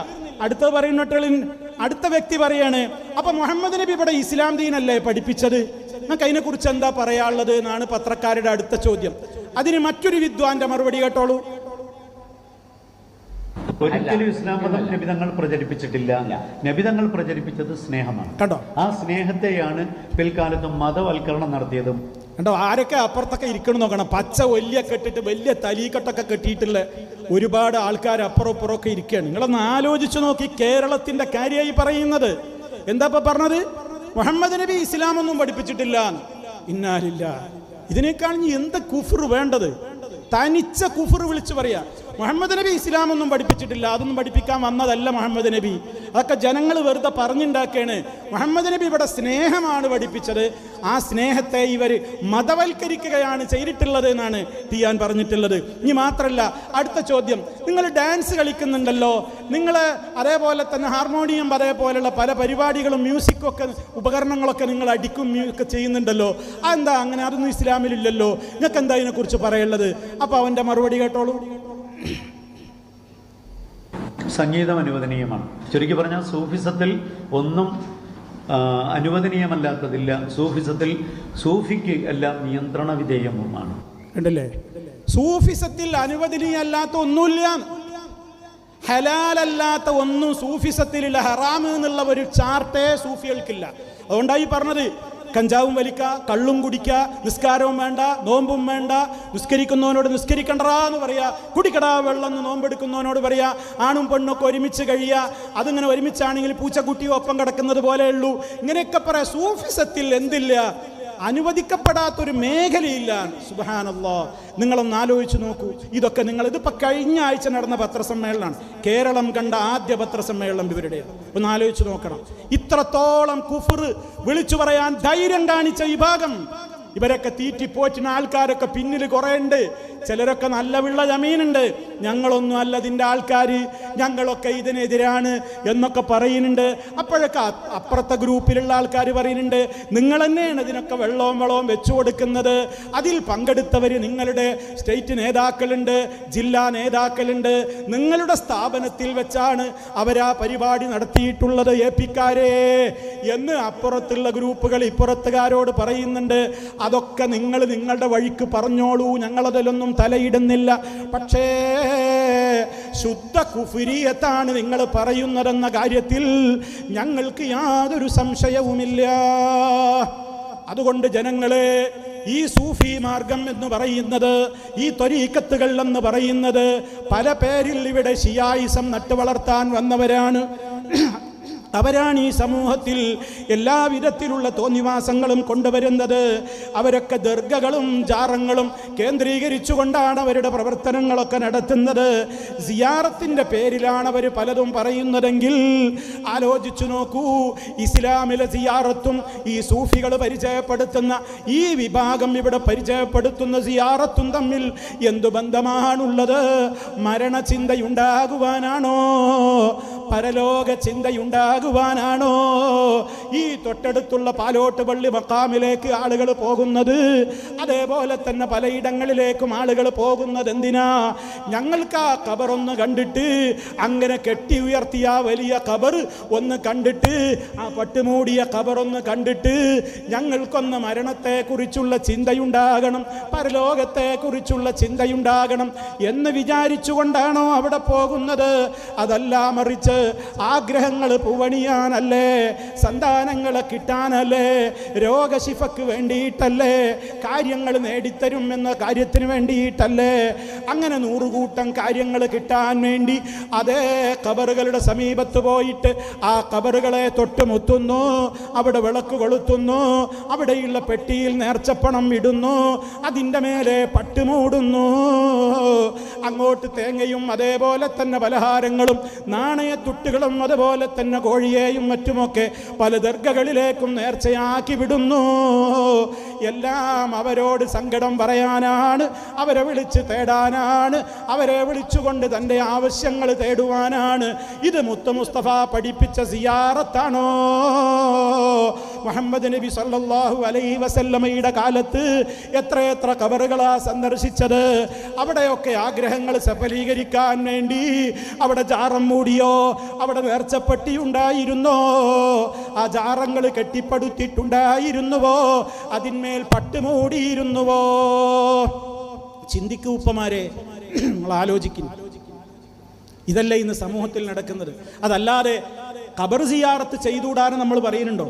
അടുത്ത വ്യക്തി പറയാണ്, അപ്പൊ മുഹമ്മദ് നബി ഇവിടെ ഇസ്ലാം ദീനല്ലേ പഠിപ്പിച്ചത്? നമുക്ക് അതിനെക്കുറിച്ച് എന്താ പറയാനുള്ളത് എന്നാണ് പത്രക്കാരുടെ അടുത്ത ചോദ്യം. അതിന് മറ്റൊരു വിദ്വാന്റെ മറുപടി കേട്ടോളൂ. ഒരിക്കലും ഇസ്ലാം മതം നബിതങ്ങൾ പ്രചരിപ്പിച്ചിട്ടില്ല. നബിതങ്ങൾ പ്രചരിപ്പിച്ചത് സ്നേഹമാണ്. കണ്ടോ? ആ സ്നേഹത്തെയാണ് പിൽക്കാലത്ത് മതവൽക്കരണം നടത്തിയതും. കണ്ടോ? ആരൊക്കെ അപ്പുറത്തൊക്കെ ഇരിക്കണം നോക്കണം. പച്ച വലിയ കെട്ടിട്ട് വലിയ തലീക്കെട്ടൊക്കെ കെട്ടിയിട്ടുള്ള ഒരുപാട് ആൾക്കാർ അപ്പുറം ഇപ്പുറമൊക്കെ ഇരിക്കുകയാണ്. നിങ്ങളൊന്ന് ആലോചിച്ചു നോക്കി. കേരളത്തിന്റെ കാര്യമായി പറയുന്നത് എന്താ പറഞ്ഞത്? മുഹമ്മദ് നബി ഇസ്ലാം ഒന്നും പഠിപ്പിച്ചിട്ടില്ല. ഇന്നാലില്ല. ഇതിനേക്കാൾ എന്ത് കുഫർ വേണ്ടത്? തനിച്ച കുഫർ വിളിച്ചു പറയാ. മുഹമ്മദ് നബി ഇസ്ലാം ഒന്നും പഠിപ്പിച്ചിട്ടില്ല, അതൊന്നും പഠിപ്പിക്കാൻ വന്നതല്ല മുഹമ്മദ് നബി. അതൊക്കെ ജനങ്ങൾ വെറുതെ പറഞ്ഞുണ്ടാക്കുകയാണ്. മുഹമ്മദ് നബി ഇവിടെ സ്നേഹമാണ് പഠിപ്പിച്ചത്. ആ സ്നേഹത്തെ ഇവർ മതവൽക്കരിക്കുകയാണ് ചെയ്തിട്ടുള്ളത് എന്നാണ് ടിയാൻ പറഞ്ഞിട്ടുള്ളത്. ഇനി മാത്രമല്ല, അടുത്ത ചോദ്യം, നിങ്ങൾ ഡാൻസ് കളിക്കുന്നുണ്ടല്ലോ, നിങ്ങൾ അതേപോലെ തന്നെ ഹാർമോണിയം അതേപോലെയുള്ള പല പരിപാടികളും മ്യൂസിക്കൊക്കെ ഉപകരണങ്ങളൊക്കെ നിങ്ങൾ അടിക്കും ഒക്കെ ചെയ്യുന്നുണ്ടല്ലോ. അതെന്താ അങ്ങനെ? അതൊന്നും ഇസ്ലാമിലില്ലല്ലോ. നിങ്ങൾക്ക് എന്താ ഇതിനെക്കുറിച്ച് പറയുള്ളത്? അപ്പോൾ അവൻ്റെ മറുപടി കേട്ടോളൂ. സംഗീതം അനുവദനീയമാണ്. ചുരുക്കി പറഞ്ഞാൽ സൂഫിസത്തിൽ ഒന്നും അനുവദനീയമല്ലാത്തതില്ല. സൂഫിക്ക് എല്ലാം നിയന്ത്രണ വിധേയവുമാണ്. ഉണ്ടല്ലേ? സൂഫിസത്തിൽ അനുവദനീയമല്ലാത്ത ഒന്നുമില്ല, ഹലാലല്ലാത്ത ഒന്നും സൂഫിസത്തിലില്ല. ഹറാം എന്നുള്ള ഒരു ചാർട്ടേ സൂഫികൾക്കില്ല. അതുകൊണ്ടായി പറഞ്ഞത് കഞ്ചാവും വലിക്ക, കള്ളും കുടിക്കുക, നിസ്കാരവും വേണ്ട, നോമ്പും വേണ്ട, നിസ്കരിക്കുന്നവനോട് നിസ്കരിക്കണ്ടാ എന്ന് പറയാ, കുടിക്കടാ വെള്ളം എന്ന് നോമ്പെടുക്കുന്നവനോട് പറയാ, ആണും പെണ്ണൊക്കെ ഒരുമിച്ച് കഴിയുക, അതിങ്ങനെ ഒരുമിച്ചാണെങ്കിൽ പൂച്ചക്കുട്ടിയും ഒപ്പം കിടക്കുന്നത് പോലെയുള്ളൂ. ഇങ്ങനെയൊക്കെ പറയാം. സൂഫിസത്തിൽ എന്തില്ല? അനുവദിക്കപ്പെടാത്തൊരു മേഖലയില്ല. സുബ്ഹാനല്ലാഹ്. നിങ്ങളൊന്ന് ആലോചിച്ച് നോക്കൂ. ഇതൊക്കെ ഇതിപ്പോൾ കഴിഞ്ഞ ആഴ്ച നടന്ന പത്രസമ്മേളനമാണ്. കേരളം കണ്ട ആദ്യ പത്രസമ്മേളനം ഇവരുടെ. ഒന്ന് ആലോചിച്ച് നോക്കണം. ഇത്രത്തോളം കുഫർ വിളിച്ചു പറയാൻ ധൈര്യം കാണിച്ച വിഭാഗം. ഇവരൊക്കെ തീറ്റിപ്പോറ്റുന്ന ആൾക്കാരൊക്കെ പിന്നിൽ കുറേ ഉണ്ട്. ചിലരൊക്കെ നല്ല വിള്ള ജമീനുണ്ട്. ഞങ്ങളൊന്നും അല്ല ഇതിൻ്റെ ആൾക്കാർ, ഞങ്ങളൊക്കെ ഇതിനെതിരാണ് എന്നൊക്കെ പറയുന്നുണ്ട്. അപ്പോഴൊക്കെ അപ്പുറത്തെ ഗ്രൂപ്പിലുള്ള ആൾക്കാർ പറയുന്നുണ്ട്, നിങ്ങൾ തന്നെയാണ് ഇതിനൊക്കെ വെള്ളവും വെച്ചു കൊടുക്കുന്നത്. അതിൽ പങ്കെടുത്തവർ നിങ്ങളുടെ സ്റ്റേറ്റ് നേതാക്കളുണ്ട്, ജില്ലാ നേതാക്കളുണ്ട്, നിങ്ങളുടെ സ്ഥാപനത്തിൽ വെച്ചാണ് അവരാ പരിപാടി നടത്തിയിട്ടുള്ളത്, ഏപ്പിക്കാരേ എന്ന് അപ്പുറത്തുള്ള ഗ്രൂപ്പുകൾ ഇപ്പുറത്തുകാരോട് പറയുന്നുണ്ട്. അതൊക്കെ നിങ്ങൾ നിങ്ങളുടെ വഴിക്ക് പറഞ്ഞോളൂ, ഞങ്ങളതിലൊന്നും തലയിടുന്നില്ല. പക്ഷേ ശുദ്ധ കുഫ്രിയത്താണ് നിങ്ങൾ പറയുന്നതെന്ന കാര്യത്തിൽ ഞങ്ങൾക്ക് യാതൊരു സംശയവുമില്ല. അതുകൊണ്ട് ജനങ്ങളെ, ഈ സൂഫി മാർഗം എന്ന് പറയുന്നത്, ഈ ത്വരീഖത്തുകൾ എന്ന് പറയുന്നത് പല പേരിൽ ഇവിടെ ഷിയായിസം നട്ടുവളർത്താൻ വന്നവരാണ്. അവരാണ് ഈ സമൂഹത്തിൽ എല്ലാവിധത്തിലുള്ള തോന്നിവാസങ്ങളും കൊണ്ടുവരുന്നത്. അവരൊക്കെ ദർഗകളും ജാറങ്ങളും കേന്ദ്രീകരിച്ചുകൊണ്ടാണ് അവരുടെ പ്രവർത്തനങ്ങളൊക്കെ നടത്തുന്നത്. സിയാറത്തിൻ്റെ പേരിലാണ് അവർ പലതും പറയുന്നതെങ്കിൽ ആലോചിച്ചു നോക്കൂ. ഇസ്ലാമിലെ സിയാറത്തും ഈ സൂഫികൾ പരിചയപ്പെടുത്തുന്ന ഈ വിഭാഗം ഇവിടെ പരിചയപ്പെടുത്തുന്ന സിയാറത്തും തമ്മിൽ എന്തു ബന്ധമാണുള്ളത്? മരണചിന്തയുണ്ടാകുവാനാണോ? പരലോക ചിന്തയുണ്ടാകുവാനാണോ ഈ തൊട്ടടുത്തുള്ള പാലോട്ട് പള്ളി മക്കാമിലേക്ക് ആളുകൾ പോകുന്നത്? അതേപോലെ തന്നെ പലയിടങ്ങളിലേക്കും ആളുകൾ പോകുന്നത് എന്തിനാ? ഞങ്ങൾക്ക് ആ ഖബറൊന്ന് കണ്ടിട്ട്, അങ്ങനെ കെട്ടി ഉയർത്തിയ വലിയ ഖബർ ഒന്ന് കണ്ടിട്ട്, ആ പട്ടുമൂടിയ ഖബറൊന്ന് കണ്ടിട്ട് ഞങ്ങൾക്കൊന്ന് മരണത്തെക്കുറിച്ചുള്ള ചിന്തയുണ്ടാകണം, പരലോകത്തെക്കുറിച്ചുള്ള ചിന്തയുണ്ടാകണം എന്ന് വിചാരിച്ചുകൊണ്ടാണോ അവിടെ പോകുന്നത്? അതല്ല, മറിച്ച് ആഗ്രഹങ്ങൾ പൂവണിയാനല്ലേ, സന്താനങ്ങളെ കിട്ടാനല്ലേ, രോഗശിഫക്ക് വേണ്ടിയിട്ടല്ലേ, കാര്യങ്ങൾ നേടിത്തരും എന്ന കാര്യത്തിന് വേണ്ടിയിട്ടല്ലേ? അങ്ങനെ 100 കൂട്ടം കാര്യങ്ങൾ കിട്ടാൻ വേണ്ടി അതേ ഖബറുകളുടെ സമീപത്ത് പോയിട്ട് ആ ഖബറുകളെ തൊട്ടുമുത്തുന്നു, അവിടെ വിളക്ക് കൊളുത്തുന്നു, അവിടെയുള്ള പെട്ടിയിൽ നേർച്ചപ്പണം ഇടുന്നു, അതിൻ്റെ മേലെ പട്ടുമൂടുന്നു, അങ്ങോട്ട് തേങ്ങയും അതേപോലെ തന്നെ പലഹാരങ്ങളും നാണയത്തുട്ടുകളും അതുപോലെ തന്നെ കോഴിയെയും മറ്റുമൊക്കെ പല ദർഗകളിലേക്കും നേർച്ചയാക്കി വിടുന്നു. എല്ലാം അവരോട് സങ്കടം പറയാനാണ്, അവരെ വിളിച്ച് തേടാനാണ്, അവരെ വിളിച്ചുകൊണ്ട് തൻ്റെ ആവശ്യങ്ങൾ തേടുവാനാണ്. ഇത് മുത്ത് മുസ്തഫ പഠിപ്പിച്ച സിയാറത്താണോ? മുഹമ്മദ് നബി സല്ലല്ലാഹു അലൈഹി വസല്ലമയുടെ കാലത്ത് എത്രയെത്ര ഖബറുകളാ സന്ദർശിച്ചത്. അവിടെയൊക്കെ ആഗ്രഹങ്ങൾ സഫലീകരിക്കാൻ വേണ്ടി അവിടെ ജാറം മൂടിയോ, അവിടെ നേർച്ചപ്പെട്ടി ഉണ്ടായിരുന്നോ, ആ ജാറങ്ങൾ കെട്ടിപ്പടുത്തിട്ടുണ്ടായിരുന്നുവോ, അതിന്മേൽ പട്ടുമൂടിയിരുന്നുവോ? ചിന്തിക്കൂ ഉപ്പമാരെ, നിങ്ങൾ ആലോചിക്കുന്നു. ഇതല്ലേ ഇന്ന് സമൂഹത്തിൽ നടക്കുന്നത്? അതല്ലാതെ ഖബർ സിയാറത്ത് ചെയ്തുകൂടാനും നമ്മൾ പറയുന്നുണ്ടോ?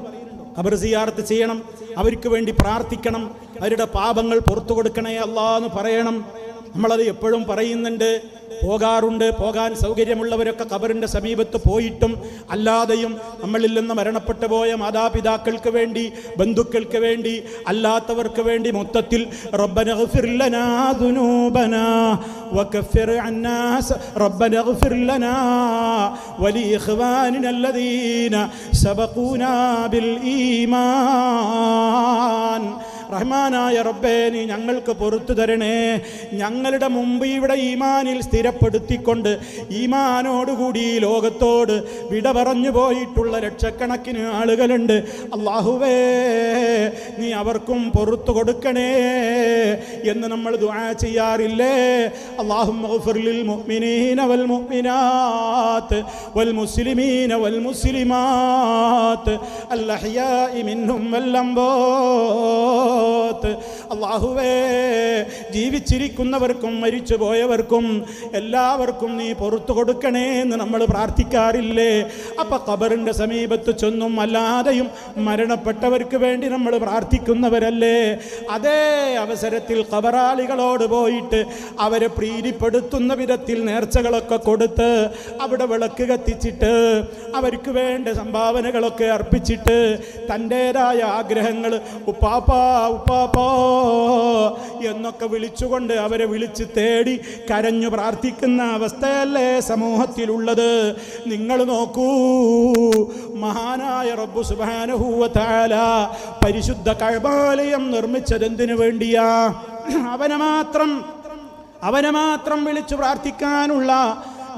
ഖബർ സിയാറത്ത് ചെയ്യണം, അവർക്ക് വേണ്ടി പ്രാർത്ഥിക്കണം, അവരുടെ പാപങ്ങൾ പുറത്തു കൊടുക്കണേ അല്ലാ എന്ന് പറയണം. നമ്മളത് എപ്പോഴും പറയുന്നുണ്ട്, പോകാറുണ്ട്. പോകാൻ സൗകര്യമുള്ളവരൊക്കെ ഖബറിൻ്റെ സമീപത്ത് പോയിട്ടും അല്ലാതെയും നമ്മളിൽ നിന്ന് മരണപ്പെട്ടു പോയ മാതാപിതാക്കൾക്ക് വേണ്ടി, ബന്ധുക്കൾക്ക് വേണ്ടി, അല്ലാത്തവർക്ക് വേണ്ടി മൊത്തത്തിൽ റബ്ബന ഗ്ഫിർ ലനാ ദുനൂബനാ വകഫിർ അന്നാ റബ്ബന ഗ്ഫിർ ലനാ വലി ഇഖ്വാനിന അല്ലദീന സബഖൂനാ ബിൽ ഈമാൻ. റഹ്മാനായ റബ്ബേ, നീ ഞങ്ങൾക്ക് പുറത്തു തരണേ. ഞങ്ങളുടെ മുമ്പ് ഇവിടെ ഈമാനിൽ സ്ഥിരപ്പെടുത്തിക്കൊണ്ട് ഈമാനോടുകൂടി ലോകത്തോട് വിട പറഞ്ഞു പോയിട്ടുള്ള ലക്ഷക്കണക്കിന് ആളുകളുണ്ട്. അല്ലാഹുവേ, നീ അവർക്കും പുറത്തു കൊടുക്കണേ എന്ന് നമ്മൾ ദുആ ചെയ്യാറില്ലേ? അല്ലാഹുമ്മ ഗ്ഫിർ ലിൽ മുഅ്മിനീന വൽ മുഅ്മിനാത്ത് വൽ മുസ്ലിമീന വൽ മുസ്ലിമാത്ത് അൽ അഹ്യാഇ മിൻഹും വൽ അംവാത്ത്. അല്ലാഹുവേ, ജീവിച്ചിരിക്കുന്നവർക്കും മരിച്ചു പോയവർക്കും എല്ലാവർക്കും നീ പുറത്തു കൊടുക്കണേ എന്ന് നമ്മൾ പ്രാർത്ഥിക്കാറില്ലേ? അപ്പൊ ഖബറിന്റെ സമീപത്ത് ചെന്നും അല്ലാതെയും മരണപ്പെട്ടവർക്ക് വേണ്ടി നമ്മൾ പ്രാർത്ഥിക്കുന്നവരല്ലേ? അതേ അവസരത്തിൽ ഖബറാളികളോട് പോയിട്ട് അവരെ പ്രീതിപ്പെടുത്തുന്ന വിധത്തിൽ നേർച്ചകളൊക്കെ കൊടുത്ത് അവിടെ വിളക്ക് കത്തിച്ചിട്ട് അവർക്ക് വേണ്ട സംഭാവനകളൊക്കെ അർപ്പിച്ചിട്ട് തൻ്റെതായ ആഗ്രഹങ്ങൾ ഉപ്പാപ്പാ ഉപ്പാപ്പോ എന്നൊക്കെ വിളിച്ചുകൊണ്ട് അവരെ വിളിച്ച് തേടി കരഞ്ഞു പ്രാർത്ഥിക്കുന്ന അവസ്ഥയല്ലേ സമൂഹത്തിലുള്ളത്? നിങ്ങൾ നോക്കൂ, മഹാനായ റബ്ബ് സുബ്ഹാനഹു വ തആല പരിശുദ്ധ കഅബാലയം നിർമ്മിച്ചത് എന്തിനു വേണ്ടിയാ? അവനെ മാത്രം വിളിച്ചു പ്രാർത്ഥിക്കാനുള്ള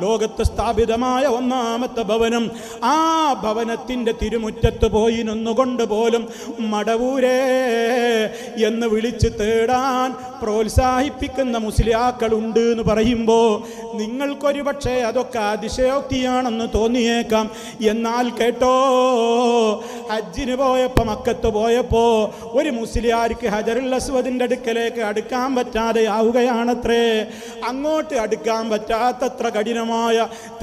ലോകത്ത് സ്ഥാപിതമായ ഒന്നാമത്തെ ഭവനം. ആ ഭവനത്തിൻ്റെ തിരുമുറ്റത്ത് പോയി നിന്നുകൊണ്ട് പോലും മടവൂരേ എന്ന് വിളിച്ച് തേടാൻ പ്രോത്സാഹിപ്പിക്കുന്ന മുസ്ലിയാക്കളുണ്ട് എന്ന് പറയുമ്പോൾ നിങ്ങൾക്കൊരു പക്ഷേ അതൊക്കെ അതിശയോക്തിയാണെന്ന് തോന്നിയേക്കാം. എന്നാൽ കേട്ടോ, ഹജ്ജിന് പോയപ്പോൾ, മക്കത്ത് പോയപ്പോൾ ഒരു മുസ്ലിയാർക്ക് ഹജറുൽ അസ്വദിൻ്റെ അടുക്കലേക്ക് അടുക്കാൻ പറ്റാതെ ആവുകയാണത്രേ. അങ്ങോട്ട് അടുക്കാൻ പറ്റാത്തത്ര കഠിനമായ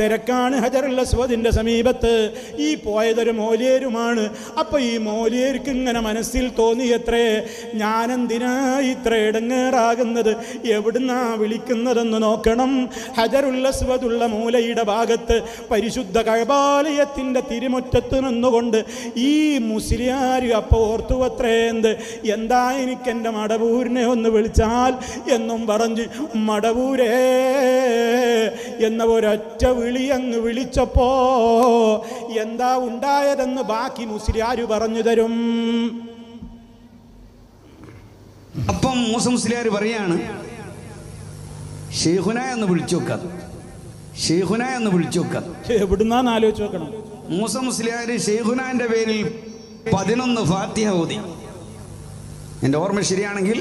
തിരക്കാണ് ഹജറുൽ അസ്വദിൻ്റെ സമീപത്ത്. ഈ പോയതൊരു മൗലിയരുമാണ്. അപ്പോൾ ഈ മൗലിയർക്ക് ഇങ്ങനെ മനസ്സിൽ തോന്നിയത്രേ, ഞാനെന്തിനാ ഇത്ര ഇടങ്ങേറാകുന്നത്, എവിടുന്നാ വിളിക്കുന്നതെന്ന് നോക്കണം. ഹജറുൽ അസ്വദുള്ള മൂലയുടെ ഭാഗത്ത് പരിശുദ്ധ കഅബാലയത്തിൻ്റെ തിരുമുറ്റത്ത് നിന്നുകൊണ്ട് ഈ മുസ്ലിയാർ അപ്പോൾ ഓർത്തുവത്രേ, എന്താ എനിക്കെൻ്റെ മടവൂരിനെ ഒന്ന് വിളിച്ചാൽ എന്നും പറഞ്ഞ് മടവൂരേ എന്ന ഒരൊറ്റ വിളി അങ്ങ് വിളിച്ചപ്പോ എന്താ ഉണ്ടായതെന്ന് ബാക്കി മുസ്ലിയാർ പറഞ്ഞു തരും. അപ്പം മൂസ മുസ്ലിയാർ പറയാണ്, ഷെയ്ഖുന എന്ന് വിളിച്ചു നോക്കാം. ഷെയ്ഖുന എന്ന് വിളിച്ചു നോക്കാം. എവിടുന്നാന്ന് ആലോചിച്ച് നോക്കണം. മൂസ മുസ്ലിയാർ ഷെയ്ഖുനാന്റെ പേരിൽ 11 ഫാത്തിഹ ഓതി. എൻ്റെ ഓർമ്മ ശരിയാണെങ്കിൽ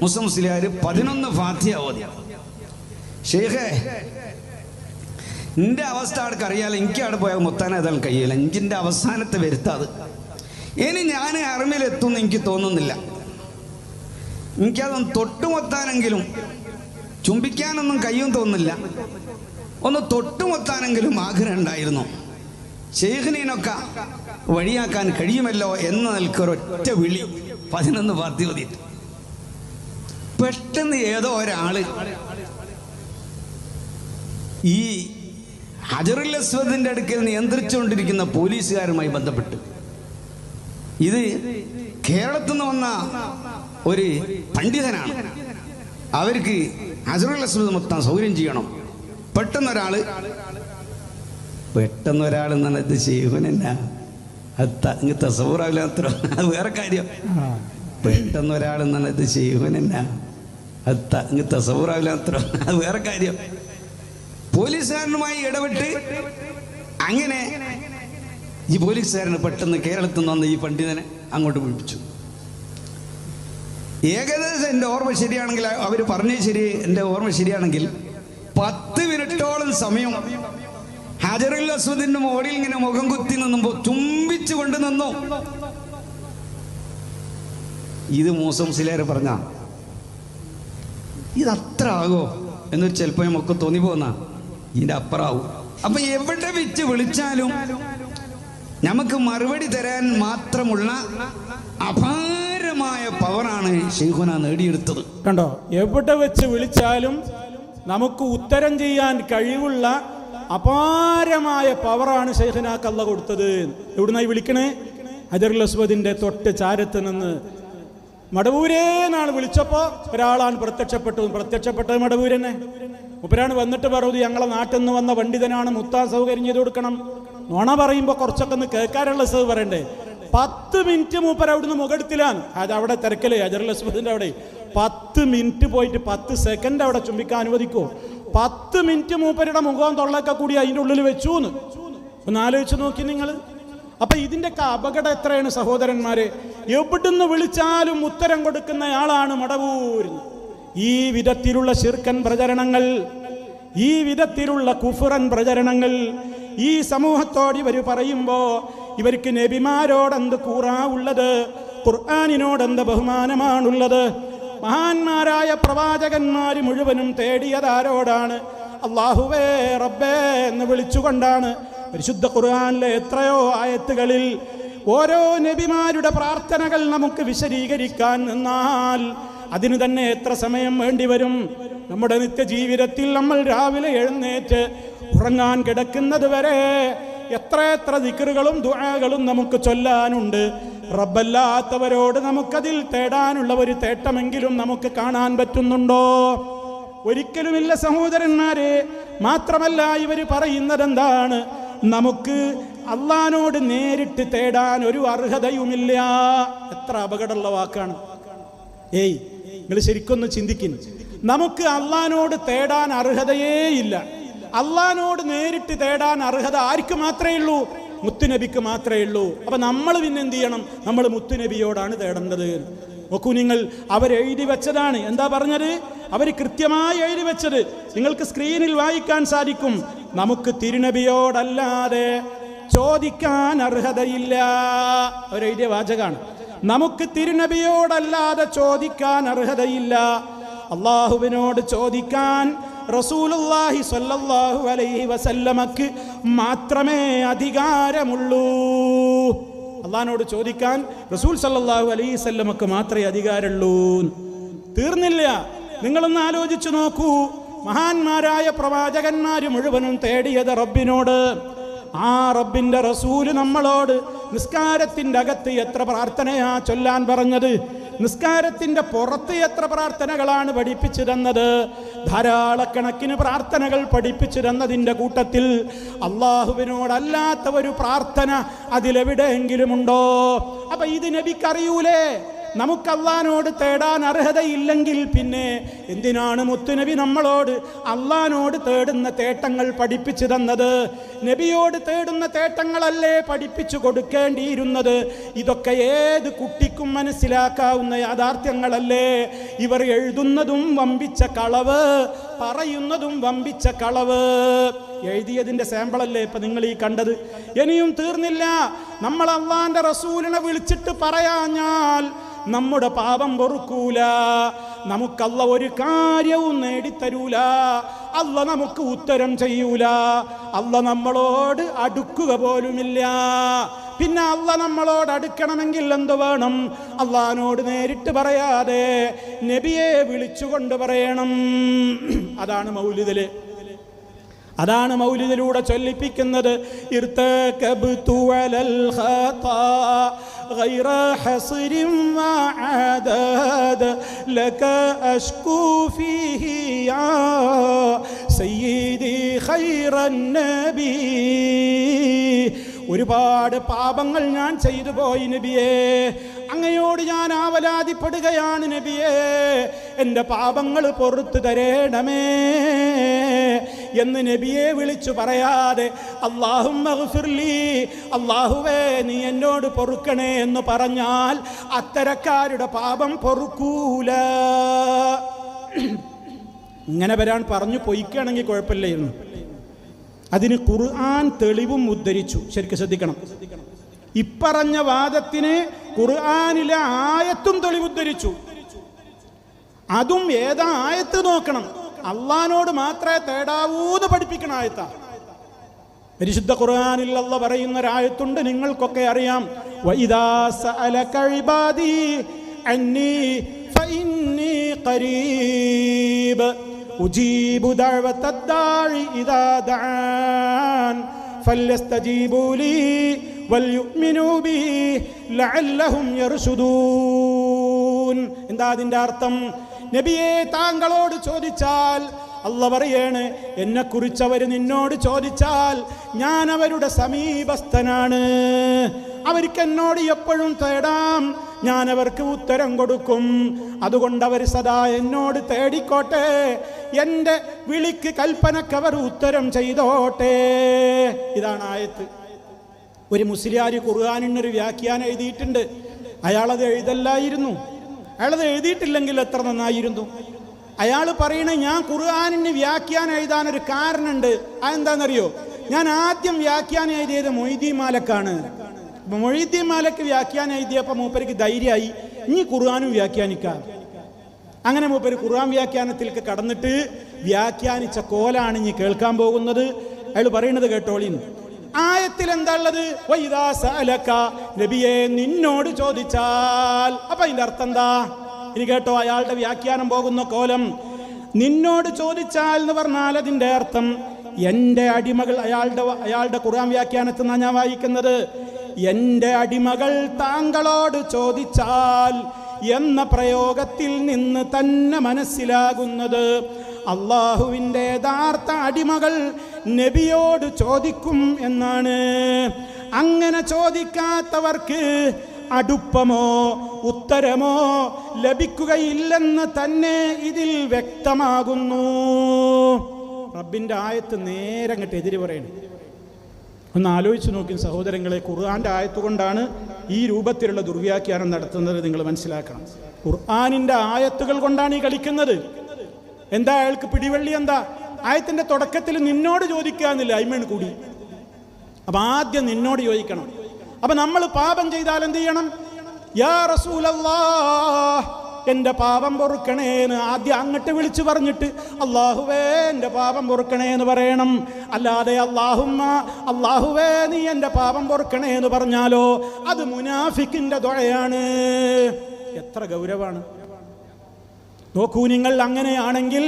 മൂസ മുസ്ലിയാർ 11 ഫാത്തിഹ ഓതി. ഷെയ്ഖേ, എൻ്റെ അവസ്ഥ ആൾക്ക് അറിയാലോ, എനിക്ക് അവിടെ പോയാൽ മുത്താനേതാൾ കഴിയില്ല. എനിക്കിൻ്റെ അവസാനത്തെ വരുത്താത്. ഇനി ഞാൻ അറമിലെത്തുമെന്ന് എനിക്ക് തോന്നുന്നില്ല. എനിക്കതൊന്ന് തൊട്ടുമൊത്താനെങ്കിലും, ചുംബിക്കാനൊന്നും കയ്യും തോന്നുന്നില്ല, ഒന്ന് തൊട്ടുമൊത്താനെങ്കിലും ആഗ്രഹം ഉണ്ടായിരുന്നു. ഷെയ്ഖിനൊക്കെ വഴിയാക്കാൻ കഴിയുമല്ലോ എന്ന നിൽക്കൊരൊറ്റ വിളി 11 ഫാത്തിഹ ഓതിയിട്ട് പെട്ടെന്ന് ഏതോ ഒരാള് ഈ ഹജറുൽ അസ്വദിന്റെ അടുക്കൽ നിയന്ത്രിച്ചുകൊണ്ടിരിക്കുന്ന പോലീസുകാരുമായി ബന്ധപ്പെട്ട്, ഇത് കേരളത്തിൽ നിന്ന് വന്ന ഒരു പണ്ഡിതനാണ്, അവർക്ക് ഹജറുൽ അസ്വദ് മൊത്തം സൗകര്യം ചെയ്യണം. പെട്ടെന്നൊരാൾ എന്നാണ് ഇത് ചെയ്യുവനെന്നാ അത് തസവൂറാവില്ല, അത്ര അത് വേറെ കാര്യം. പെട്ടെന്നൊരാൾ എന്നാണ് ഇത് ചെയ്യുവനെന്നാ അത് തസവൂറാവില്ല, അത്ര അത് വേറെ കാര്യം. പോലീസുകാരനുമായി ഇടപെട്ട് അങ്ങനെ ഈ പോലീസുകാരന് പെട്ടെന്ന് കേരളത്തിൽ നിന്ന് വന്ന ഈ പണ്ഡിതനെ അങ്ങോട്ട് വിളിപ്പിച്ചു. ഏകദേശം എൻ്റെ ഓർമ്മ ശരിയാണെങ്കിൽ, അവർ പറഞ്ഞത് ശരി, എൻ്റെ ഓർമ്മ ശരിയാണെങ്കിൽ 10 മിനിറ്റോളം സമയം ഹജറുൽ അസ്വദിന്റെ മോളിൽ ഇങ്ങനെ മുഖം കുത്തി നിന്നുമ്പോ ചുംബിച്ചു കൊണ്ട് നിന്നു. ഇത് മൂസ മുസ്ലിയാർ പറഞ്ഞ ഇതത്ര ആകോ എന്നൊരു ചിലപ്പോൾ നമുക്ക് തോന്നി പോന്ന ഇതിന്റെ അപ്പുറാവും. അപ്പൊ എവിടെ വെച്ച് വിളിച്ചാലും നമുക്ക് മറുപടി തരാൻ മാത്രമുള്ള അപാരമായ പവറാണ് ഷെയ്ഖുന നേടിയെടുത്തത്. കണ്ടോ, എവിടെ വെച്ച് വിളിച്ചാലും നമുക്ക് ഉത്തരം ചെയ്യാൻ കഴിവുള്ള അപാരമായ പവറാണ് ഷെയ്ഖിനാക്ക് അല്ലാഹ് കൊടുത്തത്. എവിടുന്നായി വിളിക്കണേ? ഹജറുൽ അസ്വദിന്റെ തൊട്ട് ചാരത്ത് നിന്ന്. മടവൂരേ നാൾ വിളിച്ചപ്പോ ഒരാളാണ് പ്രത്യക്ഷപ്പെട്ടത് മടവൂരന്നെ. മുപ്പരാണ് വന്നിട്ട് പറയുന്നത്, ഞങ്ങളെ നാട്ടിൽ നിന്ന് വന്ന പണ്ഡിതനാണ്, മുത്താൻ സൗകര്യം ചെയ്ത് കൊടുക്കണം. നോണ പറയുമ്പോ കുറച്ചൊക്കെ ഒന്ന് കേൾക്കാനുള്ള സേവ് പറയണ്ടേ. 10 മിനിറ്റ് മൂപ്പർ അവിടുന്ന് മുഖെടുത്തിലാണ്. അത് അവിടെ തിരക്കല് ഹജറുൽ അസ്വദിന്റെ അവിടെ 10 മിനിറ്റ് പോയിട്ട് 10 സെക്കൻഡ് അവിടെ ചുംബിക്കാൻ അനുവദിക്കുമോ? 10 മിനിറ്റ് മൂപ്പരുടെ മുഖവും തൊള്ളൊക്കെ കൂടി അതിൻ്റെ ഉള്ളിൽ വെച്ചു എന്ന് ഒന്ന് ആലോചിച്ച് നോക്കി നിങ്ങൾ. അപ്പൊ ഇതിൻ്റെയൊക്കെ അപകടം എത്രയാണ് സഹോദരന്മാരെ. എവിടുന്ന് വിളിച്ചാലും ഉത്തരം കൊടുക്കുന്നയാളാണ് മടവൂർ. ഈ വിധത്തിലുള്ള ശിർക്കൻ പ്രചരണങ്ങൾ, ഈ വിധത്തിലുള്ള കുഫ്റൻ പ്രചരണങ്ങൾ ഈ സമൂഹത്തോട് ഇവർ പറയുമ്പോ ഇവർക്ക് നബിമാരോടെന്ത് കൂറാവുള്ളത്, ഖുർആനിനോടെന്ത് ബഹുമാനമാണുള്ളത്? മഹാന്മാരായ പ്രവാചകന്മാർ മുഴുവനും തേടിയതാരോടാണ്? അല്ലാഹുവേ റബ്ബേ എന്ന് വിളിച്ചുകൊണ്ടാണ്. പരിശുദ്ധ ഖുർആനിലെ എത്രയോ ആയത്തുകളിൽ ഓരോ നബിമാരുടെ പ്രാർത്ഥനകൾ നമുക്ക് വിശദീകരിക്കാൻ നിന്നാൽ അതിന് തന്നെ എത്ര സമയം വേണ്ടിവരും? നമ്മുടെ നിത്യജീവിതത്തിൽ നമ്മൾ രാവിലെ എഴുന്നേറ്റ് ഉറങ്ങാൻ കിടക്കുന്നത് വരെ എത്ര ദിക്റുകളും ദുആകളും നമുക്ക് ചൊല്ലാനുണ്ട്. റബ്ബല്ലാത്തവരോട് നമുക്കതിൽ തേടാനുള്ള ഒരു തേട്ടമെങ്കിലും നമുക്ക് കാണാൻ പറ്റുന്നുണ്ടോ? ഒരിക്കലുമില്ല സഹോദരന്മാരെ. മാത്രമല്ല ഇവർ പറയുന്നത് എന്താണ്? നമുക്ക് അള്ളാനോട് നേരിട്ട് തേടാൻ ഒരു അർഹതയുമില്ല. എത്ര അപകടമുള്ള വാക്കാണ്. ഏയ്, നിങ്ങൾ ശരിക്കൊന്ന് ചിന്തിക്കുന്നു. നമുക്ക് അള്ളാനോട് തേടാൻ അർഹതയേ ഇല്ല. അള്ളാനോട് നേരിട്ട് തേടാൻ അർഹത ആർക്ക് മാത്രമേ ഉള്ളൂ? മുത്തുനബിക്ക് മാത്രമേ ഉള്ളൂ. അപ്പൊ നമ്മൾ പിന്നെ എന്ത് ചെയ്യണം? നമ്മൾ മുത്തുനബിയോടാണ് തേടേണ്ടത്. നോക്കൂ നിങ്ങൾ, അവരെഴുതി വെച്ചതാണ്. എന്താ പറഞ്ഞത്? അവർ കൃത്യമായി എഴുതി വെച്ചത് നിങ്ങൾക്ക് സ്ക്രീനിൽ വായിക്കാൻ സാധിക്കും. നമുക്ക് തിരുനബിയോടല്ലാതെ ചോദിക്കാൻ അർഹതയില്ല. അവരെഴുതിയ വാചകാണ്. നമുക്ക് തിരുനബിയോടല്ലാതെ ചോദിക്കാൻ അർഹതയില്ല. അള്ളാഹുവിനോട് ചോദിക്കാൻ റസൂലുള്ളാഹി സ്വല്ലല്ലാഹു അലൈഹി വസല്ലമക്ക് മാത്രമേ അധികാരമുള്ളൂ. അള്ളാഹിനോട് ചോദിക്കാൻ റസൂൽ സല്ലല്ലാഹു അലൈഹി വസല്ലമക്ക് മാത്രമേ അധികാരമുള്ളൂ. തീർന്നില്ല. നിങ്ങളൊന്ന് ആലോചിച്ചു നോക്കൂ. മഹാന്മാരായ പ്രവാചകന്മാര് മുഴുവനും തേടിയത് റബ്ബിനോട്. ആ റബ്ബിന്റെ റസൂല് നമ്മളോട് നിസ്കാരത്തിന്റെ അകത്ത് എത്ര പ്രാർത്ഥനയാ ചൊല്ലാൻ പറഞ്ഞത്? നിസ്കാരത്തിന്റെ പുറത്ത് എത്ര പ്രാർത്ഥനകളാണ് പഠിപ്പിച്ചു തന്നത്? ധാരാളക്കണക്കിന് പ്രാർത്ഥനകൾ പഠിപ്പിച്ചു തന്നതിൻ്റെ കൂട്ടത്തിൽ അള്ളാഹുവിനോടല്ലാത്ത ഒരു പ്രാർത്ഥന അതിലെവിടെയെങ്കിലും ഉണ്ടോ? അപ്പൊ ഇത് നബിക്കറിയൂലേ? നമുക്ക് അള്ളാനോട് തേടാൻ അർഹതയില്ലെങ്കിൽ പിന്നെ എന്തിനാണ് മുത്തുനബി നമ്മളോട് അള്ളാനോട് തേടുന്ന തേട്ടങ്ങൾ പഠിപ്പിച്ചു തന്നത്? നബിയോട് തേടുന്ന തേട്ടങ്ങളല്ലേ പഠിപ്പിച്ചു കൊടുക്കേണ്ടിയിരുന്നത്? ഇതൊക്കെ ഏത് കുട്ടിക്കും മനസ്സിലാക്കാവുന്ന യാഥാർത്ഥ്യങ്ങളല്ലേ? ഇവർ എഴുതുന്നതും വമ്പിച്ച കളവ്, പറയുന്നതും വമ്പിച്ച കളവ്. എഴുതിയതിന്റെ സാമ്പിളല്ലേ ഇപ്പൊ നിങ്ങൾ ഈ കണ്ടത്. ഇനിയും തീർന്നില്ല. നമ്മൾ അള്ളാന്റെ റസൂലിനെ വിളിച്ചിട്ട് പറയാഞ്ഞാൽ നമ്മുടെ പാപം പൊറുക്കൂല, നമുക്കല്ല ഒരു കാര്യവും നേടിത്തരൂല, അല്ല നമുക്ക് ഉത്തരം ചെയ്യൂല, അല്ല നമ്മളോട് അടുക്കുക പോലുമില്ല. പിന്നെ അല്ല നമ്മളോട് അടുക്കണമെങ്കിൽ എന്ത് വേണം? അള്ളാനോട് നേരിട്ട് പറയാതെ നബിയെ വിളിച്ചുകൊണ്ട് പറയണം. അതാണ് മൗലിദില്, അതാണ് മൗലിദിലൂടെ ചൊല്ലിപ്പിക്കുന്നത്. ഇർതകബ്തു അലൽ ഖതാ ഗൈറ ഹസ്രിൻ വഅദദ ലക അഷ്കൂ ഫീഹി യാ സയ്യിദി ഖൈറൻ നബി. ഒരുപാട് പാപങ്ങൾ ഞാൻ ചെയ്തു പോയി നബിയേ, അങ്ങയോട് ഞാൻ ആവലാതിപ്പെടുകയാണ് നബിയേ, എൻ്റെ പാപങ്ങൾ പൊറുത്തു തരേണമേ എന്ന് നബിയെ വിളിച്ചു പറയാതെ അല്ലാഹുമ്മ ഗ്ഫിർലി, അല്ലാഹുവേ നീ എന്നോട് പൊറുക്കണേ എന്ന് പറഞ്ഞാൽ അത്തരക്കാരുടെ പാപം പൊറുക്കൂല. ഇങ്ങനെ വരാൻ പറഞ്ഞു പൊയ്ക്കുകയാണെങ്കിൽ കുഴപ്പമില്ലായിരുന്നു. അതിന് ഖുർആൻ തെളിവും ഉദ്ധരിച്ചു. ശരിക്കും ശ്രദ്ധിക്കണം. ഇപ്പറഞ്ഞ വാദത്തിന് ഖുർആനിലെ ആയത്തും തെളിവുദ്ധരിച്ചു. അതും ഏതാ ആയത്ത് നോക്കണം. അള്ളാനോട് മാത്രമേ തേടാവൂന്ന് പഠിപ്പിക്കണ ആയത്താ. പരിശുദ്ധ ഖുർആനിൽ അല്ലാഹ് പറയുന്ന ഒരായത്തുണ്ട്, നിങ്ങൾക്കൊക്കെ അറിയാം. വഇദാ സഅലക ഇബാദി അന്നി ഫഇന്നി ഖരീബ് ഉജീബു ദഅവതദ് ദാഇ ഇദാ ദഅൻ ഫല്യസ്തജീബൂ ലീ വൽയുഅ്മിനൂ ബിഹി ലഅല്ലഹും യർശുദൂൻ. എന്താ അതിൻ്റെ അർത്ഥം? നബിയെ താങ്കളോട് ചോദിച്ചാൽ, അല്ലാഹ് പറയാണ്, എന്നെക്കുറിച്ച് അവർ നിന്നോട് ചോദിച്ചാൽ ഞാൻ അവരുടെ സമീപസ്ഥനാണ്, അവർക്ക് എന്നോട് എപ്പോഴും തേടാം, ഞാൻ അവർക്ക് ഉത്തരം കൊടുക്കും. അതുകൊണ്ട് അവർ സദാ എന്നോട് തേടിക്കോട്ടെ, എൻ്റെ വിളിക്ക് കൽപ്പനക്ക് അവർ ഉത്തരം ചെയ്തോട്ടെ. ഇതാണ് ആയത്ത്. ഒരു മുസ്ലിയാർ ഖുർആനിനൊരു വ്യാഖ്യാനം എഴുതിയിട്ടുണ്ട്. അയാളത് എഴുതല്ലായിരുന്നു. അയാളത് എഴുതിയിട്ടില്ലെങ്കിൽ എത്ര നന്നായിരുന്നു. അയാൾ പറയണ, ഞാൻ ഖുർആനിന് വ്യാഖ്യാനം എഴുതാനൊരു കാരണമുണ്ട്. അതെന്താണെന്നറിയോ? ഞാൻ ആദ്യം വ്യാഖ്യാനം എഴുതിയത് മൊയ്തീൻ മാലക്കാണ്. മൊയ്തീൻ മാലക്ക് വ്യാഖ്യാനം എഴുതിയപ്പോൾ മൂപ്പർക്ക് ധൈര്യമായി, ഇനി ഖുർആനും വ്യാഖ്യാനിക്കാം. അങ്ങനെ മൂപ്പര് ഖുർആൻ വ്യാഖ്യാനത്തിലേക്ക് കടന്നിട്ട് വ്യാഖ്യാനിച്ച കോലാണ് ഇനി കേൾക്കാൻ പോകുന്നത്. അയാൾ പറയുന്നത് കേട്ടോളിൻ. ആയത്തിൽ എന്താ ഉള്ളത്? വഇദാ സഅലക, നബിയെ നിന്നോട് ചോദിച്ചാൽ. അപ്പൊ അതിന്റെ അർത്ഥം എന്താ? ഇനി കേട്ടോ അയാളുടെ വ്യാഖ്യാനം പോകുന്ന കോലം. നിന്നോട് ചോദിച്ചാൽ എന്ന് പറഞ്ഞാൽ അതിന്റെ അർത്ഥം എൻ്റെ അടിമകൾ, അയാളുടെ ഖുർആൻ വ്യാഖ്യാനത്തിൽ നിന്നാണ് ഞാൻ വായിക്കുന്നത്, എൻ്റെ അടിമകൾ താങ്കളോട് ചോദിച്ചാൽ എന്ന പ്രയോഗത്തിൽ നിന്ന് തന്നെ മനസ്സിലാകുന്നത് അള്ളാഹുവിൻ്റെ യഥാർത്ഥ അടിമകൾ നബിയോട് ചോദിക്കും എന്നാണ്. അങ്ങനെ ചോദിക്കാത്തവർക്ക് അടുപ്പമോ ഉത്തരമോ ലഭിക്കുകയില്ലെന്ന് തന്നെ ഇതിൽ വ്യക്തമാകുന്നു. റബ്ബിൻ്റെ ആയത്ത് നേരെ അങ്ങോട്ട് എതിര് പറയണം. ഒന്ന് ആലോചിച്ച് നോക്കി സഹോദരങ്ങളെ. ഖുർആൻ്റെ ആയത്ത് കൊണ്ടാണ് ഈ രൂപത്തിലുള്ള ദുർവ്യാഖ്യാനം നടത്തുന്നത്. നിങ്ങൾ മനസ്സിലാക്കണം. ഖുർആനിൻ്റെ ആയത്തുകൾ കൊണ്ടാണ് ഈ കളിക്കുന്നത്. എന്താ അയാൾക്ക് പിടിവള്ളി? എന്താ ആയത്തിൻ്റെ തുടക്കത്തിൽ നിന്നോട് ചോദിക്കുക എന്നില്ല, അയ്മണ് കൂടി. അപ്പം ആദ്യം നിന്നോട് ചോദിക്കണം. അപ്പം നമ്മൾ പാപം ചെയ്താൽ എന്ത് ചെയ്യണം? യാ റസൂലല്ലാഹ് എൻ്റെ പാപം പൊറുക്കണേന്ന് ആദ്യം അങ്ങോട്ട് വിളിച്ചു പറഞ്ഞിട്ട് അള്ളാഹുവേ എൻ്റെ പാപം പൊറുക്കണേന്ന് പറയണം. അല്ലാതെ അള്ളാഹുവേ നീ എൻ്റെ പാപം പൊറുക്കണേന്ന് പറഞ്ഞാലോ അത് മുനാഫിക്കിൻ്റെ ദുആയാണ്. എത്ര ഗൗരവമാണ് നോക്കൂ നിങ്ങൾ. അങ്ങനെയാണെങ്കിൽ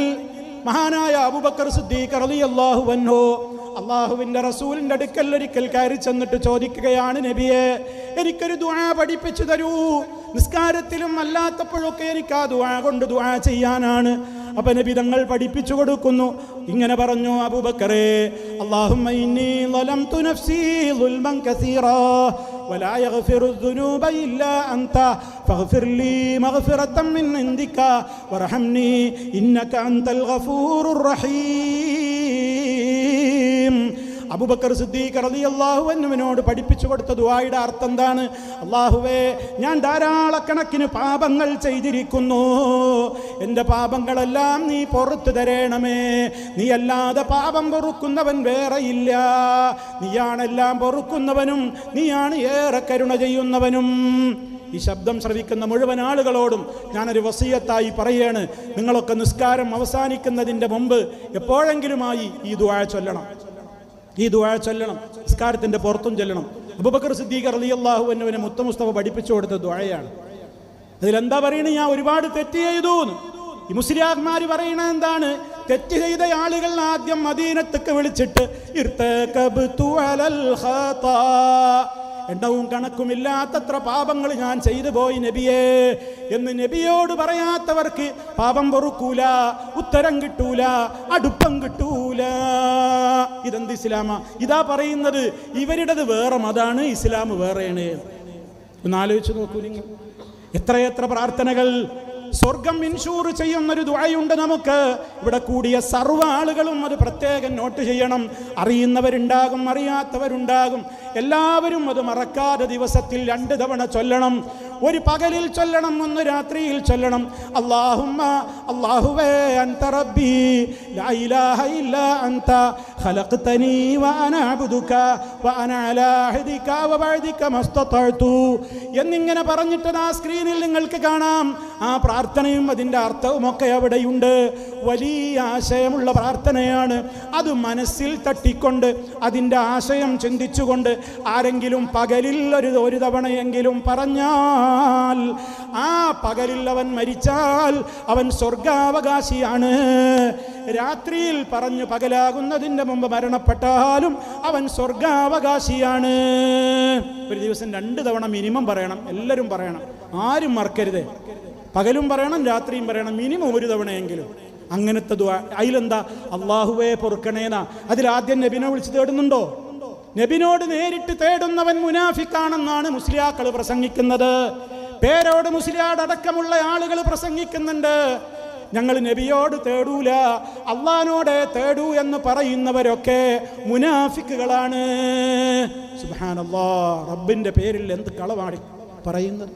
മഹാനായ അബൂബക്കർ സിദ്ദീഖ് റളിയല്ലാഹു അൻഹു അള്ളാഹുവിൻ്റെ റസൂലിൻ്റെ അടുക്കൽ ഒരിക്കൽ കയറി ചെന്നിട്ട് ചോദിക്കുകയാണ്, നബിയെ എനിക്കൊരു ദുആ പഠിപ്പിച്ചു തരൂ, നിസ്കാരത്തിലും അല്ലാത്തപ്പോഴൊക്കെ എനിക്ക് ആ ദുആ കൊണ്ട് ദുആ ചെയ്യാനാണ്. അപ്പം നബി തങ്ങൾ പഠിപ്പിച്ചു കൊടുക്കുന്നു. ഇങ്ങനെ പറഞ്ഞു, അബൂബക്കറേ, അല്ലാഹുമ്മ ഇന്നി ളലംതു നഫ്സി ളുൽമൻ കസീറാ, വലാ യഗ്ഫിറു ദുനൂബ ഇല്ലാ അൻത ഫഗ്ഫിർ ലീ മഗ്ഫിറതൻ മിൻ ഇൻദിക വർഹംനി ഇന്നക അൻതൽ ഗഫൂറുർ റഹീം. അബൂബക്കർ സിദ്ദീഖ് റളിയല്ലാഹു അൻഹുവിനോട് പഠിപ്പിച്ചു കൊടുത്ത ദുആയുടെ അർത്ഥം എന്താണ്? അല്ലാഹുവേ, ഞാൻ ധാരാളക്കണക്കിന് പാപങ്ങൾ ചെയ്തിരിക്കുന്നു, എൻ്റെ പാപങ്ങളെല്ലാം നീ പുറത്തു തരണമേ. നീ അല്ലാതെ പാപം പൊറുക്കുന്നവൻ വേറെയില്ല. നീയാണെല്ലാം പൊറുക്കുന്നവനും നീയാണ് ഏറെ കരുണ ചെയ്യുന്നവനും. ഈ ശബ്ദം ശ്രവിക്കുന്ന മുഴുവൻ ആളുകളോടും ഞാനൊരു വസിയത്തായി പറയാണ്, നിങ്ങളൊക്കെ നിസ്കാരം അവസാനിക്കുന്നതിൻ്റെ മുമ്പ് എപ്പോഴെങ്കിലുമായി ഈ ദുആ ചൊല്ലണം. ഈ ദുആ ചൊല്ലണം, നിസ്കാരത്തിൻ്റെ പുറത്തും ചൊല്ലണം. അബൂബക്കർ സിദ്ദീഖ് റളിയല്ലാഹു അൻഹുവിനെ മുത്ത മുസ്തഫ പഠിപ്പിച്ചു കൊടുത്ത ദുആയാണ്. അതിലെന്താ പറയുന്നത്? ഞാൻ ഒരുപാട് തെറ്റ് ചെയ്തു. ഈ മുസ്ലിയാർമാർ പറയുന്നത് എന്താണ്? തെറ്റ് ചെയ്ത ആളുകൾ ആദ്യം മദീനത്തേക്ക് വിളിച്ചിട്ട് ഇർതകബ്തു അലൽ ഖതാ, എണ്ണവും കണക്കുമില്ലാത്തത്ര പാപങ്ങൾ ഞാൻ ചെയ്തു പോയി നബിയേ എന്ന് നബിയോട് പറയാത്തവർക്ക് പാപം പൊറുക്കൂല, ഉത്തരം കിട്ടൂല, അടുപ്പം കിട്ടൂല. ഇതെന്ത് ഇസ്ലാമാ? ഇതാ പറയുന്നത് ഇവരുടേത് വേറെ മതാണ്, ഇസ്ലാം വേറെയാണ്. ഒന്ന് ആലോചിച്ച് നോക്കൂ നിങ്ങൾ. എത്രയെത്ര പ്രാർത്ഥനകൾ സ്വർഗം ഇൻഷൂർ ചെയ്യുന്നൊരു ദുആയുണ്ട് നമുക്ക്. ഇവിടെ കൂടിയ സർവ്വ ആളുകളും അത് പ്രത്യേകം നോട്ട് ചെയ്യണം. അറിയുന്നവരുണ്ടാകും, അറിയാത്തവരുണ്ടാകും. എല്ലാവരും അത് മറക്കാതെ ദിവസത്തിൽ 2 തവണ ചൊല്ലണം. ഒരു പകലിൽ ചൊല്ലണം, ഒന്ന് രാത്രിയിൽ ചൊല്ലണം. അല്ലാഹുമ്മ, അല്ലാഹുവേ, അൻത റബ്ബി ലാ ഇലാഹ ഇല്ലാ അൻത ഖലഖ്തനി വഅന അബ്ദുക വഅന അലാ അഹ്ദിക വബഅദിക മസ്തതഅതു എന്നിങ്ങനെ പറഞ്ഞിട്ട് ആ സ്ക്രീനിൽ നിങ്ങൾക്ക് കാണാം. ആ പ്രാർത്ഥനയും അതിൻ്റെ അർത്ഥവും ഒക്കെ അവിടെയുണ്ട്. വലിയ ആശയമുള്ള പ്രാർത്ഥനയാണ്. അത് മനസ്സിൽ തട്ടിക്കൊണ്ട് അതിൻ്റെ ആശയം ചിന്തിച്ചുകൊണ്ട് ആരെങ്കിലും പകലിൽ ഒരു തവണയെങ്കിലും പറഞ്ഞാൽ, ആ പകലിൽ അവൻ മരിച്ചാൽ അവൻ സ്വർഗാവകാശിയാണ്. രാത്രിയിൽ പറഞ്ഞു പകലാകുന്നതിൻ്റെ മുമ്പ് മരണപ്പെട്ടാലും അവൻ സ്വർഗാവകാശിയാണ്. ഒരു ദിവസം 2 തവണ മിനിമം പറയണം, എല്ലാവരും പറയണം, ആരും മറക്കരുത്. പകലും പറയണം, രാത്രിയും പറയണം, മിനിമം 1 തവണയെങ്കിലും. അങ്ങനത്തെ ദുആ. അതിലെന്താ? അല്ലാഹുവേ പൊറുക്കണേനാ. അതിലാദ്യം നബിനെ വിളിച്ച് തേടുന്നുണ്ടോ? നബിനോട് നേരിട്ട് തേടുന്നവൻ മുനാഫിക്കാണെന്നാണ് മുസ്ലിയാക്കൾ പ്രസംഗിക്കുന്നത്. പേരോട് മുസ്ലിയാടക്കമുള്ള ആളുകൾ പ്രസംഗിക്കുന്നുണ്ട്. ഞങ്ങൾ നബിയോട് തേടൂല, അള്ളാഹിനോട് തേടൂ എന്ന് പറയുന്നവരൊക്കെ മുനാഫിക്കുകളാണ്. സുബ്ഹാനല്ലാഹ്, റബ്ബിന്റെ പേരിൽ എന്ത് കളവാണ് പറയുന്നത്.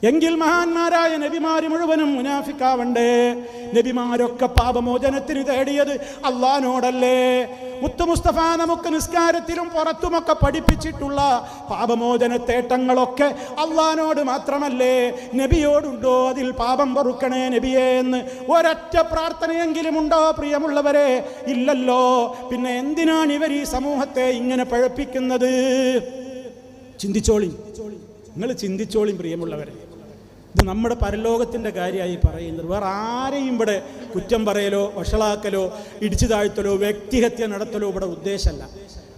എങ്കിൽ മഹാന്മാരായ നബിമാര് മുഴുവനും മുനാഫിക്കാവണ്ടേ? നബിമാരൊക്കെ പാപമോചനത്തിന് തേടിയത് അള്ളാഹിനോടല്ലേ? മുത്തു മുസ്തഫ നമുക്ക് നിസ്കാരത്തിലും പുറത്തുമൊക്കെ പഠിപ്പിച്ചിട്ടുള്ള പാപമോചന തേട്ടങ്ങളൊക്കെ അള്ളാഹിനോട് മാത്രമല്ലേ? നബിയോടുണ്ടോ അതിൽ പാപം പൊറുക്കണേ നബിയേ എന്ന് ഒരൊറ്റ പ്രാർത്ഥനയെങ്കിലും ഉണ്ടോ പ്രിയമുള്ളവരെ? ഇല്ലല്ലോ. പിന്നെ എന്തിനാണ് ഇവർ ഈ സമൂഹത്തെ ഇങ്ങനെ പഴപ്പിക്കുന്നത്? ചിന്തിച്ചോളി, നിങ്ങൾ ചിന്തിച്ചോളി പ്രിയമുള്ളവരെ. ഇത് നമ്മുടെ പരലോകത്തിൻ്റെ കാര്യമായി പറയുന്നത്. വേറെ ആരെയും ഇവിടെ കുറ്റം പറയലോ വഷളാക്കലോ ഇടിച്ചു താഴ്ത്തലോ വ്യക്തിഹത്യ നടത്തലോ ഇവിടെ ഉദ്ദേശമല്ല.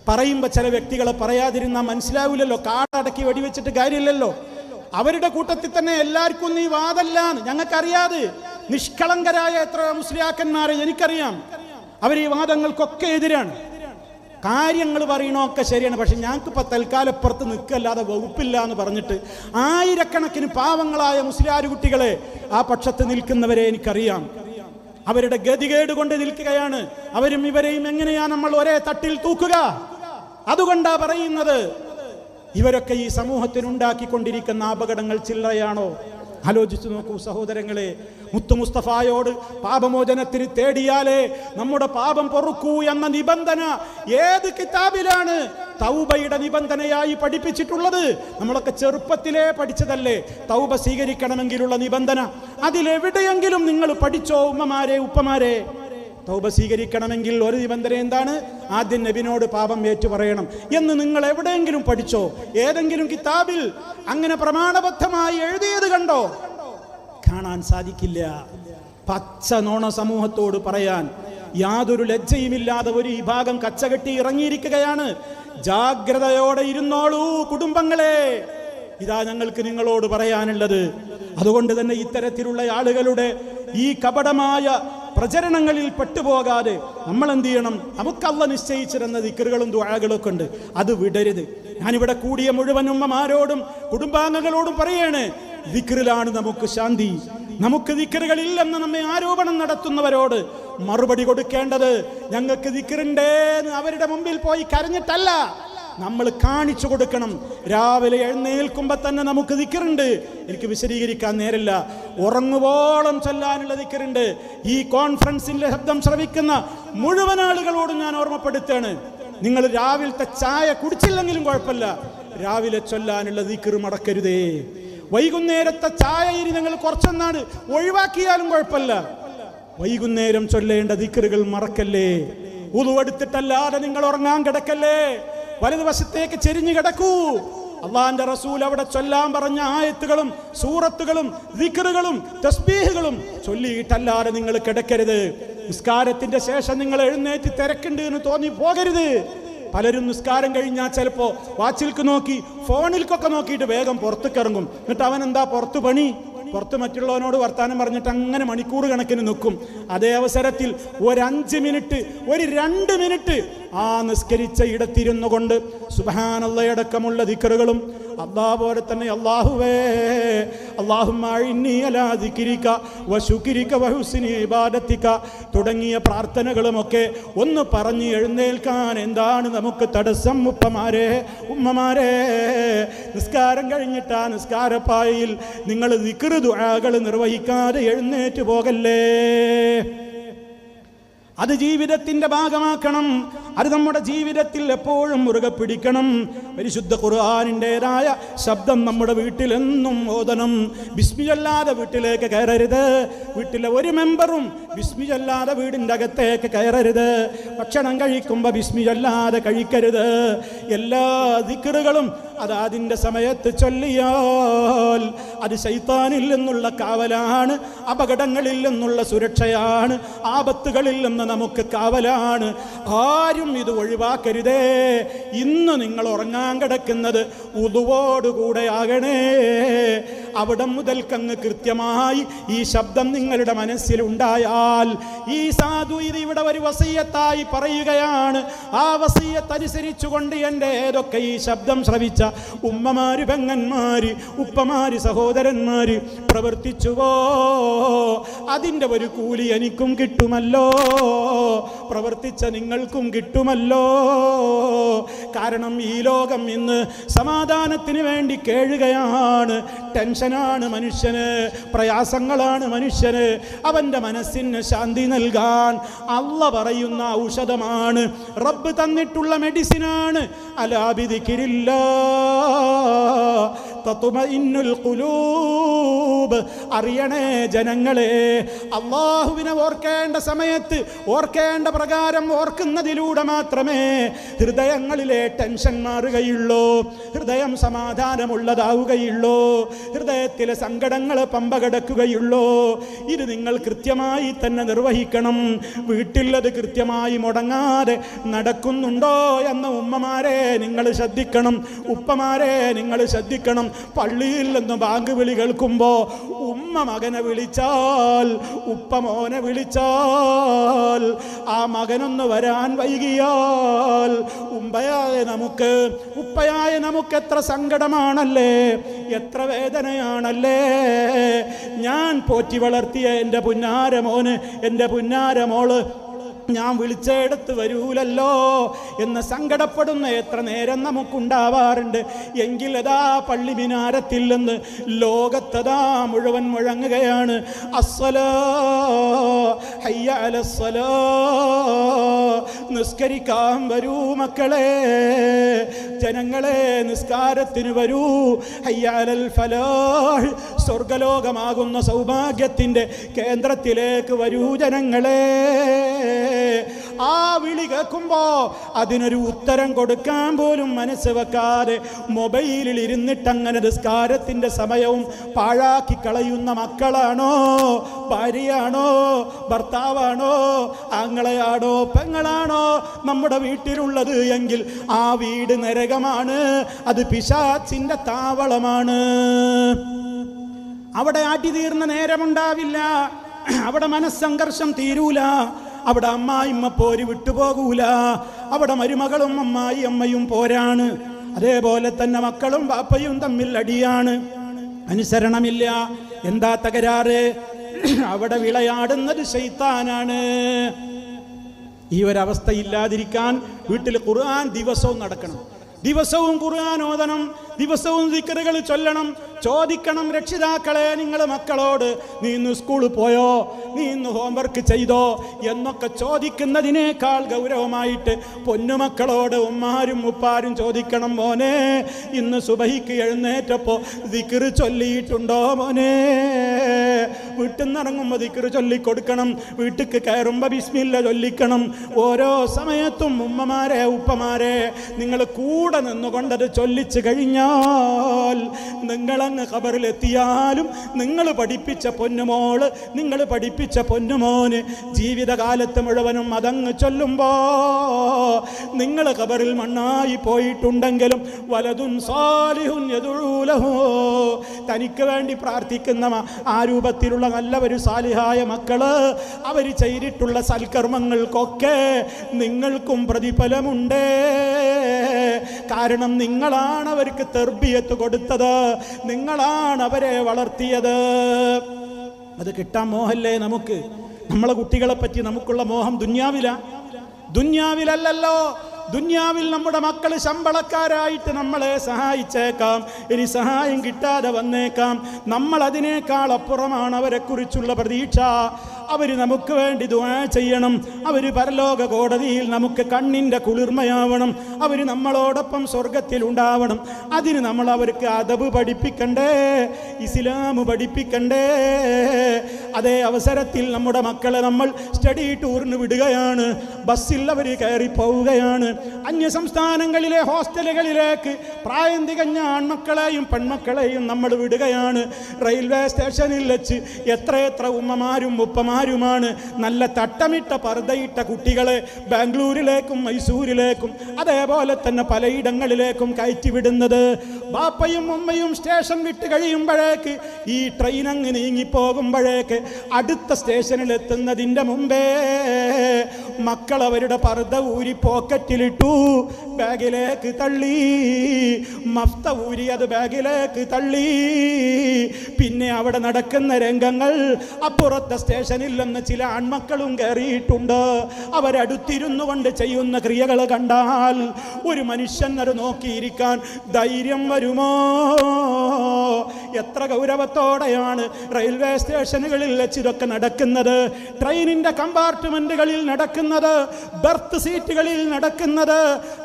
പറയുമ്പോൾ ചില വ്യക്തികളെ പറയാതിരുന്നാൽ മനസ്സിലാവില്ലല്ലോ. കാടടക്കി വെടിവെച്ചിട്ട് കാര്യമില്ലല്ലോ. അവരുടെ കൂട്ടത്തിൽ തന്നെ എല്ലാവർക്കും നീ വാദല്ലാന്ന് ഞങ്ങൾക്കറിയാതെ. നിഷ്കളങ്കരായ എത്ര മുസ്ലിയാക്കന്മാരെ എനിക്കറിയാം. അവർ ഈ വാദങ്ങൾക്കൊക്കെ എതിരാണ്. കാര്യങ്ങൾ പറയണമൊക്കെ ശരിയാണ്, പക്ഷെ ഞങ്ങൾക്കിപ്പോൾ തൽക്കാലപ്പുറത്ത് നിൽക്കല്ലാതെ വകുപ്പില്ല എന്ന് പറഞ്ഞിട്ട് ആയിരക്കണക്കിന് പാവങ്ങളായ മുസ്ലിയാർ കുട്ടികളെ ആ പക്ഷത്ത് നിൽക്കുന്നവരെ എനിക്കറിയാം. അവരുടെ ഗതികേട് കൊണ്ട് നിൽക്കുകയാണ്. അവരും ഇവരെയും എങ്ങനെയാ നമ്മൾ ഒരേ തട്ടിൽ തൂക്കുക? അതുകൊണ്ടാ പറയുന്നത്. ഇവരൊക്കെ ഈ സമൂഹത്തിനുണ്ടാക്കിക്കൊണ്ടിരിക്കുന്ന അപകടങ്ങൾ ചില്ലറയാണോ? ആലോചിച്ചു നോക്കൂ സഹോദരങ്ങളെ. മുത്തു മുസ്തഫായോട് പാപമോചനത്തിന് തേടിയാലേ നമ്മുടെ പാപം പൊറുക്കൂ എന്ന നിബന്ധന ഏത് കിതാബിലാണ് തൗബയുടെ നിബന്ധനയായി പഠിപ്പിച്ചിട്ടുള്ളത്? നമ്മളൊക്കെ ചെറുപ്പത്തിലേ പഠിച്ചതല്ലേ തൗബ സ്വീകരിക്കണമെങ്കിലുള്ള നിബന്ധന. അതിലെവിടെയെങ്കിലും നിങ്ങൾ പഠിച്ചോ ഉമ്മമാരെ ഉപ്പമാരെ? തൗബ സ്വീകരിക്കണമെങ്കിൽ ഒരു നിബന്ധന എന്താണ്? ആദ്യം നബിനോട് പാപം ഏറ്റു പറയണം എന്ന് നിങ്ങൾ എവിടെയെങ്കിലും പഠിച്ചോ? ഏതെങ്കിലും കിതാബിൽ അങ്ങനെ പ്രമാണബദ്ധമായി എഴുതിയത് കണ്ടോ? കാണാൻ സാധിക്കില്ല. പച്ച നോണ സമൂഹത്തോട് പറയാൻ യാതൊരു ലജ്ജയുമില്ലാതെ ഒരു വിഭാഗം കച്ചകെട്ടി ഇറങ്ങിയിരിക്കുകയാണ്. ജാഗ്രതയോടെ ഇരുന്നോളൂ കുടുംബങ്ങളെ. ഇതാ ഞങ്ങൾക്ക് നിങ്ങളോട് പറയാനുള്ളത്. അതുകൊണ്ട് തന്നെ ഇത്തരത്തിലുള്ള ആളുകളുടെ ഈ കപടമായ പ്രചരണങ്ങളിൽ പെട്ടുപോകാതെ നമ്മൾ എന്ത് ചെയ്യണം? നമുക്ക് അല്ലാഹ് നിശ്ചയിച്ചിരുന്ന ദിക്റുകളും ദുആകളും ഒക്കെ ഉണ്ട്, അത് വിടരുത്. ഞാനിവിടെ കൂടിയ മുഴുവൻ ഉമ്മമാരോടും കുടുംബാംഗങ്ങളോടും പറയാണ്, ദിക്റിലാണ് നമുക്ക് ശാന്തി. നമുക്ക് ദിക്റുകളില്ലെന്ന് നമ്മെ ആരോപണം നടത്തുന്നവരോട് മറുപടി കൊടുക്കേണ്ടത് ഞങ്ങൾക്ക് ദിക്റുണ്ടേന്ന് അവരുടെ മുമ്പിൽ പോയി കരഞ്ഞിട്ടല്ല, നമ്മൾ കാണിച്ചു കൊടുക്കണം. രാവിലെ എഴുന്നേൽക്കുമ്പോൾ തന്നെ നമുക്ക് ദിക്റുണ്ട്. എനിക്ക് വിശദീകരിക്കാൻ നേരില്ല. ഉറങ്ങുവോളം ചൊല്ലാനുള്ള ദിക്റുണ്ട്. ഈ കോൺഫറൻസിന്റെ ശബ്ദം ശ്രവിക്കുന്ന മുഴുവൻ ആളുകളോടും ഞാൻ ഓർമ്മപ്പെടുത്താണ്, നിങ്ങൾ രാവിലത്തെ ചായ കുടിച്ചില്ലെങ്കിലും കുഴപ്പമില്ല, രാവിലെ ചൊല്ലാനുള്ള ദിക്റ് മടക്കരുതേ. വൈകുന്നേരത്തെ ചായ ഇനി നിങ്ങൾ കുറച്ചൊന്നാണ് ഒഴിവാക്കിയാലും കുഴപ്പമില്ല, വൈകുന്നേരം ചൊല്ലേണ്ട ദിക്റുകൾ മറക്കല്ലേ. ഉളുവെടുത്തിട്ടല്ലാതെ നിങ്ങൾ ഉറങ്ങാൻ കിടക്കല്ലേ. വലതുവശത്തേക്ക് ചെരിഞ്ഞു കിടക്കൂ. അള്ളാന്റെ റസൂൽ അവിടെ ചൊല്ലാൻ പറഞ്ഞ ആയത്തുകളും സൂറത്തുകളും ദിക്റുകളും തസ്ബീഹുകളും ചൊല്ലിയിട്ടല്ലാതെ നിങ്ങൾ കിടക്കരുത്. നിസ്കാരത്തിന്റെ ശേഷം നിങ്ങൾ എഴുന്നേറ്റ് തിരക്കുണ്ട് എന്ന് തോന്നി പോകരുത്. പലരും നിസ്കാരം കഴിഞ്ഞാൽ ചിലപ്പോൾ വാച്ചിൽക്ക് നോക്കി ഫോണിൽക്കൊക്കെ നോക്കിയിട്ട് വേഗം പുറത്തേക്ക് ഇറങ്ങും. എന്നിട്ട് അവൻ എന്താ പുറത്ത് പണി? പുറത്ത് മറ്റുള്ളവനോട് വർത്താനം പറഞ്ഞിട്ട് അങ്ങനെ മണിക്കൂർ കണക്കിന് നിൽക്കും. അതേ അവസരത്തിൽ ഒരു 5 മിനിറ്റ്, ഒരു 2 മിനിറ്റ് ആ നിസ്കരിച്ച ഇടത്തിരുന്നു കൊണ്ട് സുബ്ഹാനല്ലാഹ് അടക്കമുള്ള ദിക്റുകളും അതുപോലെ തന്നെ അല്ലാഹുവേ അല്ലാഹുമ്മ ഇന്നീ അലാ ദിക്രിക വശുക്രിക വഹുസ്നി ഇബാദതിക തുടങ്ങിയ പ്രാർത്ഥനകളുമൊക്കെ ഒന്ന് പറഞ്ഞ് എഴുന്നേൽക്കാൻ എന്താണ് നമുക്ക് തടസ്സം? ഉമ്മമാരെ നിസ്കാരം കഴിഞ്ഞിട്ട് ആ നിസ്കാരപ്പായയിൽ നിങ്ങൾ ദിക്ർ ദുആകൾ നിർവഹിക്കാതെ എഴുന്നേറ്റ് പോകല്ലേ. അത് ജീവിതത്തിന്റെ ഭാഗമാക്കണം. അത് നമ്മുടെ ജീവിതത്തിൽ എപ്പോഴും മുറുകെ പിടിക്കണം. പരിശുദ്ധ ഖുർആനിൻ്റെതായ ശബ്ദം നമ്മുടെ വീട്ടിലെന്നും ഓതണം. ബിസ്മി ചൊല്ലാതെ വീട്ടിലേക്ക് കയറരുത്. വീട്ടിലെ ഒരു മെമ്പറും ബിസ്മി ചൊല്ലാതെ വീടിൻ്റെ അകത്തേക്ക് കയറരുത്. ഭക്ഷണം കഴിക്കുമ്പോൾ ബിസ്മി ചൊല്ലാതെ കഴിക്കരുത്. എല്ലാ ദിക്റുകളും അത് അതിൻ്റെ സമയത്ത് ചൊല്ലിയാൽ അത് ശൈത്താനിൽ നിന്നുള്ള കാവലാണ്, അപകടങ്ങളിൽ നിന്നുള്ള സുരക്ഷയാണ്, ആപത്തുകളിൽ നിന്ന് നമുക്ക് കാവലാണ്. ആരും ഇത് ഒഴിവാക്കരുതേ. ഇന്ന് നിങ്ങൾ ഉറങ്ങാൻ കിടക്കുന്നത് ഉളുവോടുകൂടെ ആകണേ. അവിടം മുതൽക്കങ്ങ് കൃത്യമായി ഈ ശബ്ദം നിങ്ങളുടെ മനസ്സിലുണ്ടായാൽ, ഈ സാധു ഇത് ഇവിടെ ഒരു വസിയ്യത്തായി പറയുകയാണ്, ആ വസിയ്യത്ത് അനുസരിച്ചുകൊണ്ട് എൻ്റെ ഏതൊക്കെ ഈ ശബ്ദം ശ്രവിച്ച ഉമ്മമാര്, പെങ്ങന്മാര്, ഉപ്പമാര്, സഹോദരന്മാര് പ്രവർത്തിച്ചുവോ അതിൻ്റെ ഒരു കൂലി എനിക്കും കിട്ടുമല്ലോ, പ്രവർത്തിച്ച നിങ്ങൾക്കും കിട്ടുമല്ലോ. കാരണം ഈ ലോകം ഇന്ന് സമാധാനത്തിന് വേണ്ടി കേഴുകയാണ്. ടെൻഷനാണ് മനുഷ്യന്, പ്രയാസങ്ങളാണ് മനുഷ്യന്. അവൻ്റെ മനസ്സിന് ശാന്തി നൽകാൻ അല്ലാഹ് പറയുന്ന ഔഷധമാണ്, റബ്ബ് തന്നിട്ടുള്ള മെഡിസിനാണ്. അലാ ബിദിക്രില്ലാഹ് തത്മഇന്നുൽ ഖുലൂബ്. അറിയണേ ജനങ്ങളെ, അല്ലാഹുവിനെ ഓർക്കേണ്ട സമയത്ത് ഓർക്കേണ്ട പ്രകാരം ഓർക്കുന്നതിലൂടെ മാത്രമേ ഹൃദയങ്ങളിലെ ടെൻഷൻ മാറുകയുള്ളൂ, ഹൃദയം സമാധാനമുള്ളതാവുകയുള്ളൂ, ഹൃദയത്തിലെ സങ്കടങ്ങൾ പമ്പ കിടക്കുകയുള്ളൂ. ഇത് നിങ്ങൾ കൃത്യമായി തന്നെ നിർവഹിക്കണം. വീട്ടിലത് കൃത്യമായി മുടങ്ങാതെ നടക്കുന്നുണ്ടോ എന്ന് ഉമ്മമാരെ നിങ്ങൾ ശ്രദ്ധിക്കണം, ഉപ്പമാരെ നിങ്ങൾ ശ്രദ്ധിക്കണം. പള്ളിയിൽ നിന്ന് ബാങ്ക് വിളി കേൾക്കുമ്പോൾ ഉമ്മ മകനെ വിളിച്ചാൽ, ഉപ്പ മോനെ വിളിച്ചാൽ, ആ മകനൊന്ന് വരാൻ വൈകിയാൽ ഉപ്പയായ നമുക്ക് എത്ര സങ്കടമാണല്ലേ, എത്ര വേദനയാണല്ലേ. ഞാൻ പോറ്റി വളർത്തിയ എൻ്റെ പുന്നാര മോന്, എൻ്റെ പുന്നാര മോള് ഞാൻ വിളിച്ചെടുത്ത് വരൂലല്ലോ എന്ന് സങ്കടപ്പെടുന്ന എത്ര നേരം നമുക്കുണ്ടാവാറുണ്ട്. എങ്കിലതാ പള്ളി മിനാരത്തിൽ നിന്ന് ലോകത്തതാ മുഴുവൻ മുഴങ്ങുകയാണ്, അസ്സലാ ഹയ്യ അലസ്സലാ, നിസ്കരിക്കാൻ വരൂ മക്കളെ, ജനങ്ങളെ നിസ്കാരത്തിന് വരൂ, ഹയ്യ അലൽ ഫലാഹ്, സ്വർഗലോകമാകുന്ന സൗഭാഗ്യത്തിൻ്റെ കേന്ദ്രത്തിലേക്ക് വരൂ ജനങ്ങളെ. ആ വിളി കേൾക്കുമ്പോ അതിനൊരു ഉത്തരം കൊടുക്കാൻ പോലും മനസ്സ് വെക്കാതെ മൊബൈലിൽ ഇരുന്നിട്ട് അങ്ങനെ നിസ്കാരത്തിന്റെ സമയവും പാഴാക്കി കളയുന്ന മക്കളാണോ, ഭാര്യയാണോ, ഭർത്താവാണോ, ആങ്ങളെയാണോ, പെങ്ങളാണോ നമ്മുടെ വീട്ടിലുള്ളത് എങ്കിൽ ആ വീട് നരകമാണ്, അത് പിശാചിന്റെ താവളമാണ്. അവിടെ അടി തീർന്ന നേരമുണ്ടാവില്ല. അവിടെ മനസ്സംഘർഷം തീരൂല, അവിടെ അമ്മായിമ്മ പോര് വിട്ടുപോകൂല, അവിടെ മരുമകളും അമ്മായിയമ്മയും പോരാണ്. അതേപോലെ തന്നെ മക്കളും ബാപ്പയും തമ്മിൽ അടിയാണ്, അനുസരണമില്ല. എന്താ തകരാറ്? അവിടെ വിളയാടുന്നത് ശൈത്താനാണ്. ഈ ഒരവസ്ഥ ഇല്ലാതിരിക്കാൻ വീട്ടിൽ ഖുർആൻ ദിവസവും നടക്കണം, ദിവസവും ഖുർആൻ ഓതണം, ദിവസവും ദിക്റുകൾ ചൊല്ലണം. ചോദിക്കണം രക്ഷിതാക്കളെ, നിങ്ങൾ മക്കളോട് നീ ഇന്ന് സ്കൂളിൽ പോയോ, നീ ഇന്ന് ഹോംവർക്ക് ചെയ്തോ എന്നൊക്കെ ചോദിക്കുന്നതിനേക്കാൾ ഗൗരവമായിട്ട് പൊന്നുമക്കളോട് ഉമ്മാരും ഉപ്പാരും ചോദിക്കണം, മോനെ ഇന്ന് സുബഹിക്ക് എഴുന്നേറ്റപ്പോൾ ദിക്റ് ചൊല്ലിയിട്ടുണ്ടോ മോനെ? വീട്ടിൽ നിന്ന് ഇറങ്ങുമ്പോൾ ദിക്റ് ചൊല്ലിക്കൊടുക്കണം, വീട്ടിൽ കയറുമ്പോൾ ബിസ്മില്ല ചൊല്ലിക്കണം. ഓരോ സമയത്തും ഉമ്മമാരെ ഉപ്പമാരെ നിങ്ങൾ കൂടെ നിന്നുകൊണ്ടത് ചൊല്ലിച്ച് കഴിഞ്ഞാൽ നിങ്ങളങ്ങ് ഖബറിലെത്തിയാലും നിങ്ങൾ പഠിപ്പിച്ച പൊന്നുമോള്, നിങ്ങൾ പഠിപ്പിച്ച പൊന്നുമോന് ജീവിതകാലത്ത് മുഴുവനും അതങ്ങ് ചൊല്ലുമ്പോ നിങ്ങൾ ഖബറിൽ മണ്ണായി പോയിട്ടുണ്ടെങ്കിലും വലതുൻ സാലിഹുൻ യദഉ ലഹു, തനിക്ക് വേണ്ടി പ്രാർത്ഥിക്കുന്ന ആ രൂപത്തിലുള്ള നല്ല ഒരു സാലിഹായ മക്കള് അവർ ചെയ്തിട്ടുള്ള സൽക്കർമ്മങ്ങൾക്കൊക്കെ നിങ്ങൾക്കും പ്രതിഫലമുണ്ട്. കാരണം നിങ്ങളാണ് അവർക്ക് തർബിയത്ത് കൊടുത്തത്, നിങ്ങളാണ് അവരെ വളർത്തിയത്. അത് കിട്ടാൻ മോഹല്ലേ നമുക്ക്? നമ്മളെ കുട്ടികളെ പറ്റി നമുക്കുള്ള മോഹം ദുന്യാവിലല്ലല്ലോ. ദുന്യാവിൽ നമ്മുടെ മക്കൾ ശമ്പളക്കാരായിട്ട് നമ്മളെ സഹായിച്ചേക്കാം, ഇനി സഹായം കിട്ടാതെ വന്നേക്കാം. നമ്മൾ അതിനേക്കാൾ അപ്പുറമാണ് അവരെക്കുറിച്ചുള്ള പ്രതീക്ഷ. അവർ നമുക്ക് വേണ്ടി ദുആ ചെയ്യണം, അവർ പരലോക കോടതിയിൽ നമുക്ക് കണ്ണിൻ്റെ കുളിർമയാവണം, അവർ നമ്മളോടൊപ്പം സ്വർഗത്തിൽ ഉണ്ടാവണം. അതിന് നമ്മൾ അവർക്ക് അദബ് പഠിപ്പിക്കണ്ടേ, ഇസ്ലാം പഠിപ്പിക്കണ്ടേ? അതേ അവസരത്തിൽ നമ്മുടെ മക്കളെ നമ്മൾ സ്റ്റഡി ടൂറിന് വിടുകയാണ്, ബസ്സിൽ അവർ കയറി പോവുകയാണ്. അന്യ സംസ്ഥാനങ്ങളിലെ ഹോസ്റ്റലുകളിലേക്ക് പ്രായം തികഞ്ഞ ആൺമക്കളെയും പെൺമക്കളെയും നമ്മൾ വിടുകയാണ്. റെയിൽവേ സ്റ്റേഷനിൽ വെച്ച് എത്രയെത്ര ഉമ്മമാരും ഉപ്പമാരുമാണ് നല്ല തട്ടമിട്ട പർദ്ദയിട്ട കുട്ടികളെ ബാംഗ്ലൂരിലേക്കും മൈസൂരിലേക്കും അതേപോലെ തന്നെ പലയിടങ്ങളിലേക്കും കയറ്റിവിടുന്നത്. ബാപ്പയും ഉമ്മയും സ്റ്റേഷൻ വിട്ട് കഴിയുമ്പോഴേക്ക് ഈ ട്രെയിൻ അങ്ങ് നീങ്ങിപ്പോകുമ്പോഴേക്ക് അടുത്ത സ്റ്റേഷനിൽ എത്തുന്നതിൻ്റെ മുമ്പേ മക്കൾ അവരുടെ പർദ്ദ ഊരി പോക്കറ്റിലിട്ടു, ബാഗിലേക്ക് തള്ളി, മഫ്ത ഊരി അത് ബാഗിലേക്ക് തള്ളി. പിന്നെ അവിടെ നടക്കുന്ന രംഗങ്ങൾ അപ്പുറത്തെ സ്റ്റേഷനിൽ നിന്ന് ചില ആൺമക്കളും കയറിയിട്ടുണ്ട്. അവരടുത്തിരുന്നു കൊണ്ട് ചെയ്യുന്ന ക്രിയകൾ കണ്ടാൽ ഒരു മനുഷ്യൻ അത് നോക്കിയിരിക്കാൻ ധൈര്യം വരുമോ? എത്ര ഗൗരവത്തോടെയാണ് റെയിൽവേ സ്റ്റേഷനുകളിൽ വെച്ച് ഇതൊക്കെ നടക്കുന്നത്, ട്രെയിനിൻ്റെ കമ്പാർട്ട്മെന്റുകളിൽ നടക്കുന്നത്, ബർത്ത് സീറ്റുകളിൽ നടക്കുന്നത്.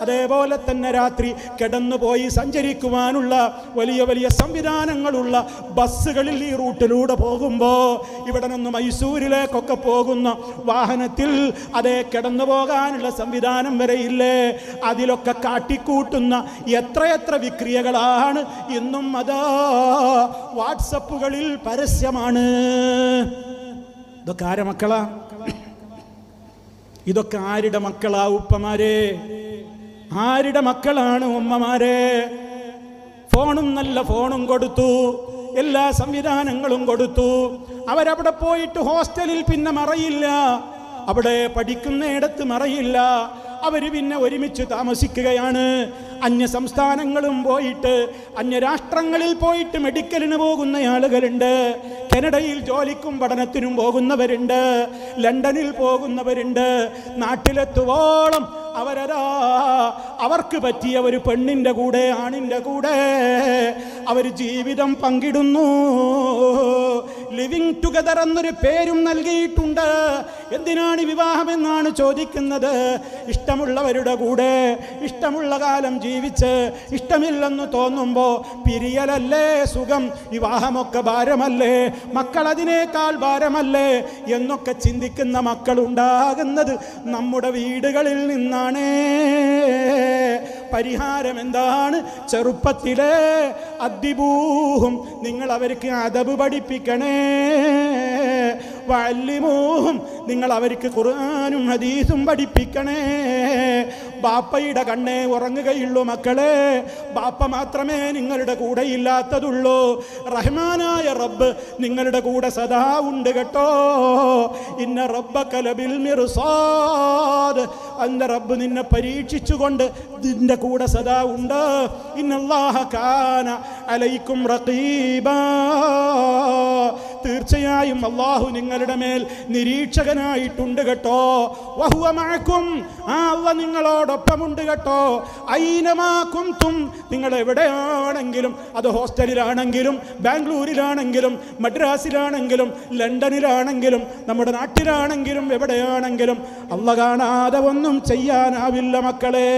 അതേപോലെ തന്നെ രാത്രി കിടന്നുപോയി സഞ്ചരിക്കുവാനുള്ള വലിയ വലിയ സംവിധാനങ്ങളുള്ള ബസ്സുകളിൽ ഈ റൂട്ടിലൂടെ പോകുമ്പോൾ ഇവിടെ നിന്ന് മൈസൂരിലേക്കൊക്കെ പോകുന്ന വാഹനത്തിൽ അതേ കിടന്നു പോകാനുള്ള സംവിധാനം വരെ ഇല്ലേ? അതിലൊക്കെ കാട്ടിക്കൂട്ടുന്ന എത്രയെത്ര വിക്രിയകളാണ് ഇന്നും അതാ വാട്സപ്പുകളിൽ പരസ്യമാണ്. ഇതൊക്കെ ആരെ മക്കളാ? ഇതൊക്കെ ആരുടെ മക്കളാ ഉപ്പമാരെ? ആരുടെ മക്കളാണ് ഉമ്മമാരെ? ഫോണും നല്ല ഫോണും കൊടുത്തു, എല്ലാ സംവിധാനങ്ങളും കൊടുത്തു. അവരവിടെ പോയിട്ട് ഹോസ്റ്റലിൽ പിന്നെ മറയില്ല, അവിടെ പഠിക്കുന്നിടത്ത് മറയില്ല. അവർ പിന്നെ ഒരുമിച്ച് താമസിക്കുകയാണ്. അന്യ സംസ്ഥാനങ്ങളും പോയിട്ട് അന്യരാഷ്ട്രങ്ങളിൽ പോയിട്ട് മെഡിക്കലിന് പോകുന്ന ആളുകളുണ്ട്, കാനഡയിൽ ജോലിക്കും പഠനത്തിനും പോകുന്നവരുണ്ട്, ലണ്ടനിൽ പോകുന്നവരുണ്ട്. നാട്ടിലെത്തുവോളം അവരതാ അവർക്ക് പറ്റിയ ഒരു പെണ്ണിൻ്റെ കൂടെ ആണിൻ്റെ കൂടെ അവർ ജീവിതം പങ്കിടുന്നു. ലിവിങ് ടുഗദർ എന്നൊരു പേരും നൽകിയിട്ടുണ്ട്. എന്തിനാണ് വിവാഹമെന്നാണ് ചോദിക്കുന്നത്. ഇഷ്ടമുള്ളവരുടെ കൂടെ ഇഷ്ടമുള്ള കാലം ജീവിച്ച് ഇഷ്ടമില്ലെന്ന് തോന്നുമ്പോൾ പിരിയലല്ലേ സുഖം, വിവാഹമൊക്കെ ഭാരമല്ലേ, മക്കൾ അതിനേക്കാൾ ഭാരമല്ലേ എന്നൊക്കെ ചിന്തിക്കുന്ന മക്കളുണ്ടാകുന്നത് നമ്മുടെ വീടുകളിൽ നിന്നാണ്. പരിഹാരം എന്താണ്? ചെറുപ്പത്തിലെ അദ്ദിബൂഹും, നിങ്ങൾ അവർക്ക് അദബ് പഠിപ്പിക്കണേ. വഅല്ലിമൂഹും, നിങ്ങൾ അവർക്ക് ഖുർആനും ഹദീസും പഠിപ്പിക്കണേ. ബാപ്പയുടെ കണ്ണേ ഉറങ്ങുകയുള്ളൂ മക്കളെ. ബാപ്പ മാത്രമേ നിങ്ങളുടെ കൂടെ ഇല്ലാത്തതുള്ളൂ. റഹ്മാനായ റബ്ബ് നിങ്ങളുടെ കൂടെ സദാ ഉണ്ട് കേട്ടോ. ഇന്ന റബ്ബക ലബിൽ മിർസാദ്, അന്റെ റബ്ബ് നിന്നെ പരീക്ഷിച്ചുകൊണ്ട് നിന്റെ കൂടെ സദാ ഉണ്ട്. ഇന്നല്ലാഹ കാന അലൈക്കും റഖീബാ, തീർച്ചയായും അല്ലാഹു നിങ്ങളുടെ മേൽ നിരീക്ഷകനായിട്ടുണ്ട് കേട്ടോ. വഹുവ മഅക്കും, ആ അല്ലാഹ് നിങ്ങളോടൊപ്പമുണ്ട് കേട്ടോ. ഐനമാ കുൻതും, നിങ്ങൾ എവിടെയാണെങ്കിലും, അത് ഹോസ്റ്റലിലാണെങ്കിലും ബാംഗ്ലൂരിലാണെങ്കിലും മദ്രാസിലാണെങ്കിലും ലണ്ടനിലാണെങ്കിലും നമ്മുടെ നാട്ടിലാണെങ്കിലും എവിടെയാണെങ്കിലും അല്ലാഹ് കാണാതെ ഒന്നും ചെയ്യാനാവില്ല മക്കളെ.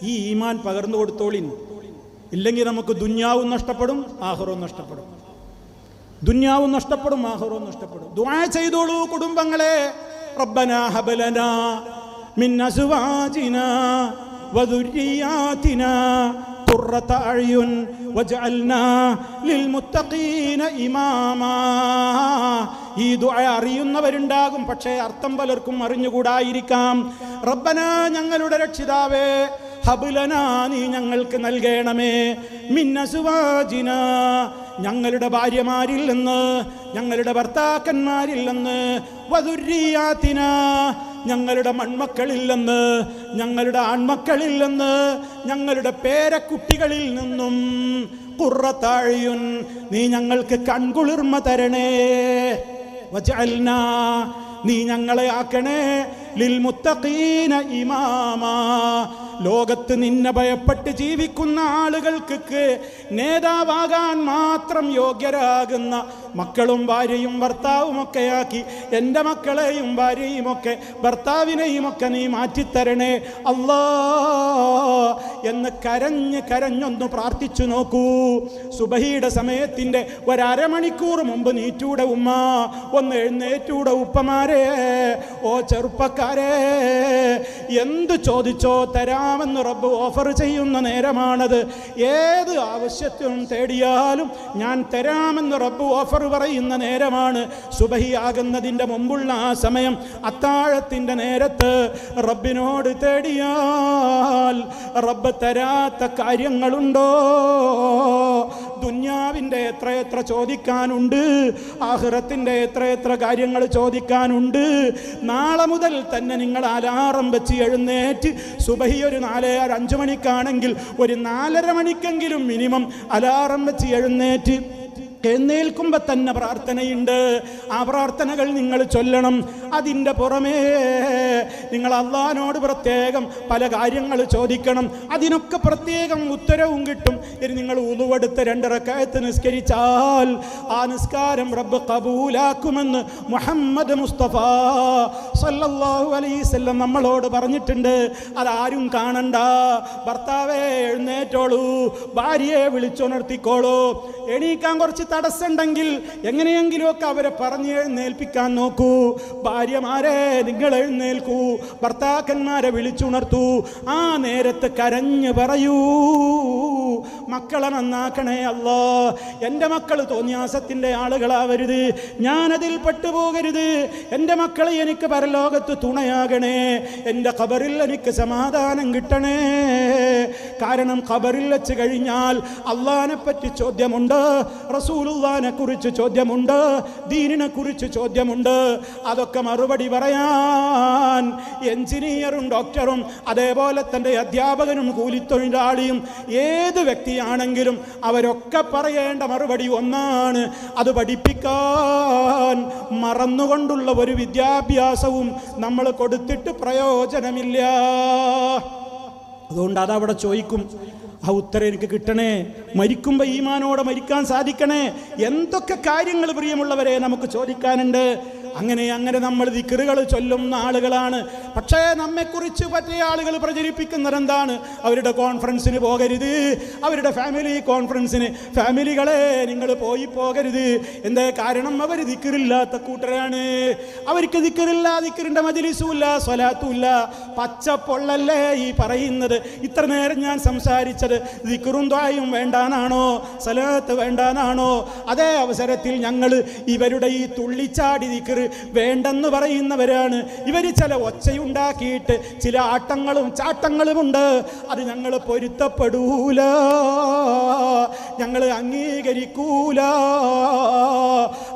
ഈ ഈമാൻ പകർന്നു കൊടുത്തോളിൻ. ഇല്ലെങ്കിൽ നമുക്ക് ദുന്യാവും നഷ്ടപ്പെടും ആഖിറവും നഷ്ടപ്പെടും. ദുന്യാവും നഷ്ടപ്പെടും ആഖിറവും നഷ്ടപ്പെടും. ദുആ ചെയ്തോളൂ കുടുംബങ്ങളെ. റബ്ബനാ ഹബ് ലനാ മിൻ അസ്വാജിനാ വദുരിയാതിനാ ഖുർറത അഅ്യുൻ വജഅൽനാ ലിൽമുത്തഖീന ഇമാമാ. ഈ ദുആ അറിയുന്നവരുണ്ടാകും, പക്ഷേ അർത്ഥം പലർക്കും അറിഞ്ഞുകൂടായിരിക്കാം. റബ്ബനാ, ഞങ്ങളുടെ രക്ഷിതാവേ, ഹബ്ലനാ, നീ ഞങ്ങൾക്ക് നൽകണമേ, മിൻ അസ്വാജിനാ, ഞങ്ങളുടെ ഭാര്യമാരിൽ നിന്ന്, ഞങ്ങളുടെ ഭർത്താക്കന്മാരിൽ നിന്ന്, വദുരിയാതിനാ, ഞങ്ങളുടെ മൺമക്കളിൽ നിന്ന്, ഞങ്ങളുടെ ആൺമക്കളിൽ നിന്ന്, ഞങ്ങളുടെ പേരക്കുട്ടികളിൽ നിന്നും, ഖുർറത അഅ്യുൻ, നീ ഞങ്ങൾക്ക് കൺകുളിർമ തരണേ, വജഅൽനാ, നീ ഞങ്ങളെ ആക്കണേ, ലിൽ മുത്തഖീന ഇമാമാ, ലോകത്ത് നിന്നെ ഭയപ്പെട്ട് ജീവിക്കുന്ന ആളുകൾക്ക് നേതാവാകാൻ മാത്രം യോഗ്യരാകുന്ന മക്കളും ഭാര്യയും ഭർത്താവുമൊക്കെയാക്കി എൻ്റെ മക്കളെയും ഭാര്യയുമൊക്കെ ഭർത്താവിനെയുമൊക്കെ നീ മാറ്റിത്തരണേ അല്ലാ എന്ന് കരഞ്ഞൊന്ന് പ്രാർത്ഥിച്ചു നോക്കൂ. സുബഹിയുടെ സമയത്തിൻ്റെ ഒരമണിക്കൂർ മുമ്പ് നീറ്റൂടെ ഉമ്മ, ഒന്ന് എഴുന്നേറ്റൂടെ ഉപ്പമാരെ. ഓ ചെറുപ്പക്കാരെ, എന്ത് ചോദിച്ചോ തരാമെന്ന് റബ്ബ് ഓഫർ ചെയ്യുന്ന നേരമാണത്. ഏത് ആവശ്യത്തിനും തേടിയാലും ഞാൻ തരാമെന്ന് റബ്ബ് ഓഫർ പറയുന്ന നേരമാണ്. സുബഹി ആകുന്നതിൻ്റെ മുമ്പുള്ള ആ സമയം, അത്താഴത്തിൻ്റെ നേരത്ത് റബ്ബിനോട് തേടിയാൽ റബ്ബ് തരാത്ത കാര്യങ്ങളുണ്ടോ? ദുന്യാവിൻ്റെ എത്രയെത്ര ചോദിക്കാനുണ്ട്, ആഖിറത്തിൻ്റെ എത്രയെത്ര കാര്യങ്ങൾ ചോദിക്കാനുണ്ട്. നാളെ മുതൽ തന്നെ നിങ്ങൾ അലാറം വെച്ച് എഴുന്നേറ്റ് സുബഹി ഒരു 4-5 മണിക്കാണെങ്കിൽ ഒരു 4:30 മണിക്കെങ്കിലും മിനിമം അലാറം വെച്ച് എഴുന്നേൽക്കുമ്പോൾ തന്നെ പ്രാർത്ഥനയുണ്ട്. ആ പ്രാർത്ഥനകൾ നിങ്ങൾ ചൊല്ലണം. അതിൻ്റെ പുറമേ നിങ്ങൾ അള്ളാഹിനോട് പ്രത്യേകം പല കാര്യങ്ങൾ ചോദിക്കണം. അതിനൊക്കെ പ്രത്യേകം ഉത്തരവും കിട്ടും. ഇനി നിങ്ങൾ ഉളുവെടുത്ത് 2 റക്അത്ത് നിസ്കരിച്ചാൽ ആ നിസ്കാരം റബ്ബ് കബൂലാക്കുമെന്ന് മുഹമ്മദ് മുസ്തഫ സല്ലല്ലാഹു അലൈഹി വസല്ലം നമ്മളോട് പറഞ്ഞിട്ടുണ്ട്. അതാരും കാണണ്ട. ഭർത്താവേ എഴുന്നേറ്റോളൂ, ഭാര്യയെ വിളിച്ചുണർത്തിക്കോളൂ. എണീക്കാൻ കുറച്ച് തടസ്സമുണ്ടെങ്കിൽ എങ്ങനെയെങ്കിലുമൊക്കെ അവരെ പറഞ്ഞ് എഴുന്നേൽപ്പിക്കാൻ നോക്കൂ. ഭാര്യമാരെ നിങ്ങൾ എഴുന്നേൽക്കൂ, ഭർത്താക്കന്മാരെ വിളിച്ചുണർത്തൂ. ആ നേരത്ത് കരഞ്ഞു പറയൂ, മക്കളെ നന്നാക്കണേ അല്ലാ, എൻ്റെ മക്കൾ തോന്നിയാസത്തിൻ്റെ ആളുകളാവരുത്, ഞാനതിൽ പെട്ടുപോകരുത്. എൻ്റെ മക്കളെ എനിക്ക് പരലോകത്ത് തുണയാകണേ, എൻ്റെ ഖബറിൽ എനിക്ക് സമാധാനം കിട്ടണേ. കാരണം ഖബറിൽ വെച്ച് കഴിഞ്ഞാൽ അള്ളാഹിനെ പറ്റി ചോദ്യമുണ്ട്, റസൂലുള്ളാഹിനെ കുറിച്ച് ചോദ്യമുണ്ട്, ദീനിനെ കുറിച്ച് ചോദ്യമുണ്ട്. അതൊക്കെ മറുപടി പറയാൻ എഞ്ചിനീയറും ഡോക്ടറും അതേപോലെ തന്നെ അധ്യാപകനും കൂലിത്തൊഴിലാളിയും ഏത് വ്യക്തിയാണെങ്കിലും അവരൊക്കെ പറയേണ്ട മറുപടി ഒന്നാണ്. അത് പഠിപ്പിക്കാൻ മറന്നുകൊണ്ടുള്ള ഒരു വിദ്യാഭ്യാസവും നമ്മൾ കൊടുത്തിട്ട് പ്രയോജനമില്ല. അതുകൊണ്ട് അതവിടെ ചോദിക്കും. ആ ഉത്തരം എനിക്ക് കിട്ടണേ, മരിക്കുമ്പോൾ ഈമാനോടെ മരിക്കാൻ സാധിക്കണേ. എന്തൊക്കെ കാര്യങ്ങൾ പ്രിയമുള്ളവരെ നമുക്ക് ചോദിക്കാനുണ്ട്. അങ്ങനെ നമ്മൾ ദിക്റുകൾ ചൊല്ലുന്ന ആളുകളാണ്. പക്ഷേ നമ്മെക്കുറിച്ച് പറ്റിയ ആളുകൾ പ്രചരിപ്പിക്കുന്നത് എന്താണ്? അവരുടെ കോൺഫറൻസിന് പോകരുത്, അവരുടെ ഫാമിലി കോൺഫറൻസിന്. ഫാമിലികളെ നിങ്ങൾ പോകരുത്. എന്തേ കാരണം? അവർ ദിക്റില്ലാത്ത കൂട്ടരാണ്. അവർക്ക് ദിക്റില്ല, ദിക്റിൻ്റെ മജ്‌ലിസുമില്ല, സ്വലാത്തുമില്ല. പച്ചപ്പൊള്ളല്ലേ ഈ പറയുന്നത്? ഇത്ര നേരം ഞാൻ സംസാരിച്ചത് ദിക്റും ദുആയും വേണ്ടാനാണോ, സലാത്ത് വേണ്ടാനാണോ? അതേ അവസരത്തിൽ ഞങ്ങൾ ഇവരുടെ ഈ തുള്ളിച്ചാടി ദിക്റ്, വേണ്ടെന്ന് പറയുന്നവരാണ് ഇവർ. ചില ഒച്ചയുണ്ടാക്കിയിട്ട് ചില ആട്ടങ്ങളും ചാട്ടങ്ങളുമുണ്ട്, അത് ഞങ്ങൾ പൊരുത്തപ്പെടൂല, ഞങ്ങൾ അംഗീകരിക്കൂല.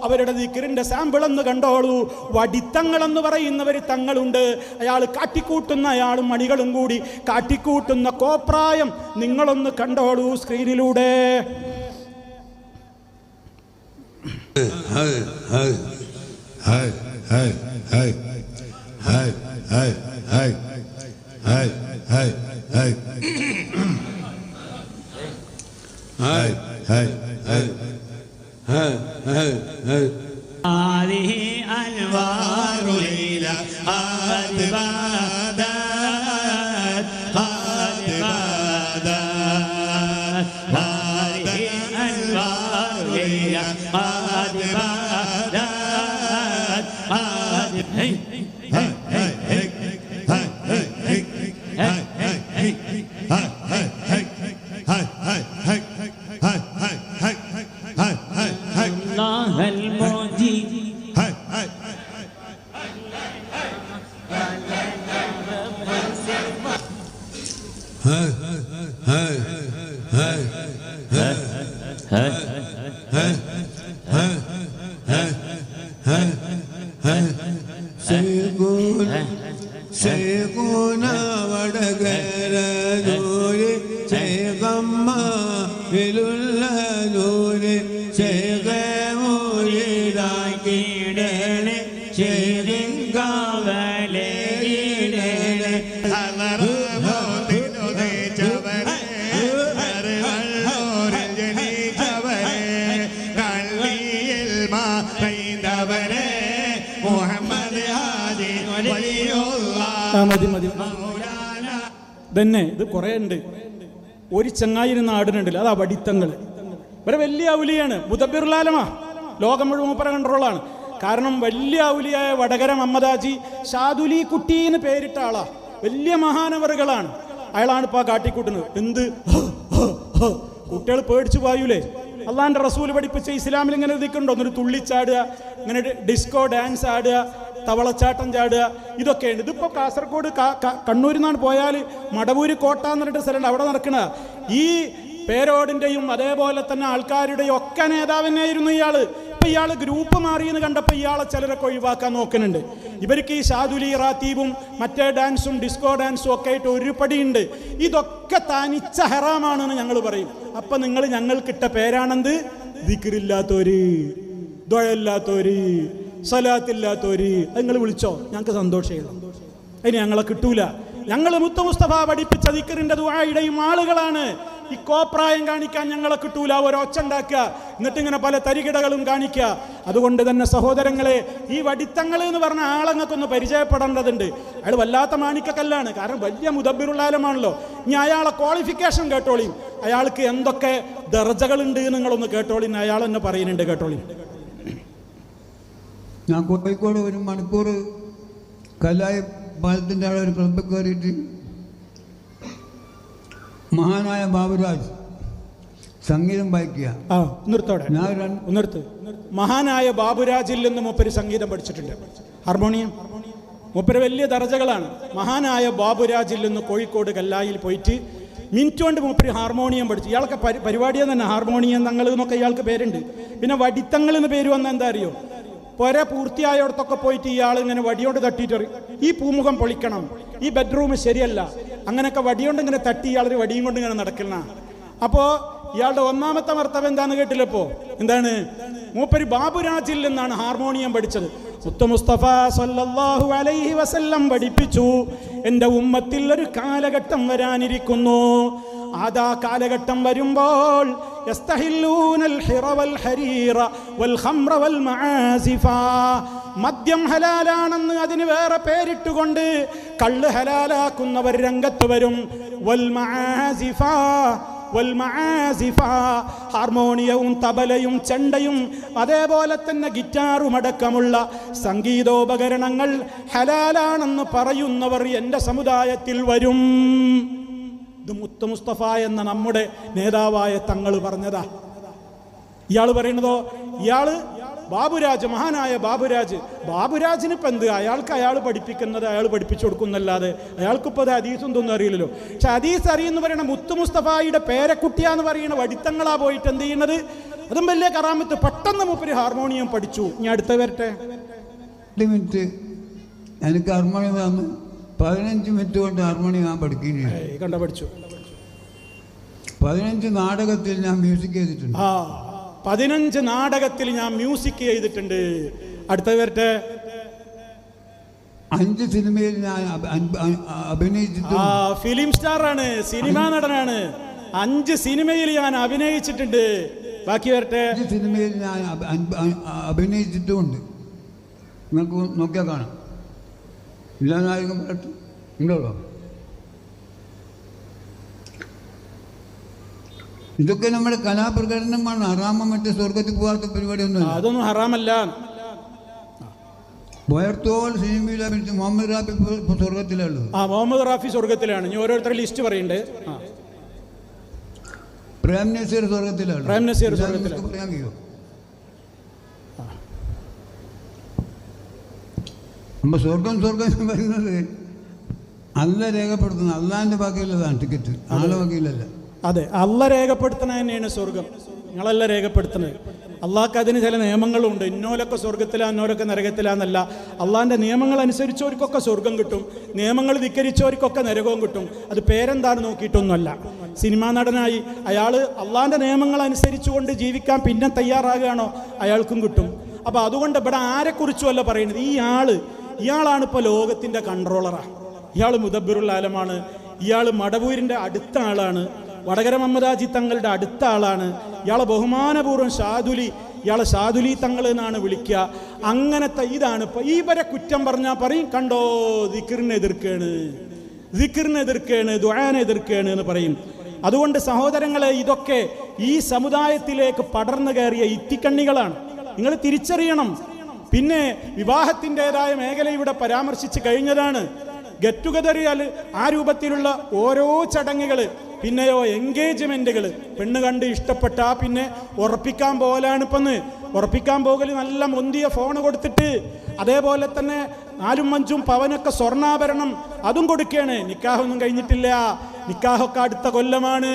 അവരുടെ ദിക്റിന്റെ സാമ്പിൾ എന്ന് കണ്ടോളൂ. വടിത്തങ്ങളെന്ന് പറയുന്നവർ തങ്ങളുണ്ട്, അയാൾ കാട്ടിക്കൂട്ടുന്ന, അയാളും മണികളും കൂടി കാട്ടിക്കൂട്ടുന്ന കോപ്രായം നിങ്ങളൊന്ന് കണ്ടോളൂ സ്ക്രീനിലൂടെ. هذه أنوار ليلى قد بدت قد بدت هذه أنوار ليلى قد بدت قد هي الله المجيد ശൈഖുനാ വടകരൂര് ശൈഖമ്മ വിലുല്ലൂര് ശൈഖമൂരിടാക്കിടണേ ശൈഖിങ്കാവലേടണേ തന്നെ. ഇത് കുറേ ഉണ്ട്. ഒരു ചങ്ങായിരുന്ന ആടിനുണ്ടല്ലോ, അതാ വടിത്തങ്ങൾ. ഇവരെ വലിയ ഔലിയാണ്, മുദബ്ബിറുൽ-ആലമാ, ലോകം മുഴുവൻ മൂപ്പരെ കൺട്രോളാണ്. കാരണം വലിയ ഔലിയായ വടകര മമ്മദാജി ഷാദുലി കുട്ടി എന്ന് പേരിട്ട ആളാ, വലിയ മഹാനവറുകളാണ്. അയാളാണ് ഇപ്പോൾ കാട്ടിക്കൂട്ടുന്നത്. എന്ത് കുട്ടികൾ പേടിച്ചു പോയൂലേ? അള്ളാഹിൻ്റെ റസൂൽ പഠിപ്പിച്ച ഇസ്ലാമിൽ ഇങ്ങനെ ഇതൊക്കെയുണ്ടോ? എന്നൊരു തുള്ളിച്ചാടുക, ഇങ്ങനെ ഡിസ്കോ ഡാൻസ് ആടുക, തവളച്ചാട്ടം ചാടുക, ഇതൊക്കെയുണ്ട്. ഇതിപ്പോൾ കാസർഗോഡ് കണ്ണൂരിൽ നിന്നാണ് പോയാൽ മടവൂര് കോട്ട എന്ന് പറഞ്ഞിട്ട് സ്ഥലമുണ്ട്, അവിടെ നടക്കണ ഈ പേരോടിൻ്റെയും അതേപോലെ തന്നെ ആൾക്കാരുടെയും ഒക്കെ നേതാവിനായിരുന്നു ഇയാള്. ഇപ്പം ഇയാൾ ഗ്രൂപ്പ് മാറിയെന്ന് കണ്ടപ്പോൾ ഇയാളെ ചിലരൊക്കെ ഒഴിവാക്കാൻ നോക്കുന്നുണ്ട്. ഇവർക്ക് ഈ ഷാദുലി റാത്തീബും മറ്റേ ഡാൻസും ഡിസ്കോ ഡാൻസും ഒക്കെ ആയിട്ട് ഒരു പടിയുണ്ട്. ഇതൊക്കെ തനിച്ച ഹറാമാണെന്ന് ഞങ്ങൾ പറയും. അപ്പം നിങ്ങൾ ഞങ്ങൾക്കിട്ട പേരാണെന്ത്? ദിക്റില്ലാത്തവര്, ദുആയില്ലാത്തവര്, സലാത്തില്ലാത്തവര്. അത് നിങ്ങൾ വിളിച്ചോ, ഞങ്ങൾക്ക് സന്തോഷമാണ്. അതിന് ഞങ്ങളെ കിട്ടൂല. ഞങ്ങൾ മുത്ത് മുസ്തഫ പഠിപ്പിച്ച ദിക്റിന്റെ ദുആയുടെയും ആളുകളാണ്. ഈ കോപ്രായം കാണിക്കാൻ ഞങ്ങളെ കിട്ടൂല. ഒരൊച്ച ഉണ്ടാക്കുക, എന്നിട്ട് ഇങ്ങനെ പല തരികിടകളും കാണിക്കുക. അതുകൊണ്ട് തന്നെ സഹോദരങ്ങളെ, ഈ വടിത്തങ്ങൾ എന്ന് പറഞ്ഞ ആളങ്ങൾക്കൊന്ന് പരിചയപ്പെടേണ്ടതുണ്ട്. അയാൾ വല്ലാത്ത മാണിക്കക്കല്ലാണ്. കാരണം വലിയ മുദബ്ബിറുൽ-ആലമാണല്ലോ. ഇനി അയാളെ ക്വാളിഫിക്കേഷൻ കേട്ടോളിയും, അയാൾക്ക് എന്തൊക്കെ ദർജകളുണ്ട് നിങ്ങളൊന്ന് കേട്ടോളിയും. അയാൾ തന്നെ പറയുന്നുണ്ട്, കേട്ടോളിയും. ഞാൻ കോഴിക്കോട് ഒരു മണിക്കൂർ കല്ലായി പാലത്തിൻ്റെ അവിടെ ഒരു ക്ലബ്ബ് കയറിയിട്ട് മഹാനായ ബാബുരാജ് സംഗീതം വായിക്കുക. നിർത്തോടെ നിർത്ത്. മഹാനായ ബാബുരാജിൽ നിന്ന് മൂപ്പര് സംഗീതം പഠിച്ചിട്ടുണ്ട്, ഹാർമോണിയം. മൂപ്പര് വലിയ ദർജകളാണ്. മഹാനായ ബാബുരാജിൽ നിന്ന് കോഴിക്കോട് കല്ലായിൽ പോയിട്ട് മിനിറ്റ് കൊണ്ട് മൂപ്പര് ഹാർമോണിയം പഠിച്ചു. ഇയാൾക്ക് പരിപാടിയെന്ന് തന്നെ ഹാർമോണിയം തങ്ങൾ എന്നൊക്കെ ഇയാൾക്ക് പേരുണ്ട്. പിന്നെ വടിത്തങ്ങൾ എന്ന് പേര് വന്ന എന്താ അറിയോ? പുര പൂർത്തിയായോടത്തൊക്കെ പോയിട്ട് ഇയാൾ ഇങ്ങനെ വടിയോണ്ട് തട്ടിയിട്ട് ഈ പൂമുഖം പൊളിക്കണം, ഈ ബെഡ്റൂം ശരിയല്ല, അങ്ങനെയൊക്കെ വടിയോണ്ട് ഇങ്ങനെ തട്ടി ഇയാളൊരു വടിയും കൊണ്ട് ഇങ്ങനെ നടക്കുന്ന. അപ്പോൾ ഇയാളുടെ ഒന്നാമത്തെ മർത്തവ എന്താന്ന് കേട്ടില്ലപ്പോ? എന്താണ്? മൂപ്പര് ബാബുരാജിൽ നിന്നാണ് ഹാർമോണിയം പഠിച്ചത്. മുത്ത് മുസ്തഫ സല്ലല്ലാഹു അലൈഹി വസല്ലം പഠിപ്പിച്ചു, എൻ്റെ ഉമ്മത്തിൽ ഒരു കാലഘട്ടം വരാനിരിക്കുന്നു. ആദാ കാലഘട്ടം വരുമ്പോൾ മദ്യം ഹലാലാണെന്ന് അതിന് വേറെ പേരിട്ടുകൊണ്ട് കള്ള് ഹലാലാക്കുന്നവർ രംഗത്ത് വരും. ഹാർമോണിയവും തബലയും ചെണ്ടയും അതേപോലെ തന്നെ ഗിറ്റാറും അടക്കമുള്ള സംഗീതോപകരണങ്ങൾ ഹലാലാണെന്ന് പറയുന്നവർ എൻ്റെ സമുദായത്തിൽ വരും. ഇത് മുത്ത് മുസ്തഫ എന്ന നമ്മുടെ നേതാവായ തങ്ങൾ പറഞ്ഞതാ. ഇയാൾ പറയുന്നതോ, ഇയാള് ബാബുരാജ്, മഹാനായ ബാബുരാജിന് ഇപ്പം എന്ത്, അയാൾക്ക് അയാൾ പഠിപ്പിക്കുന്നത് അയാൾ പഠിപ്പിച്ചു കൊടുക്കുന്നല്ലാതെ അയാൾക്കിപ്പോൾ അത് ഹദീസും ഒന്നും അറിയില്ലല്ലോ. പക്ഷെ ഹദീസ് അറിയുമെന്ന് പറയണ മുത്തു മുസ്തഫായിയുടെ പേരക്കുട്ടിയാന്ന് പറയുന്ന വടിത്തങ്ങളാ പോയിട്ട് എന്ത് ചെയ്യുന്നത്, അതും വലിയ കറാമത്ത്. പെട്ടെന്ന് മൂപ്പര് ഹാർമോണിയം പഠിച്ചു. ഞാൻ അടുത്ത വരട്ടെ. 2 മിനിറ്റ് എനിക്ക് ഹാർമോണിയം വന്ന് 15 മിനിറ്റ് കൊണ്ട് ഹാർമോണിയം ഞാൻ പഠിക്കുകയും പഠിച്ചു. 15 നാടകത്തിൽ ഞാൻ മ്യൂസിക് ചെയ്തിട്ടുണ്ട്. 15 നാടകത്തിൽ ഞാൻ മ്യൂസിക് ചെയ്തിട്ടുണ്ട്. അടുത്ത വരട്ടെ. 5 സിനിമയിൽ ഞാൻ അഭിനയിച്ചിട്ടുണ്ട്. ഫിലിം സ്റ്റാറാണ്, സിനിമാ നടനാണ്. 5 സിനിമയിൽ ഞാൻ അഭിനയിച്ചിട്ടുണ്ട്. ബാക്കി വരട്ടെ. 5 സിനിമയിൽ ഞാൻ അഭിനയിച്ചിട്ടുമുണ്ട്. നിങ്ങൾക്ക് നോക്കിയാൽ കാണാം. ഇല്ലാതായിരിക്കും ഉണ്ടല്ലോ. ഇതൊക്കെ നമ്മുടെ കലാപ്രകടനമാണ്. ഹറാമ മറ്റേ സ്വർഗത്തിൽ പോകാത്ത പരിപാടിയൊന്നും അതൊന്നും ഹറാമല്ല. വയർത്തോൾ സിനിമയിൽ അഭിനയിച്ച മുഹമ്മദ് റാഫി സ്വർഗത്തിലുള്ളത്. മുഹമ്മദ് റാഫി സ്വർഗത്തിലാണ്. ഞാൻ ഓരോരുത്തരുടെ ലിസ്റ്റ് പറയുന്നുണ്ട്. പ്രേം നസീർ സ്വർഗത്തിലാണ്. പ്രേം നസീർ സ്വർഗത്തിലാണ്. പറയാൻ കഴിയോ? നമ്മൾ സ്വർഗം പറയുന്നത് അല്ല രേഖപ്പെടുത്തുന്നത്. അള്ളാന്റെ ബാക്കിയുള്ളതാണ് ടിക്കറ്റ്, ആളെ ബാക്കിയില്ലല്ല. അതെ, അല്ല രേഖപ്പെടുത്തണ തന്നെയാണ് സ്വർഗം. നിങ്ങളല്ല രേഖപ്പെടുത്തുന്നത്. അള്ളാഹ്ക്ക് അതിന് ചില നിയമങ്ങളുണ്ട്. ഇന്നോലൊക്കെ സ്വർഗത്തിലാ, ഇന്നോലൊക്കെ നരകത്തിലാന്നല്ല. അള്ളാഹിൻ്റെ നിയമങ്ങൾ അനുസരിച്ചവർക്കൊക്കെ സ്വർഗം കിട്ടും, നിയമങ്ങൾ ധിക്കരിച്ചവർക്കൊക്കെ നരകവും കിട്ടും. അത് പേരെന്താണ് നോക്കിയിട്ടൊന്നുമല്ല. സിനിമാ നടനായി അയാൾ അള്ളാഹിൻ്റെ നിയമങ്ങൾ അനുസരിച്ചുകൊണ്ട് ജീവിക്കാൻ പിന്നെ തയ്യാറാകുകയാണോ, അയാൾക്കും കിട്ടും. അപ്പോൾ അതുകൊണ്ട് ഇവിടെ ആരെക്കുറിച്ചുമല്ല പറയുന്നത്. ഇയാളാണ് ഇപ്പോൾ ലോകത്തിൻ്റെ കൺട്രോളറാണ്. ഇയാൾ മുദബ്ബിറുൽ ആലമാണ്. ഇയാൾ മടവൂരിൻ്റെ അടുത്ത ആളാണ്. വടകര മമ്മദാജി തങ്ങളുടെ അടുത്ത ആളാണ്. ഇയാളെ ബഹുമാനപൂർവ്വം ഇയാളെ ഷാദുലി തങ്ങൾ എന്നാണ് വിളിക്കുക. അങ്ങനത്തെ ഇതാണ് ഇപ്പോൾ. ഇവരെ കുറ്റം പറഞ്ഞാൽ പറയും, കണ്ടോ ദിക്റിനെ എതിർക്കാണ്, ദുആനെ എതിർക്കാണ് എന്ന് പറയും. അതുകൊണ്ട് സഹോദരങ്ങളെ, ഇതൊക്കെ ഈ സമുദായത്തിലേക്ക് പടർന്നു കയറിയ ഇത്തിക്കണ്ണികളാണ്. നിങ്ങൾ തിരിച്ചറിയണം. പിന്നെ വിവാഹത്തിൻ്റെതായ മേഖല ഇവിടെ പരാമർശിച്ച് കഴിഞ്ഞതാണ്. ഗെറ്റ് ടുഗദർ ആ രൂപത്തിലുള്ള ഓരോ ചടങ്ങുകൾ, പിന്നെയോ എൻഗേജ്മെൻറ്റുകൾ. പെണ്ണ് കണ്ട് ഇഷ്ടപ്പെട്ടാൽ പിന്നെ ഉറപ്പിക്കാൻ പോകലാണ്. ഇപ്പം ഉറപ്പിക്കാൻ പോകൽ നല്ല മുന്തിയ ഫോൺ കൊടുത്തിട്ട്, അതേപോലെ തന്നെ 4-5 പവനൊക്കെ സ്വർണ്ണാഭരണം അതും കൊടുക്കുകയാണ്. നിക്കാഹൊന്നും കഴിഞ്ഞിട്ടില്ല, നിക്കാഹൊക്കെ അടുത്ത കൊല്ലമാണ്,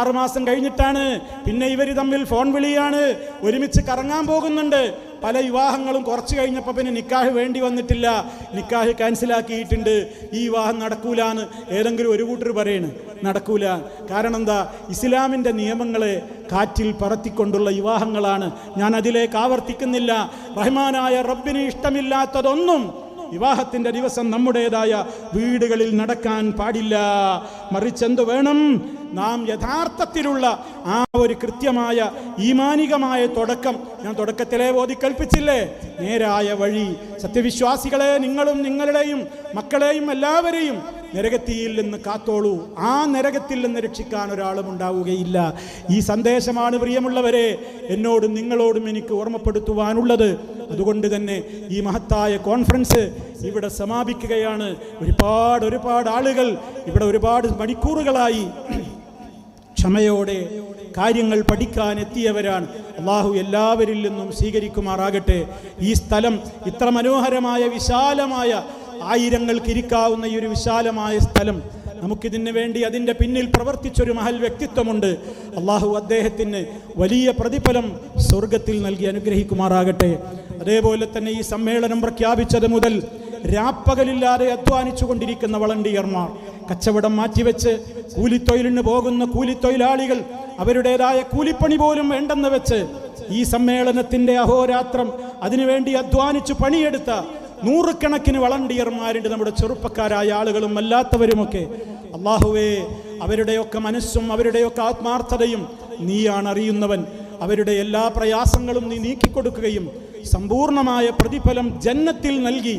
6 മാസം കഴിഞ്ഞിട്ടാണ്. പിന്നെ ഇവർ തമ്മിൽ ഫോൺ വിളിയാണ്, ഒരുമിച്ച് കറങ്ങാൻ പോകുന്നുണ്ട്. പല വിവാഹങ്ങളും കുറച്ച് കഴിഞ്ഞപ്പോൾ പിന്നെ നിക്കാഹ് വേണ്ടി വന്നിട്ടില്ല, നിക്കാഹ് ക്യാൻസലാക്കിയിട്ടുണ്ട്. ഈ വിവാഹം നടക്കൂലെന്ന് ഏതെങ്കിലും ഒരു കൂട്ടർ പറയണ്. നടക്കൂല. കാരണം എന്താ? ഇസ്ലാമിൻ്റെ നിയമങ്ങളെ കാറ്റിൽ പറത്തിക്കൊണ്ടുള്ള വിവാഹങ്ങളാണ്. ഞാൻ അതിലേക്ക് ആവർത്തിക്കുന്നില്ല. റഹ്മാനായ റബ്ബിന് ഇഷ്ടമില്ലാത്തതൊന്നും വിവാഹത്തിൻ്റെ ദിവസം നമ്മുടേതായ വീടുകളിൽ നടക്കാൻ പാടില്ല. മറിച്ചെന്ത് വേണം? നാം യഥാർത്ഥത്തിലുള്ള ആ ഒരു കൃത്യമായ ഈമാനികമായ തുടക്കം ഞാൻ തുടക്കത്തിലെ ഓതി കൽപ്പിച്ചില്ലേ, നേരായ വഴി. സത്യവിശ്വാസികളെ, നിങ്ങളും നിങ്ങളുടെയും മക്കളെയും എല്ലാവരെയും നരകത്തിയിൽ നിന്ന് കാത്തോളൂ. ആ നരകത്തിൽ നിന്ന് രക്ഷിക്കാൻ ഒരാളും ഉണ്ടാവുകയില്ല. ഈ സന്ദേശമാണ് പ്രിയമുള്ളവരെ എന്നോടും നിങ്ങളോടും എനിക്ക് ഓർമ്മപ്പെടുത്തുവാനുള്ളത്. അതുകൊണ്ട് തന്നെ ഈ മഹത്തായ കോൺഫറൻസ് ഇവിടെ സമാപിക്കുകയാണ്. ഒരുപാട് ആളുകൾ ഇവിടെ ഒരുപാട് മണിക്കൂറുകളായി ക്ഷമയോടെ കാര്യങ്ങൾ പഠിക്കാൻ എത്തിയവരാണ്. അള്ളാഹു എല്ലാവരിൽ നിന്നും സ്വീകരിക്കുമാറാകട്ടെ. ഈ സ്ഥലം ഇത്ര മനോഹരമായ വിശാലമായ, ആയിരങ്ങൾക്ക് ഇരിക്കാവുന്ന ഈ ഒരു വിശാലമായ സ്ഥലം, നമുക്കിതിന് വേണ്ടി അതിൻ്റെ പിന്നിൽ പ്രവർത്തിച്ചൊരു മഹൽ വ്യക്തിത്വമുണ്ട്. അള്ളാഹു അദ്ദേഹത്തിന് വലിയ പ്രതിഫലം സ്വർഗത്തിൽ നൽകി അനുഗ്രഹിക്കുമാറാകട്ടെ. അതേപോലെ തന്നെ ഈ സമ്മേളനം പ്രഖ്യാപിച്ചത് മുതൽ രാപ്പകലില്ലാതെ അധ്വാനിച്ചു കൊണ്ടിരിക്കുന്ന വളണ്ടിയർമാർ, കച്ചവടം മാറ്റിവെച്ച് കൂലിത്തൊഴിലിന് പോകുന്ന കൂലിത്തൊഴിലാളികൾ, അവരുടേതായ കൂലിപ്പണി പോലും വേണ്ടെന്ന് വെച്ച് ഈ സമ്മേളനത്തിൻ്റെ അഹോരാത്രം അതിനുവേണ്ടി അധ്വാനിച്ചു പണിയെടുത്ത നൂറുകണക്കിന് വളണ്ടിയർമാരുണ്ട്. നമ്മുടെ ചെറുപ്പക്കാരായ ആളുകളും അല്ലാത്തവരുമൊക്കെ. അള്ളാഹുവേ, അവരുടെയൊക്കെ മനസ്സും അവരുടെയൊക്കെ ആത്മാർത്ഥതയും നീയാണ് അറിയുന്നവൻ. അവരുടെ എല്ലാ പ്രയാസങ്ങളും നീ നീക്കിക്കൊടുക്കുകയും സമ്പൂർണമായ പ്രതിഫലം ജന്നത്തിൽ നൽകി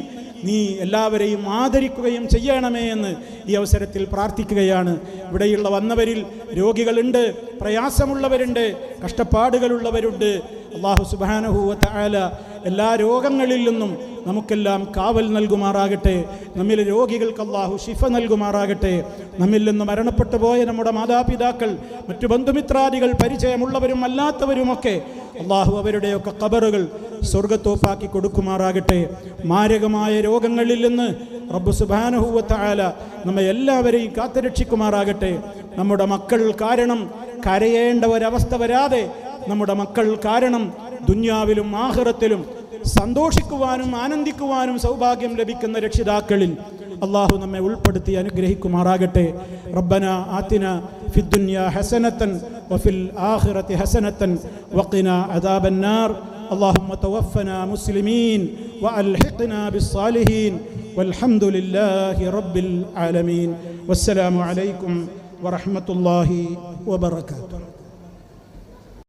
നീ എല്ലാവരെയും ആദരിക്കുകയും ചെയ്യണമേ എന്ന് ഈ അവസരത്തിൽ പ്രാർത്ഥിക്കുകയാണ്. ഇവിടെയുള്ള വന്നവരിൽ രോഗികളുണ്ട്, പ്രയാസമുള്ളവരുണ്ട്, കഷ്ടപ്പാടുകളുള്ളവരുണ്ട്. അല്ലാഹു സുബ്ഹാനഹു വ തആല എല്ലാ രോഗങ്ങളിൽ നിന്നും നമുക്കെല്ലാം കാവൽ നൽകുമാറാകട്ടെ. നമ്മിലെ രോഗികൾക്ക് അല്ലാഹു ശിഫ നൽകുമാറാകട്ടെ. നമ്മിൽ നിന്ന് മരണപ്പെട്ടു പോയ നമ്മുടെ മാതാപിതാക്കൾ, മറ്റു ബന്ധുമിത്രാദികൾ, പരിചയമുള്ളവരും അല്ലാത്തവരുമൊക്കെ അല്ലാഹു അവരുടെയൊക്കെ ഖബറുകൾ സ്വർഗ്ഗത്തോപ്പാക്കി കൊടുക്കുമാറാകട്ടെ. മാരകമായ രോഗങ്ങളിൽ നിന്ന് റബ്ബ് സുബ്ഹാനഹു വ തആല നമ്മെ എല്ലാവരെയും കാത്തുരക്ഷിക്കുമാറാകട്ടെ. നമ്മുടെ മക്കൾ കാരണം കരയേണ്ട ഒരവസ്ഥ വരാതെ, നമ്മുടെ മക്കൾ കാരണം ദുനിയാവിലും ആഖിറത്തിലും സന്തോഷിക്കുവാനും ആനന്ദിക്കുവാനും സൗഭാഗ്യം ലഭിക്കുന്ന രക്ഷിതാക്കളിൽ അല്ലാഹു നമ്മെ ഉൾപ്പെടുത്തി അനുഗ്രഹിക്കുമാറാകട്ടെ. റബ്ബന ആതിന ഫിദ്ദുനിയ ഹസനതൻ വഫിൽ ആഖിറതി ഹസനതൻ വഖിനാ അദാബന്നാർ. اللهم توفنا مسلمين وألحقنا بالصالحين والحمد لله رب العالمين. والسلام عليكم ورحمة الله وبركاته.